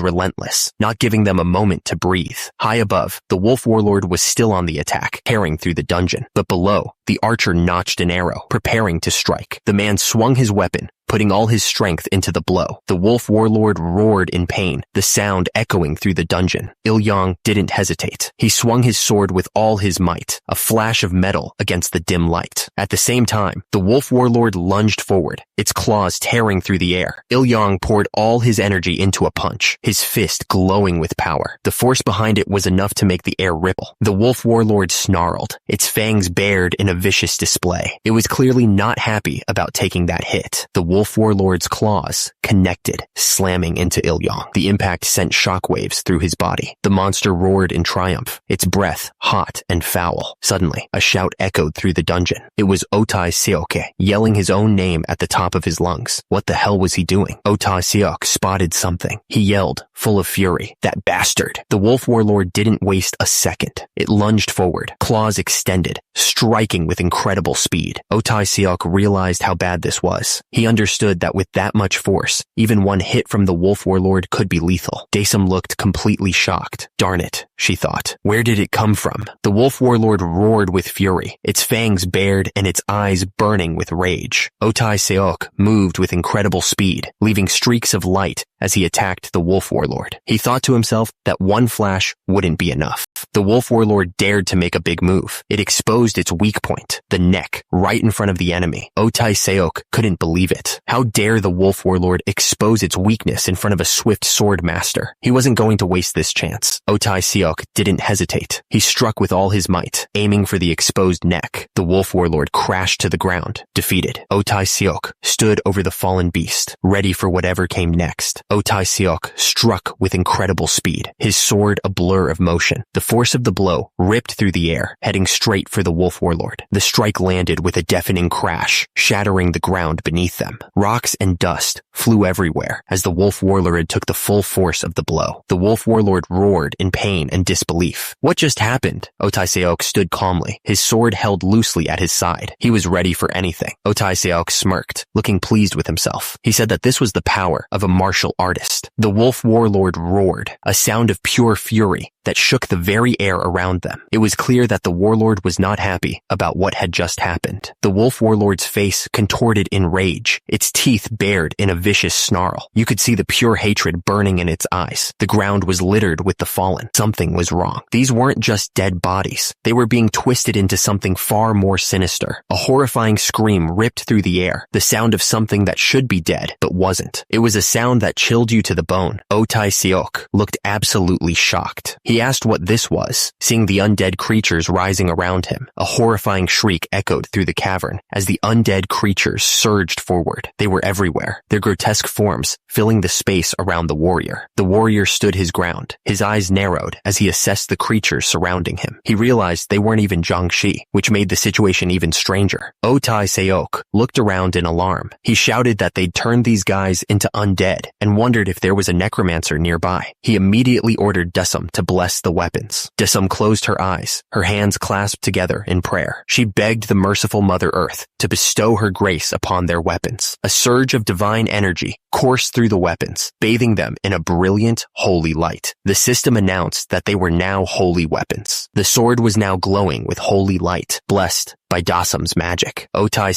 relentless, not giving them a moment to breathe. High above, the wolf warlord was still on the attack, tearing through the dungeon. But below, the archer notched an arrow, preparing to strike. The man swung his weapon, putting all his strength into the blow. The wolf warlord roared in pain, the sound echoing through the dungeon. Il-yang didn't hesitate. He swung his sword with all his might, a flash of metal against the dim light. At the same time, the wolf warlord lunged forward, its claws tearing through the air. Il-yang poured all his energy into a punch, his fist glowing with power. The force behind it was enough to make the air ripple. The wolf warlord snarled, its fangs bared in a vicious display. It was clearly not happy about taking that hit. The wolf warlord's claws connected, slamming into Il-yang. The impact sent shockwaves through his body. The monster roared in triumph, its breath hot and foul. Suddenly, a shout echoed through the dungeon. It was Otai Seoke, yelling his own name at the top of his lungs. What the hell was he doing? Otai Seok spotted something. He yelled, full of fury, "That bastard!" The wolf warlord didn't waste a second. It lunged forward, claws extended, striking with incredible speed. Otai Seok realized how bad this was. He understood that with that much force, even one hit from the wolf warlord could be lethal. Daesum looked completely shocked. Darn it, she thought. Where did it come from? The wolf warlord roared with fury, its fangs bared and its eyes burning with rage. Otai Seok moved with incredible speed, leaving streaks of light as he attacked the wolf warlord. He thought to himself that one flash wouldn't be enough. The wolf warlord dared to make a big move. It exposed its weak point, the neck, right in front of the enemy. Otai Seok couldn't believe it. How dare the wolf warlord expose its weakness in front of a swift sword master? He wasn't going to waste this chance. Otai Seok didn't hesitate. He struck with all his might, aiming for the exposed neck. The wolf warlord crashed to the ground, defeated. Otai Seok stood over the fallen beast, ready for whatever came next. Otai Seok struck with incredible speed, his sword a blur of motion. The force of the blow ripped through the air, heading straight for the wolf warlord. The strike landed with a deafening crash, shattering the ground beneath them. Rocks and dust flew everywhere as the wolf warlord took the full force of the blow. The wolf warlord roared in pain and disbelief. What just happened? Otai stood calmly, his sword held loosely at his side. He was ready for anything. Otai smirked, looking pleased with himself. He said that this was the power of a martial artist. The wolf warlord roared, a sound of pure fury that shook the very air around them. It was clear that the warlord was not happy about what had just happened. The wolf warlord's face contorted in rage, its teeth bared in a vicious snarl. You could see the pure hatred burning in its eyes. The ground was littered with the fallen. Something was wrong. These weren't just dead bodies. They were being twisted into something far more sinister. A horrifying scream ripped through the air, the sound of something that should be dead, but wasn't. It was a sound that chilled you to the bone. Otai looked absolutely shocked. He asked what this was, seeing the undead creatures rising around him. A horrifying shriek echoed through the cavern as the undead creatures surged forward. They were everywhere, their grotesque forms filling the space around the warrior. The warrior stood his ground, his eyes narrowed as he assessed the creatures surrounding him. He realized they weren't even Jiangshi, which made the situation even stranger. Otai looked around in alarm. He shouted that they'd turned these guys into undead and wondered if there was a necromancer nearby. He immediately ordered Desum to bless the weapons. Desum closed her eyes, her hands clasped together in prayer. She begged the merciful Mother Earth to bestow her grace upon their weapons. A surge of divine energy coursed through the weapons, bathing them in a brilliant, holy light. The system announced that they were now holy weapons. The sword was now glowing with holy light, blessed by Dasum's magic. Otai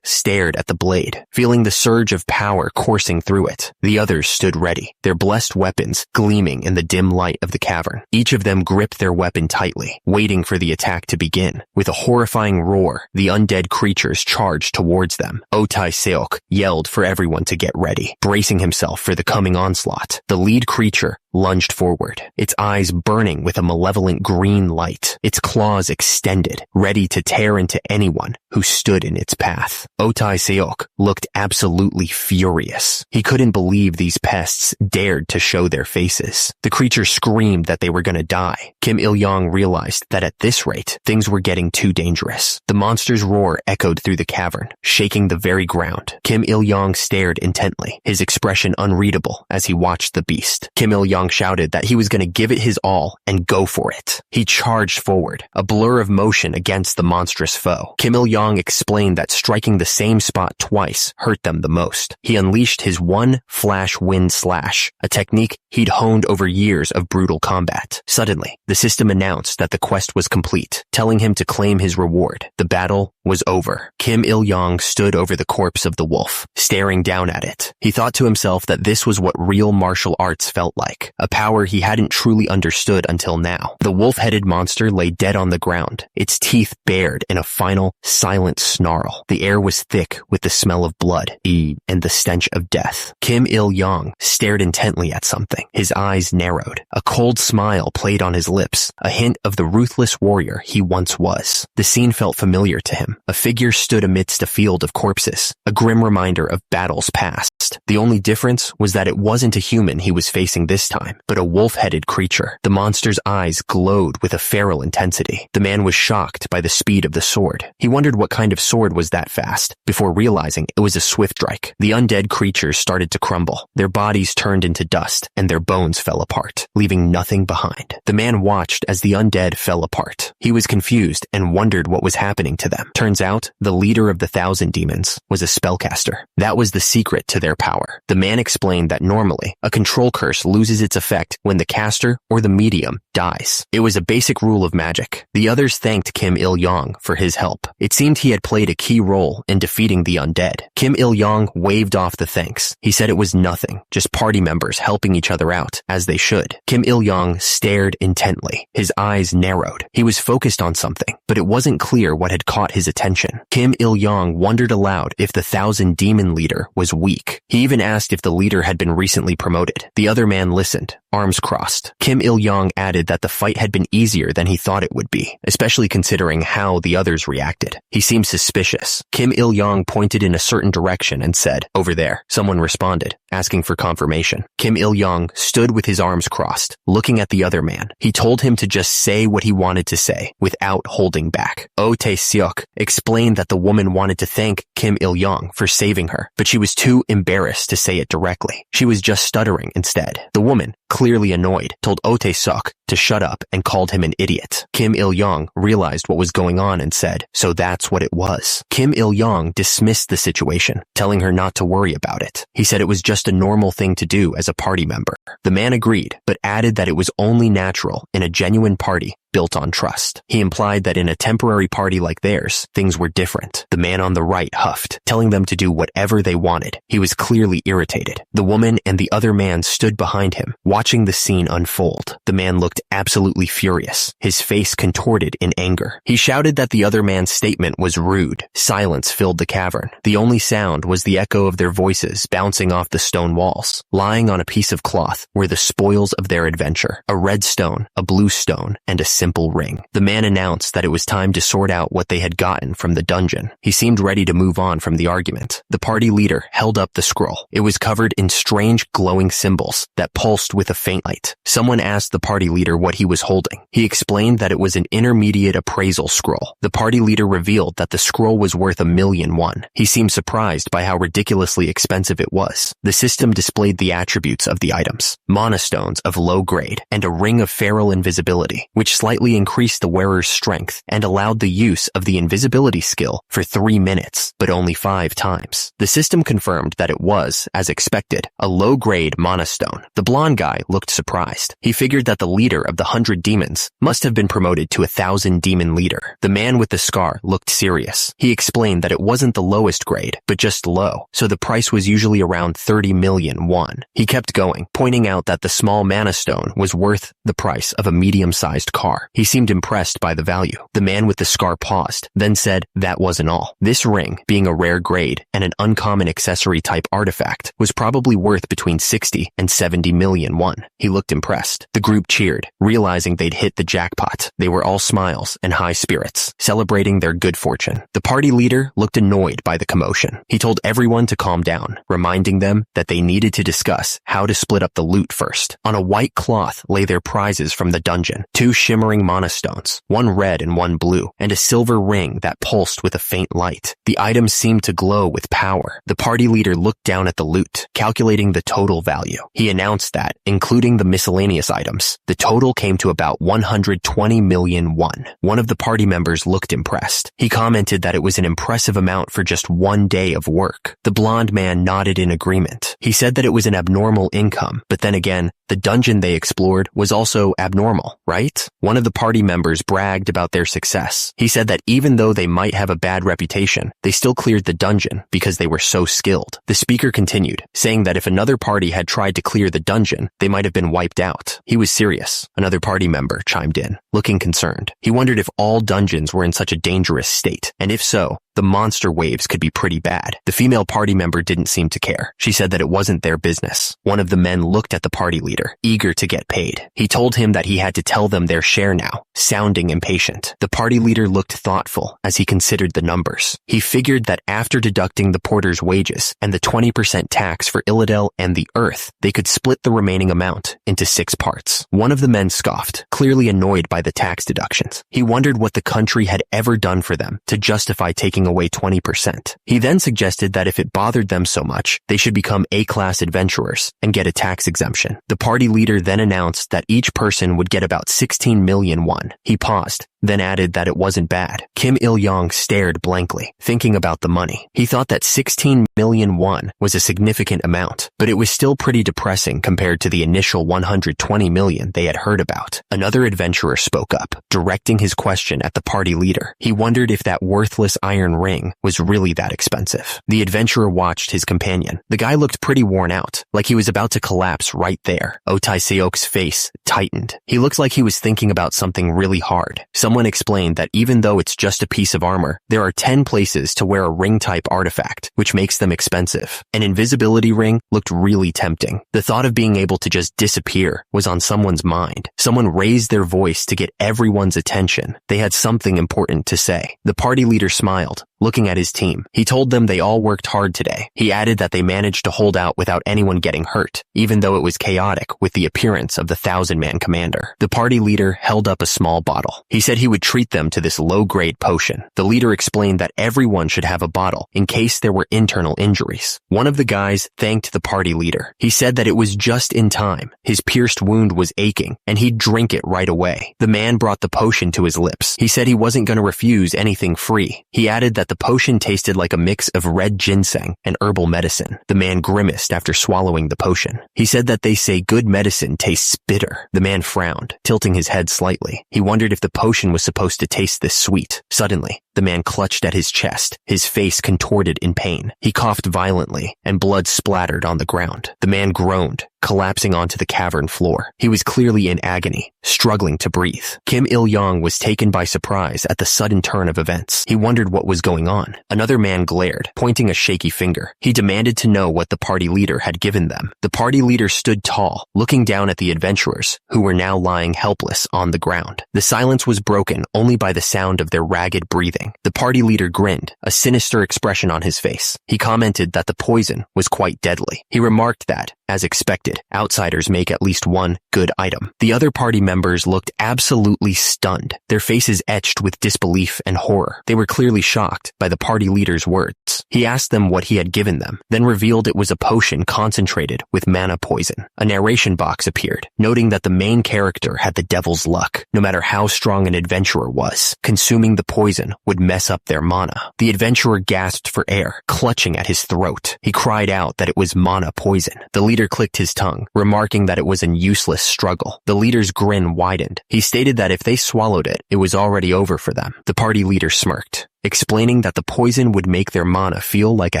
stared at the blade, feeling the surge of power coursing through it. The others stood ready, their blessed weapons gleaming in the dim light of the cavern. Each of them gripped their weapon tightly, waiting for the attack to begin. With a horrifying roar, the undead creatures charged towards them. Otai yelled for everyone to get ready, bracing himself for the coming onslaught. The lead creature lunged forward, its eyes burning with a malevolent green light, its claws extended, ready to tear into anyone who stood in its path. Otai looked absolutely furious. He couldn't believe these pests dared to show their faces. The creature screamed that they were gonna die. Kim Il-yong realized that at this rate, things were getting too dangerous. The monster's roar echoed through the cavern, shaking the very ground. Kim Il-yong stared intently, his expression unreadable as he watched the beast. Kim Il-yong shouted that he was going to give it his all and go for it. He charged forward, a blur of motion against the monstrous foe. Kim Il-yong explained that striking the same spot twice hurt them the most. He unleashed his one flash wind slash, a technique he'd honed over years of brutal combat. Suddenly, the system announced that the quest was complete, telling him to claim his reward. The battle was over. Kim Il-yong stood over the corpse of the wolf, staring down at it. He thought to himself that this was what real martial arts felt like, a power he hadn't truly understood until now. The wolf-headed monster lay dead on the ground, its teeth bared in a final, silent snarl. The air was thick with the smell of blood and the stench of death. Kim Il-yong stared intently at something. His eyes narrowed. A cold smile played on his lips, a hint of the ruthless warrior he once was. The scene felt familiar to him. A figure stood amidst a field of corpses, a grim reminder of battles past. The only difference was that it wasn't a human he was facing this time, but a wolf-headed creature. The monster's eyes glowed with a feral intensity. The man was shocked by the speed of the sword. He wondered what kind of sword was that fast, before realizing it was a swift strike. The undead creatures started to crumble. Their bodies turned into dust, and their bones fell apart, leaving nothing behind. The man watched as the undead fell apart. He was confused and wondered what was happening to them. Turns out, the leader of the 1,000 demons was a spellcaster. That was the secret to their power. The man explained that normally, a control curse loses its effect when the caster or the medium dies. It was a basic rule of magic. The others thanked Kim Il-yong for his help. It seemed he had played a key role in defeating the undead. Kim Il-yong waved off the thanks. He said it was nothing, just party members helping each other out, as they should. Kim Il-yong stared intently. His eyes narrowed. He was focused on something, but it wasn't clear what had caught his attention. Kim Il-yong wondered aloud if the 1,000 demon leader was weak. He even asked if the leader had been recently promoted. The other man listened, arms crossed. Kim Il-young added that the fight had been easier than he thought it would be, especially considering how the others reacted. He seemed suspicious. Kim Il-young pointed in a certain direction and said, "Over there." Someone responded, asking for confirmation. Kim Il-young stood with his arms crossed, looking at the other man. He told him to just say what he wanted to say, without holding back. Oh Tae-seok explained that the woman wanted to thank Kim Il-young for saving her, but she was too embarrassed to say it directly. She was just stuttering instead. The woman, clearly annoyed, told Oh Tae-seok to shut up and called him an idiot. Kim Il-young realized what was going on and said, "So that's what it was." Kim Il-young dismissed the situation, telling her not to worry about it. He said it was just a normal thing to do as a party member. The man agreed, but added that it was only natural in a genuine party built on trust. He implied that in a temporary party like theirs, things were different. The man on the right huffed, telling them to do whatever they wanted. He was clearly irritated. The woman and the other man stood behind him, watching the scene unfold. The man looked absolutely furious, his face contorted in anger. He shouted that the other man's statement was rude. Silence filled the cavern. The only sound was the echo of their voices bouncing off the stone walls. Lying on a piece of cloth were the spoils of their adventure: a red stone, a blue stone, and a simple ring. The man announced that it was time to sort out what they had gotten from the dungeon. He seemed ready to move on from the argument. The party leader held up the scroll. It was covered in strange glowing symbols that pulsed with a faint light. Someone asked the party leader what he was holding. He explained that it was an intermediate appraisal scroll. The party leader revealed that the scroll was worth 1,000,000 won. He seemed surprised by how ridiculously expensive it was. The system displayed the attributes of the items: mana stones of low grade and a ring of feral invisibility, which slightly increased the wearer's strength and allowed the use of the invisibility skill for 3 minutes, but only 5 times. The system confirmed that it was, as expected, a low-grade mana stone. The blonde guy looked surprised. He figured that the leader of the 100 demons must have been promoted to 1,000 demon leader. The man with the scar looked serious. He explained that it wasn't the lowest grade, but just low, so the price was usually around 30 million won. He kept going, pointing out that the small mana stone was worth the price of a medium-sized car. He seemed impressed by the value. The man with the scar paused, then said that wasn't all. This ring, being a rare grade and an uncommon accessory-type artifact, was probably worth between 60 and 70 million won. He looked impressed. The group cheered, realizing they'd hit the jackpot. They were all smiles and high spirits, celebrating their good fortune. The party leader looked annoyed by the commotion. He told everyone to calm down, reminding them that they needed to discuss how to split up the loot first. On a white cloth lay their prizes from the dungeon: 2 shimmering mana stones, 1 red and 1 blue, and a silver ring that pulsed with a faint light. The items seemed to glow with power. The party leader looked down at the loot, calculating the total value. He announced that, including the miscellaneous items, the total came to about 120 million won. One of the party members looked impressed. He commented that it was an impressive amount for just 1 day of work. The blonde man nodded in agreement. He said that it was an abnormal income, but then again, the dungeon they explored was also abnormal, right? One of the party members bragged about their success. He said that even though they might have a bad reputation, they still cleared the dungeon because they were so skilled. The speaker continued, saying that if another party had tried to clear the dungeon, they might have been wiped out. He was serious. Another party member chimed in, looking concerned. He wondered if all dungeons were in such a dangerous state, and if so, the monster waves could be pretty bad. The female party member didn't seem to care. She said that it wasn't their business. One of the men looked at the party leader, eager to get paid. He told him that he had to tell them their share now, sounding impatient. The party leader looked thoughtful as he considered the numbers. He figured that after deducting the porter's wages and the 20% tax for Illidel and the Earth, they could split the remaining amount into 6 parts. One of the men scoffed, clearly annoyed by the tax deductions. He wondered what the country had ever done for them to justify taking away 20%. He then suggested that if it bothered them so much, they should become A-class adventurers and get a tax exemption. The party leader then announced that each person would get about 16 million won. He paused, then added that it wasn't bad. Kim Il-young stared blankly, thinking about the money. He thought that 16 million won was a significant amount, but it was still pretty depressing compared to the initial 120 million they had heard about. Another adventurer spoke. spoke up, directing his question at the party leader. He wondered if that worthless iron ring was really that expensive. The adventurer watched his companion. The guy looked pretty worn out, like he was about to collapse right there. Otai Seok's face tightened. He looked like he was thinking about something really hard. Someone explained that even though it's just a piece of armor, there are 10 places to wear a ring-type artifact, which makes them expensive. An invisibility ring looked really tempting. The thought of being able to just disappear was on someone's mind. Someone raised their voice to get everyone's attention. They had something important to say. The party leader smiled, looking at his team. He told them they all worked hard today. He added that they managed to hold out without anyone getting hurt, even though it was chaotic with the appearance of the 1,000-man commander. The party leader held up a small bottle. He said he would treat them to this low-grade potion. The leader explained that everyone should have a bottle in case there were internal injuries. One of the guys thanked the party leader. He said that it was just in time. His pierced wound was aching, and he'd drink it right away. The man brought the potion to his lips. He said he wasn't going to refuse anything free. He added that the potion tasted like a mix of red ginseng and herbal medicine. The man grimaced after swallowing the potion. He said that they say good medicine tastes bitter. The man frowned, tilting his head slightly. He wondered if the potion was supposed to taste this sweet. Suddenly, the man clutched at his chest, his face contorted in pain. He coughed violently, and blood splattered on the ground. The man groaned, collapsing onto the cavern floor. He was clearly in agony, struggling to breathe. Kim Il-yong was taken by surprise at the sudden turn of events. He wondered what was going on. Another man glared, pointing a shaky finger. He demanded to know what the party leader had given them. The party leader stood tall, looking down at the adventurers, who were now lying helpless on the ground. The silence was broken only by the sound of their ragged breathing. The party leader grinned, a sinister expression on his face. He commented that the poison was quite deadly. He remarked that, as expected, outsiders make at least one good item. The other party members looked absolutely stunned, their faces etched with disbelief and horror. They were clearly shocked by the party leader's words. He asked them what he had given them, then revealed it was a potion concentrated with mana poison. A narration box appeared, noting that the main character had the devil's luck. No matter how strong an adventurer was, consuming the poison would mess up their mana. The adventurer gasped for air, clutching at his throat. He cried out that it was mana poison. The leader clicked his tongue, remarking that it was an useless struggle. The leader's grin widened. He stated that if they swallowed it, it was already over for them. The party leader smirked, explaining that the poison would make their mana feel like a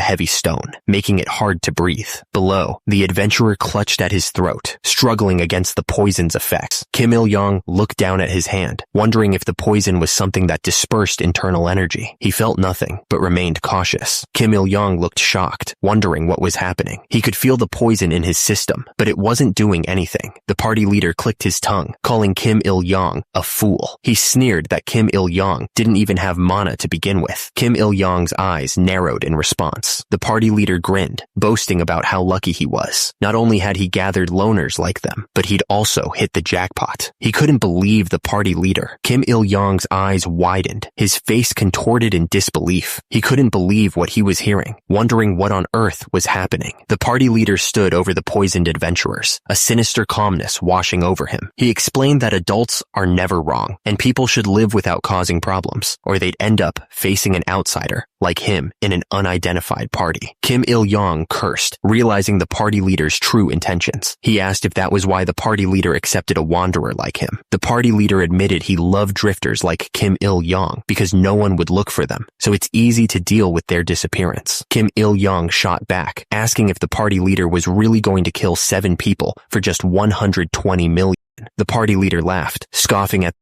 heavy stone, making it hard to breathe. Below, the adventurer clutched at his throat, struggling against the poison's effects. Kim Il-yong looked down at his hand, wondering if the poison was something that dispersed internal energy. He felt nothing, but remained cautious. Kim Il-yong looked shocked, wondering what was happening. He could feel the poison in his system, but it wasn't doing anything. The party leader clicked his tongue, calling Kim Il-yong a fool. He sneered that Kim Il-yong didn't even have mana to begin with. Kim Il-yong's eyes narrowed in response. The party leader grinned, boasting about how lucky he was. Not only had he gathered loners like them, but he'd also hit the jackpot. He couldn't believe the party leader. Kim Il-yong's eyes widened, his face contorted in disbelief. He couldn't believe what he was hearing, wondering what on earth was happening. The party leader stood over the poisoned adventurers, a sinister calmness washing over him. He explained that adults are never wrong, and people should live without causing problems, or they'd end up facing an outsider like him in an unidentified party. Kim Il-yong cursed, realizing the party leader's true intentions. He asked if that was why the party leader accepted a wanderer like him. The party leader admitted he loved drifters like Kim Il-yong because no one would look for them, so it's easy to deal with their disappearance. Kim Il-yong shot back, asking if the party leader was really going to kill 7 people for just 120 million. The party leader laughed, scoffing at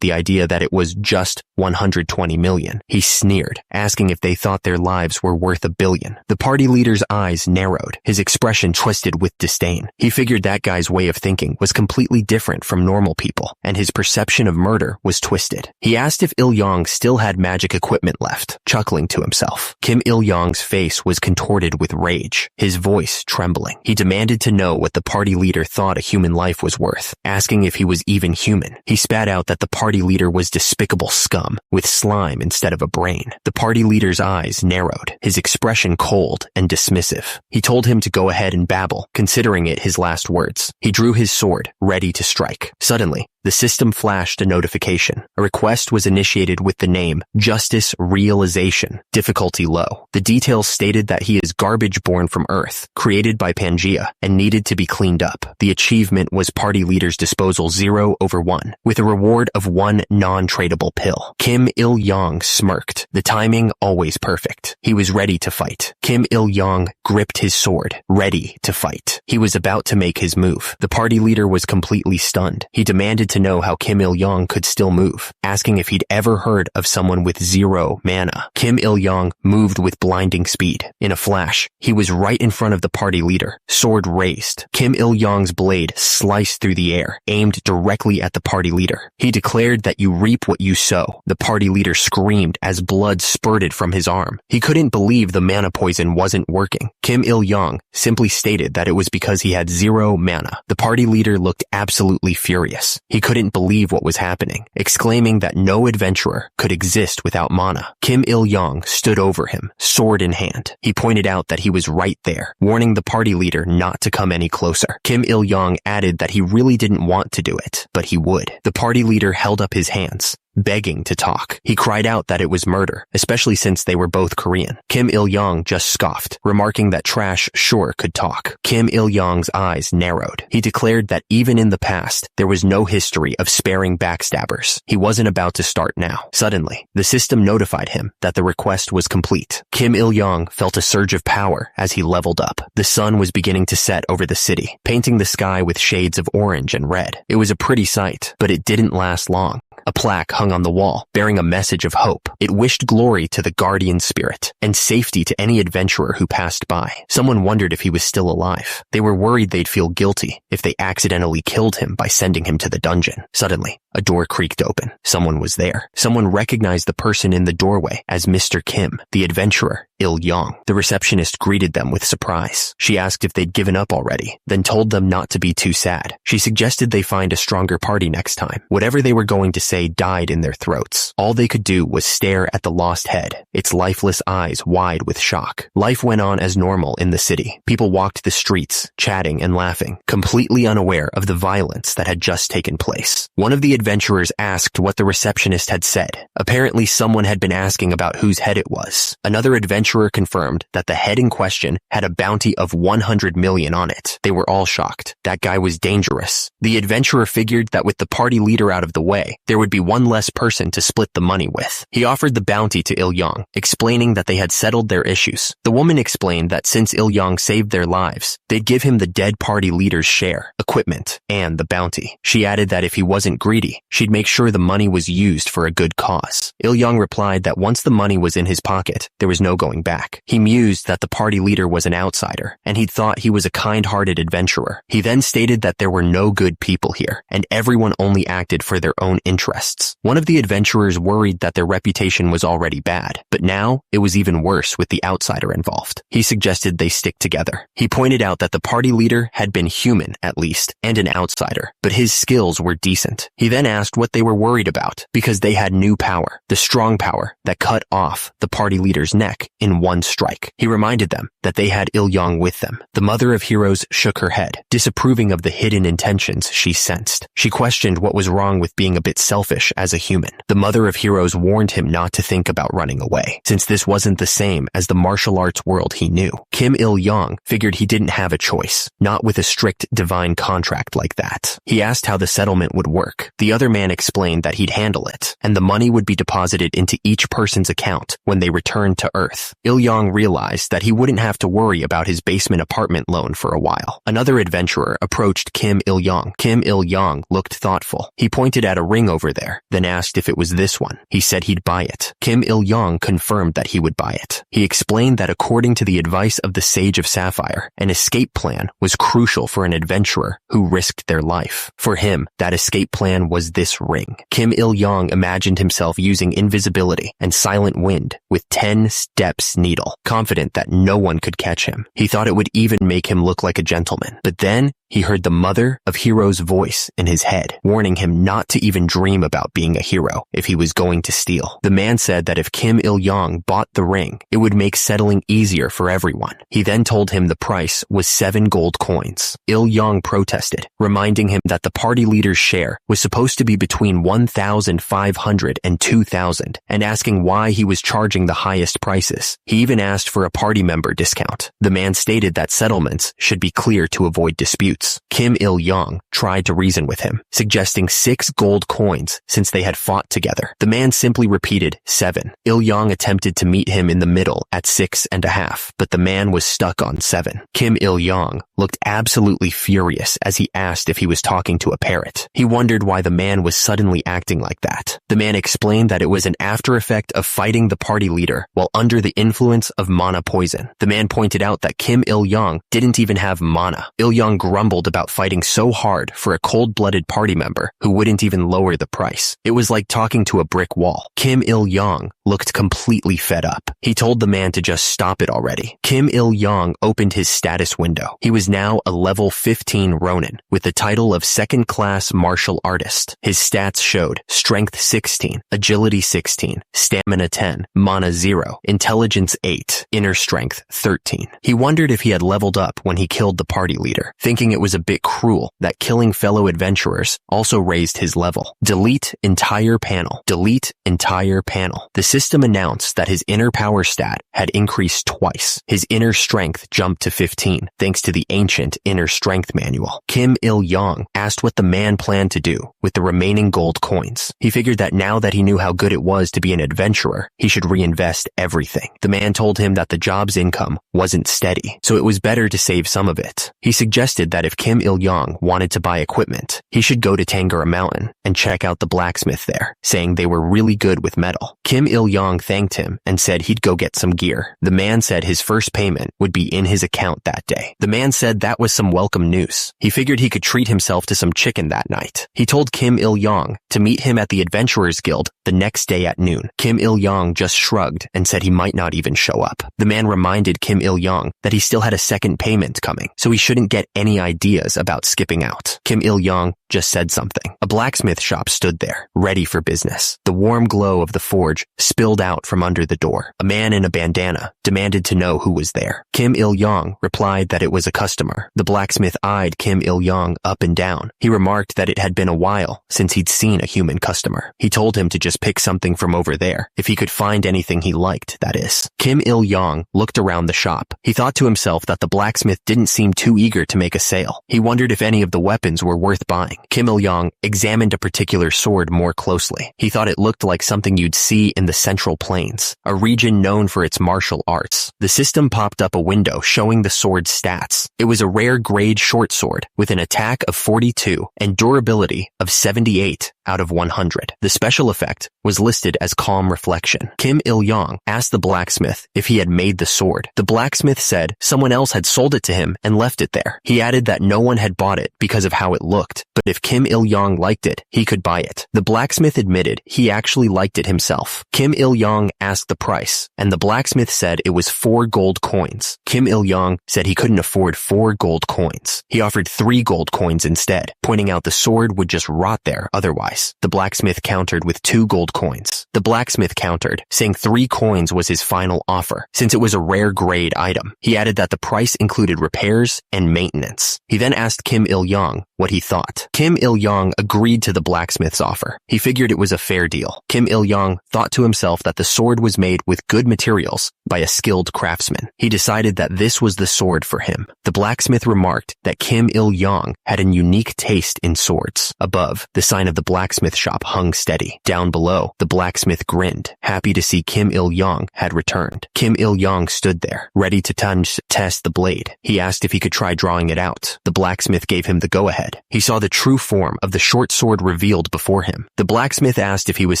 the idea that it was just 120 million. He sneered, asking if they thought their lives were worth $1 billion. The party leader's eyes narrowed, his expression twisted with disdain. He figured that guy's way of thinking was completely different from normal people, and his perception of murder was twisted. He asked if Il-yong still had magic equipment left, chuckling to himself. Kim Il-yong's face was contorted with rage, his voice trembling. He demanded to know what the party leader thought a human life was worth, asking if he was even human. He spat out that the party leader was despicable scum, with slime instead of a brain. The party leader's eyes narrowed, his expression cold and dismissive. He told him to go ahead and babble, considering it his last words. He drew his sword, ready to strike. Suddenly, The system flashed a notification. A request was initiated with the name Justice Realization, difficulty low. The details stated that he is garbage born from Earth, created by Pangea, and needed to be cleaned up. The achievement was party leader's disposal 0/1, with a reward of 1 non-tradable pill. Kim Il-yong smirked, the timing always perfect. He was ready to fight. Kim Il-yong gripped his sword, ready to fight. He was about to make his move. The party leader was completely stunned. He demanded to know how Kim Il-yong could still move, asking if he'd ever heard of someone with 0 mana. Kim Il-yong moved with blinding speed. In a flash, he was right in front of the party leader, sword raised. Kim Il-yong's blade sliced through the air, aimed directly at the party leader. He declared that you reap what you sow. The party leader screamed as blood spurted from his arm. He couldn't believe the mana poison wasn't working. Kim Il-yong simply stated that it was because he had 0 mana. The party leader looked absolutely furious. He couldn't believe what was happening, exclaiming that no adventurer could exist without mana. Kim Il-yong stood over him, sword in hand. He pointed out that he was right there, warning the party leader not to come any closer. Kim Il-yong added that he really didn't want to do it, but he would. The party leader held up his hands, begging to talk. He cried out that it was murder, especially since they were both Korean. Kim Il-yong just scoffed, remarking that trash sure could talk. Kim Il-yong's eyes narrowed. He declared that even in the past, there was no history of sparing backstabbers. He wasn't about to start now. Suddenly, the system notified him that the request was complete. Kim Il-yong felt a surge of power as he leveled up. The sun was beginning to set over the city, painting the sky with shades of orange and red. It was a pretty sight, but it didn't last long. A plaque hung on the wall, bearing a message of hope. It wished glory to the guardian spirit and safety to any adventurer who passed by. Someone wondered if he was still alive. They were worried they'd feel guilty if they accidentally killed him by sending him to the dungeon. Suddenly, a door creaked open. Someone was there. Someone recognized the person in the doorway as Mr. Kim, the adventurer, Il-yong. The receptionist greeted them with surprise. She asked if they'd given up already, then told them not to be too sad. She suggested they find a stronger party next time. Whatever they were going to say died in their throats. All they could do was stare at the lost head, its lifeless eyes wide with shock. Life went on as normal in the city. People walked the streets, chatting and laughing, completely unaware of the violence that had just taken place. One of the adventurers asked what the receptionist had said. Apparently someone had been asking about whose head it was. Another adventurer confirmed that the head in question had a bounty of 100 million on it. They were all shocked. That guy was dangerous. The adventurer figured that with the party leader out of the way, there would be one less person to split the money with. He offered the bounty to Il-yong, explaining that they had settled their issues. The woman explained that since Il-yong saved their lives, they'd give him the dead party leader's share, equipment, and the bounty. She added that if he wasn't greedy, she'd make sure the money was used for a good cause. Il-yong replied that once the money was in his pocket, there was no going back. He mused that the party leader was an outsider, and he'd thought he was a kind-hearted adventurer. He then stated that there were no good people here, and everyone only acted for their own interests. One of the adventurers worried that their reputation was already bad, but now it was even worse with the outsider involved. He suggested they stick together. He pointed out that the party leader had been human, at least, and an outsider, but his skills were decent. He then asked what they were worried about, because they had new power, the strong power that cut off the party leader's neck in one strike. He reminded them that they had Il-yong with them. The mother of heroes shook her head, disapproving of the hidden intentions she sensed. She questioned what was wrong with being a bit selfish as a human. The mother of heroes warned him not to think about running away, since this wasn't the same as the martial arts world he knew. Kim Il-yong figured he didn't have a choice, not with a strict divine contract like that. He asked how the settlement would work. The other man explained that he'd handle it, and the money would be deposited into each person's account when they returned to Earth. Il-yong realized that he wouldn't have to worry about his basement apartment loan for a while. Another adventurer approached Kim Il-yong. Kim Il-yong looked thoughtful. He pointed at a ring over there, then asked if it was this one. He said he'd buy it. Kim Il-yong confirmed that he would buy it. He explained that according to the advice of the Sage of Sapphire, an escape plan was crucial for an adventurer who risked their life. For him, that escape plan was this ring. Kim Il-yong imagined himself using invisibility and silent wind with 10 steps needle, confident that no one could catch him. He thought it would even make him look like a gentleman. But then, he heard the mother of hero's voice in his head, warning him not to even dream about being a hero if he was going to steal. The man said that if Kim Il-yong bought the ring, it would make settling easier for everyone. He then told him the price was 7 gold coins. Il-yong protested protested, reminding him that the party leader's share was supposed to be between 1,500 and 2,000, and asking why he was charging the highest prices. He even asked for a party member discount. The man stated that settlements should be clear to avoid disputes. Kim Il-yong tried to reason with him, suggesting 6 gold coins since they had fought together. The man simply repeated 7. Il-yong attempted to meet him in the middle at 6.5, but the man was stuck on 7. Kim Il-yong looked absolutely furious as he asked if he was talking to a parrot. He wondered why the man was suddenly acting like that. The man explained that it was an after effect of fighting the party leader while under the influence of mana poison. The man pointed out that Kim Il-yong didn't even have mana. Il-yong grumbled about fighting so hard for a cold-blooded party member who wouldn't even lower the price. It was like talking to a brick wall. Kim Il-yong looked completely fed up. He told the man to just stop it already. Kim Il-yong opened his status window. He was now a level 15 Ronin with the title of second-class martial artist. His stats showed strength 16, agility 16, stamina 10, mana 0, intelligence 8, inner strength 13. He wondered if he had leveled up when he killed the party leader, thinking it was a bit cruel that killing fellow adventurers also raised his level. Delete entire panel. Delete entire panel. The system announced that his inner power stat had increased twice. His inner strength jumped to 15, thanks to the ancient inner strength manual. Kim Il-yong asked what the man planned to do with the remaining gold coins. He figured that now that he knew how good it was to be an adventurer, he should reinvest everything. The man told him that the job's income wasn't steady, so it was better to save some of it. He suggested that if Kim Il-yong wanted to buy equipment, he should go to Tangara Mountain and check out the blacksmith there, saying they were really good with metal. Kim Il-yong thanked him and said he'd go get some gear. The man said his first payment would be in his account that day. The man said that was some welcome news. He figured he could treat himself to some chicken that night. He told Kim Il-yong to meet him at the Adventurers Guild the next day at noon. Kim Il-yong just shrugged and said he might not even show up. The man reminded Kim Il-yong that he still had a second payment coming, so he shouldn't get any ideas about skipping out. Kim Il-yong just said something. A blacksmith shop stood there, ready for business. The warm glow of the forge spilled out from under the door. A man in a bandana demanded to know who was there. Kim Il-yong replied that it was a customer. The blacksmith eyed Kim Il-yong up and down. He remarked that it had been a while since he'd seen a human customer. He told him to just pick something from over there, if he could find anything he liked, that is. Kim Il-yong looked around the shop. He thought to himself that the blacksmith didn't seem too eager to make a sale. He wondered if any of the weapons were worth buying. Kim Il-yong examined a particular sword more closely. He thought it looked like something you'd see in the Central Plains, a region known for its martial arts. The system popped up a window showing the sword's stats. It was a rare grade short sword with an attack of 42 and durability of 78 out of 100. The special effect was listed as Calm Reflection. Kim Il-yong asked the blacksmith if he had made the sword. The blacksmith said someone else had sold it to him and left it there. He added that no one had bought it because of how it looked, but if Kim Il-yong liked it, he could buy it. The blacksmith admitted he actually liked it himself. Kim Il-yong asked the price, and the blacksmith said it was 4 gold coins. Kim Il-yong said he couldn't afford 4 gold coins. He offered 3 gold coins instead, pointing out the sword would just rot there otherwise. The blacksmith countered with 2 gold coins. The blacksmith countered, saying 3 coins was his final offer, since it was a rare grade item. He added that the price included repairs and maintenance. He then asked Kim Il-yong what he thought. Kim Il-yong agreed to the blacksmith's offer. He figured it was a fair deal. Kim Il-yong thought to himself that the sword was made with good materials by a skilled craftsman. He decided that this was the sword for him. The blacksmith remarked that Kim Il-yong had a unique taste in swords. Above, the sign of the blacksmith shop hung steady. Down below, the blacksmith grinned, happy to see Kim Il-yong had returned. Kim Il-yong stood there, ready to test the blade. He asked if he could try drawing it out. The blacksmith gave him the go-ahead. He saw the true form of the short sword revealed before him. The blacksmith asked if he was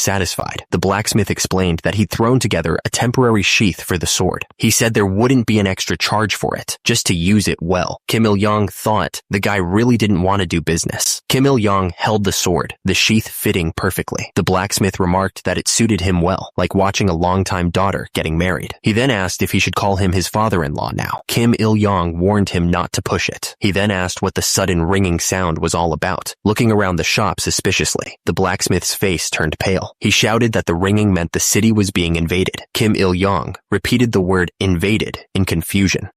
satisfied. The blacksmith explained that he'd thrown together a temporary sheath for the sword. He said there wouldn't be an extra charge for it, just to use it well. Kim Il-yong thought the guy really didn't want to do business. Kim Il-yong held the sword, the sheath fitting perfectly. The blacksmith remarked that it suited him well, like watching a longtime daughter getting married. He then asked if he should call him his father-in-law now. Kim Il-yong warned him not to push it. He then asked what the sudden ringing sound was all about, looking around the shop suspiciously. The blacksmith's face turned pale. He shouted that the ringing meant the city was being invaded. Kim Il-yong repeated the word invaded in confusion.